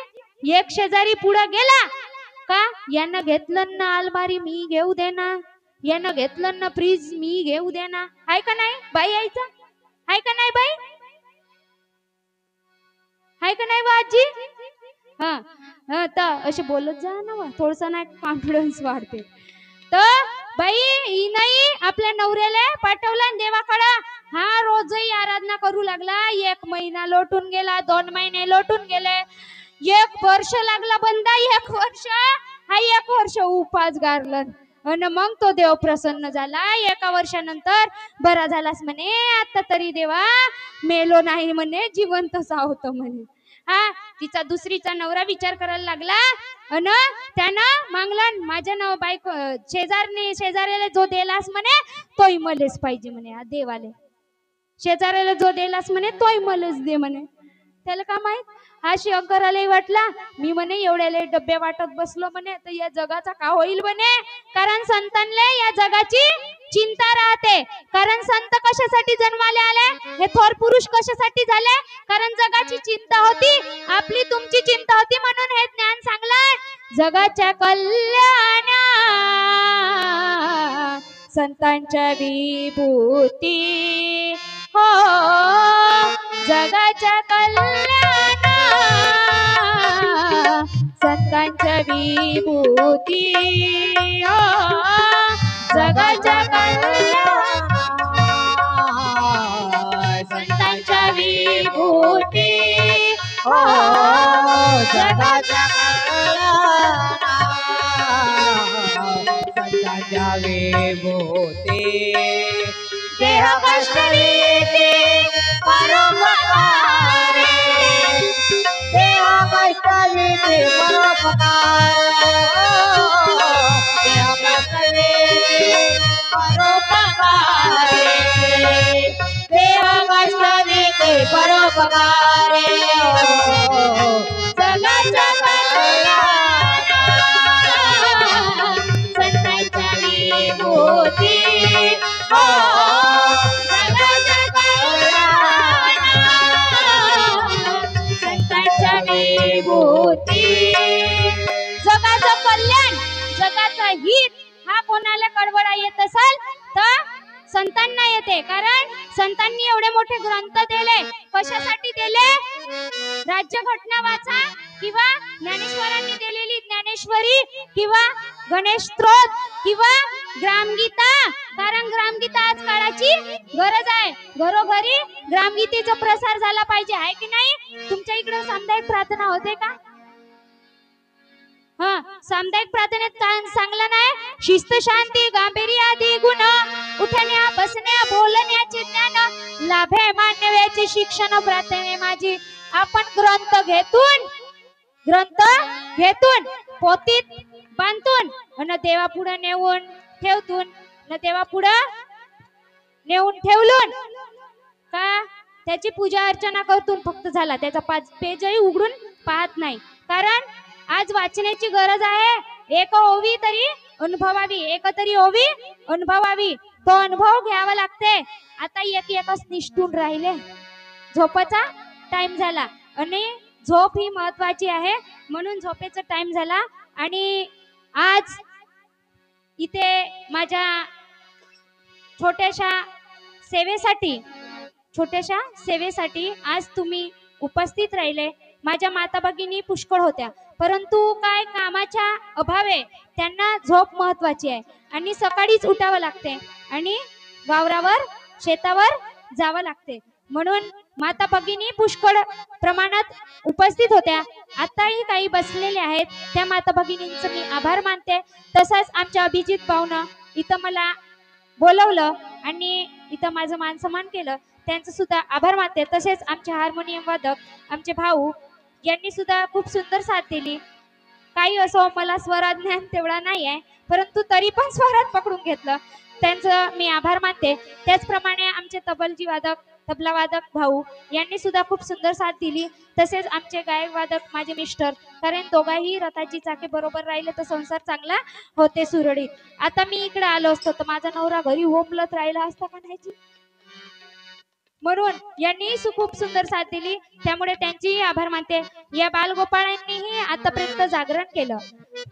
Speaker 1: एक शेजारी पुढे गेला का यानं घेतलं ना अलमारी मी घेऊ दे ना, यानं घेतलं ना फ्रीज मी घेऊ दे ना. हाय का नाही बाई यायचं? हाय का नाही बाई? हाय का नाही बाजी? हा तर असे बोलत जा ना, थोडसा ना कॉन्फिडन्स वाढते. तर बाई ही नाही आपल्या नवऱ्याला पाठवला देवाकडं. हा रोजही आराधना करू लागला. 1 महिना लोटून गेला, 2 महिने लोटून गेले, 1 वर्ष लागला बंदा. 1 वर्ष हा 1 वर्ष उपास गारलं. आणि मग तो देव प्रसन्न झाला. 1 वर्षानंतर बरा झालास म्हणे, आता तरी देवा मेलो नाही म्हणे, जिवंतच आहोत म्हणे. हा तिचा दुसरीचा नवरा विचार करायला लागला. अन त्यानं मागला माझ्या नाव बायको शेजाऱ्याला जो देलास म्हणे तोही मलेच पाहिजे म्हणे. देवाले शेजाऱ्याला जो देलास म्हणे तोही मलेच दे म्हणे. त्याला का माहित? हा शंकरालाही वाटला मी म्हणे एवढ्याला डब्बे वाटत बसलो म्हणे तर या जगाचा का होईल म्हणे. कारण संतांना या जगाची चिंता राहते. कारण संत कशासाठी जन्माले आले, हे थोर पुरुष कशासाठी झाले? कारण जगाची चिंता होती, आपली तुमची चिंता होती म्हणून हे ज्ञान सांगलंय. जगाच्या कल्याणा संतांच्या विभूती हो, जगाच्या कल्याणा संतांच्या विभूती हो, जगाच्या कल्याणा संतांच्या विभूती हो, जगाच्या कल्याणा संतांच्या विभूती. देह कष्ट रीती परोपकार, देह कष्ट रीती परोपकार, देह कष्ट रीती परोपकार, देह कष्ट रीती
Speaker 2: ते परोपकारी
Speaker 1: जगाचा कल्याण संतांच्या विभूती हो जगाचा कल्याण संतांच्या विभूती जगाचं कल्याण जगाचं हित हा कोणाला कडवडा येत असेल तर संतांना येते कारण संतांनी एवढे मोठे ग्रंथ दिले कशासाठी दिले राज्यघटना वाचा किंवा ज्ञानेश्वरांनी दिलेली ज्ञानेश्वरी किंवा गणेश स्तोत्र किंवा ग्रामगीता कारण ग्रामगीता आज काळाची गरज आहे घरोघरी ग्रामगीतेचा प्रसार झाला पाहिजे आहे की नाही तुमच्या इकडे सामुदायिक प्रार्थना होते का हा सामुदायिक प्रार्थनेत चांगलं नाही शिस्त शांती गांभीर्य आदी गुण उठण्या बसण्या बोलण्याचे ज्ञान लाभे मानव्याचे शिक्षण प्रार्थने माझी आपण ग्रंथ घेतून पोतीत बांधून आणि देवापुढे नेऊन ठेवतून न देवापुढे नेऊन ठेवलून का त्याची पूजा अर्चना करतून फक्त झाला त्याचा पेजही उघडून पाहत नाही कारण आज वाचण्याची गरज आहे एक ओवी तरी अनुभवावी एक तरी ओवी अनुभवावी तो अनुभव घ्यावा लागते आता एकच निष्ठून राहिले झोपाचा टाइम झाला आणि झोप ही महत्वाची आहे म्हणून झोपेचा टाइम झाला आणि आज इथे माझ्या छोट्याशा सेवेसाठी आज तुम्ही उपस्थित राहिले माझ्या माता भगिनी पुष्कळ होत्या परंतु काय कामाच्या अभावे त्यांना झोप महत्वाची आहे आणि सकाळीच उठावं लागते आणि वावरावर शेतावर जावं लागते म्हणून माता भगिनी पुष्कळ प्रमाणात उपस्थित होत्या आताही काही बसलेले आहेत त्या माता भगिनींचं मी आभार मानते तसंच आमच्या अभिजित भाऊनं इथं मला बोलवलं आणि इथं माझं मान सन्मान केलं त्यांचं सुद्धा आभार मानते तसेच आमचे हार्मोनियम वादक आमचे भाऊ यांनी सुद्धा खूप सुंदर साथ दिली काही असो मला स्वराज्ञान तेवढा नाही आहे परंतु तरी पण स्वरात पकडून घेतलं त्यांचं मी आभार मानते त्याचप्रमाणे आमचे तबला वादक भाऊ यांनी सुद्धा खूप सुंदर साथ दिली तसेच आमचे गायक वादक माझे मिस्टर कारण दोघाही रथाची चाके बरोबर राहिले तर संसार चांगला होते सुरळीत आता मी इकडे आलो असतो तर माझा नवरा घरी होमलत राहिला असता का नाही म्हणून यांनी खूप सुंदर साथ दिली त्यामुळे त्यांचीही आभार मानते या बालगोपाळांनीही आतापर्यंत जागरण केलं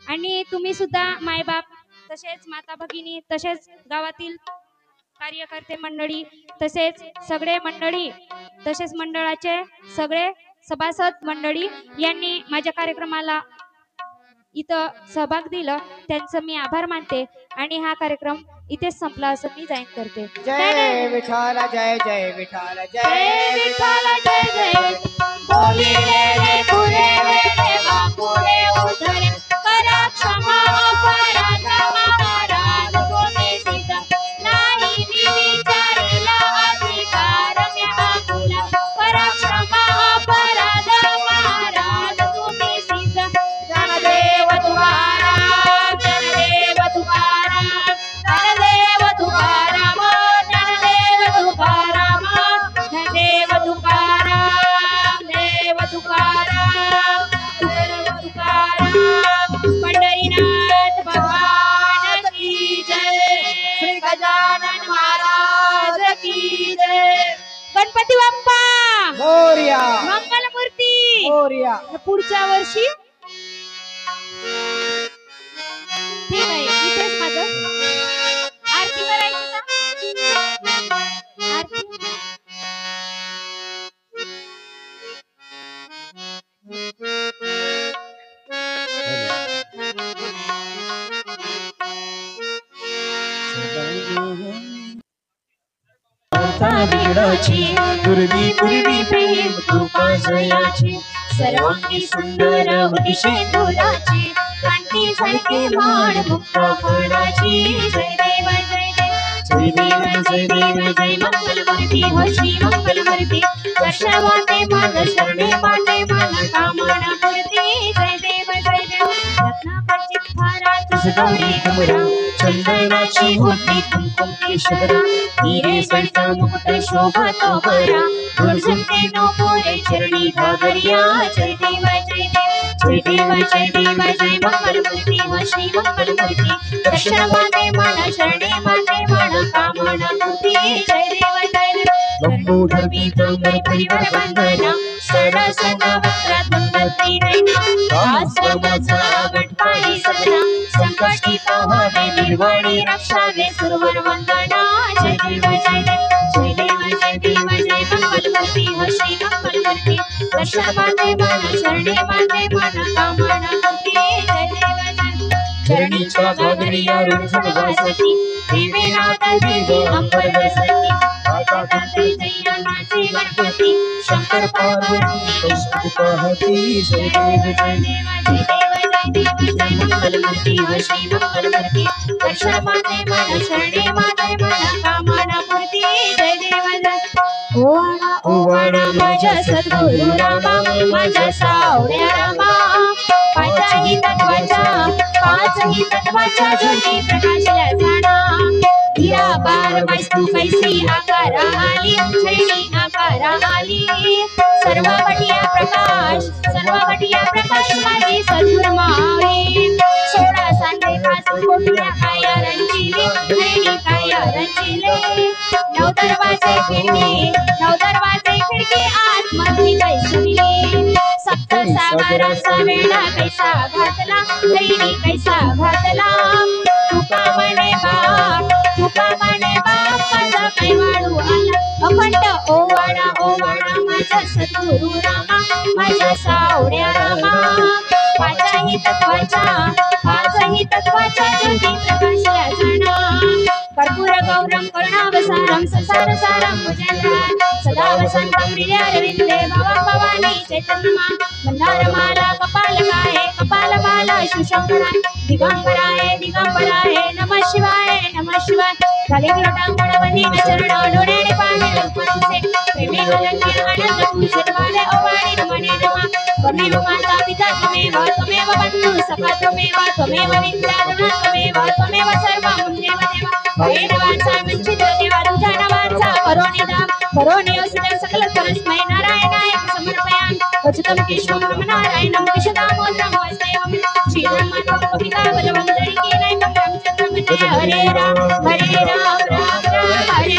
Speaker 1: आणि तुम्ही सुद्धा मायबाप तसेच माता भगिनी तसेच गावातील कार्यकर्ते मंडळी तसेच सगळे मंडळी तसेच मंडळाचे सगळे सभासद मंडळी यांनी माझ्या कार्यक्रमाला इथं सहभाग दिलं त्यांचं मी आभार मानते आणि हा कार्यक्रम इथेच संपला असं मी जाहीर करते
Speaker 2: जय विठ्ठल जय जय विठ्ठल
Speaker 1: जय विठ्ठल जय जय बोलिले रे पुरे रे बापुरे उधरे करा क्षमा अपराध महाराज तुम्ही सीता नाही विचारला अधिकार म्याकुला करा क्षमा अपराध महाराज तुम्ही सीता जनदेव तुकाराम जनदेव तुकाराम जनदेव तुकाराम जनदेव तुकाराम जनदेव तुकाराम देव तुकाराम देव तुकाराम पंढरीनाथ भगवान की जय श्री गजानन महाराज की जय गणपती बाप्पा
Speaker 2: मोरया
Speaker 1: मंगलमूर्ती
Speaker 2: मोरया
Speaker 1: पुढच्या वर्षी ठीक आहे इथेच माझं आरती करायची का आरती
Speaker 3: पूर्वी प्रेम कृपा जयाची सर्वांगी सुंदर होती शेंदुराची कांती सारखे माड मुक्त फळाची जय देव जय देव जय देव जय देव जय मंगलमूर्ती हो श्री मंगलमूर्ती दर्शवाते मान शरणे मांडे मान कामना मूर्ती जय देव रत्नाकर्षित फारात रोज गौरी कुमरा चंदनाची होती कुमकुम केशवरा हिरे सडता मुकुट शोभतो बरा गुरुजनते नो मोरे चरणी घागरिया जय देव जय देव जय देव जय देव जय मंगलमूर्ती व श्री मंगलमूर्ती दर्शन माने मन शरणे माने मन कामना मूर्ती जय देव जय देव लंबोदर पीतांबर परिवार वंदना सदा सदा वक्रात मंगलती नैना आश्रमाचा वटपाळी सदना संकटी पाहावे निर्वाणी रक्षावे सुरवर वंदना जय देव जय देव जय देव जय देव जय मंगलमूर्ती व श्री मंगलमूर्ती दर्शन माने मन शरणे माने मन कामना मूर्ती जय देव जय चरणीच्या घागरिया रुंझुन वासती देवे नाथ देवी अंबर वसती आता कांते जैनाचे गणपती शंकर पार्वती विष्णू पाहती जय देव जय देव जय देव जय देव जय मंगलमूर्ती व श्री मंगलमूर्ती दर्शन माने मन शरणे माने मन कामना मूर्ती जय देव जय ओवाळा माझ्या सद्गुरु रामा माझ्या सावड्या रामा पाचही तत्वाच्या ज्योती प्रकाशल्या जाणा हिरा बार वस्तू कैसी आकारा आली छैनी आकारा आली सर्वपटिया प्रकाश माझी सद्गुरु माऊली 16 सांडे पासून कोटल्या काया रंजिले छैनी काया रंजिले नऊ दरवाजे खिडकी आतमध्ये कैसुली सप्त सागराचा वेढा कैसा घातला छैनी कैसा घातला तुका म्हणे बाप माझा काय वाढू आला अखंड ओवाळा माझ्या सद्गुरु रामा माझ्या सावड्या रामा पाचही तत्वाच्या ज्योती प्रकाशल्या जाणा कर्पूर गौरम करुणावसारम संसार सारम भुजंगा सदा वसंतम हृदयारविंदे भवानी चैतन्यमा मंदारमाला कपालमाला शिवशंकराय दिगंबराय नमः शिवाय कालिग्लोटांगणवती चरण डोळ्याने पाहे लक्ष्मणसे प्रेमे गलन्य आनंद पूजन वाले ओवाळी रमणे रमा त्वमेव माता पिता त्वमेव बंधु सखा त्वमेव विद्याधर त्वमेव सर्वं देव हरे देवांचा वंचित देवा तुझ्या नावाचा करोनी औषध सकल परस्मै नारायणाय समर्पयामि अच्युतं केशवं नारायणं केशवदामोदरं वासुदेवं श्रीरामं कविता बलवंतरी कीलयं रामचंद्रं हरे राम हरे हरे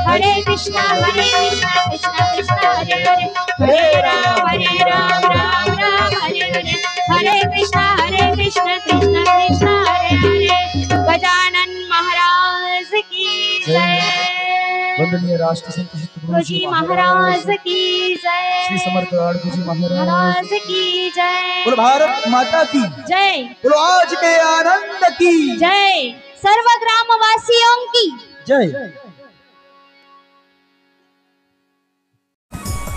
Speaker 3: हरे कृष्ण कृष्ण कृष्ण हरे हरे हरे राम राम हरे हरे हरे कृष्ण कृष्ण कृष्ण हरे हरे गजानन महाराज की जय
Speaker 4: वंदनीय राष्ट्रसंत
Speaker 3: गुरुजी महाराज की जय
Speaker 4: श्री समर्थ गुरुजी महाराज
Speaker 3: की जय
Speaker 4: बोलो भारत माता की
Speaker 3: जय
Speaker 4: बोलो आज के आनंद की
Speaker 3: जय सर्व ग्रामवासियों की
Speaker 4: जय।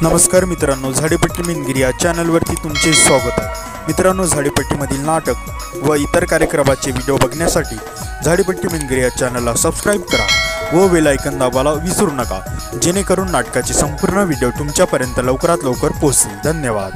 Speaker 5: नमस्कार मित्रांनो, झाडीपट्टी मिनगिरी या चॅनलवरती तुमचे स्वागत आहे। मित्रांनो, झाडीपट्टीमधील नाटक व इतर कार्यक्रमाचे व्हिडिओ बघण्यासाठी झाडीपट्टी मिनगिरी या चॅनलला सबस्क्राईब करा व बेल आयकॉन दाबायला विसरू नका, जेणेकरून नाटकाचे संपूर्ण व्हिडिओ तुमच्यापर्यंत लवकरात लवकर पोहोचतील। धन्यवाद।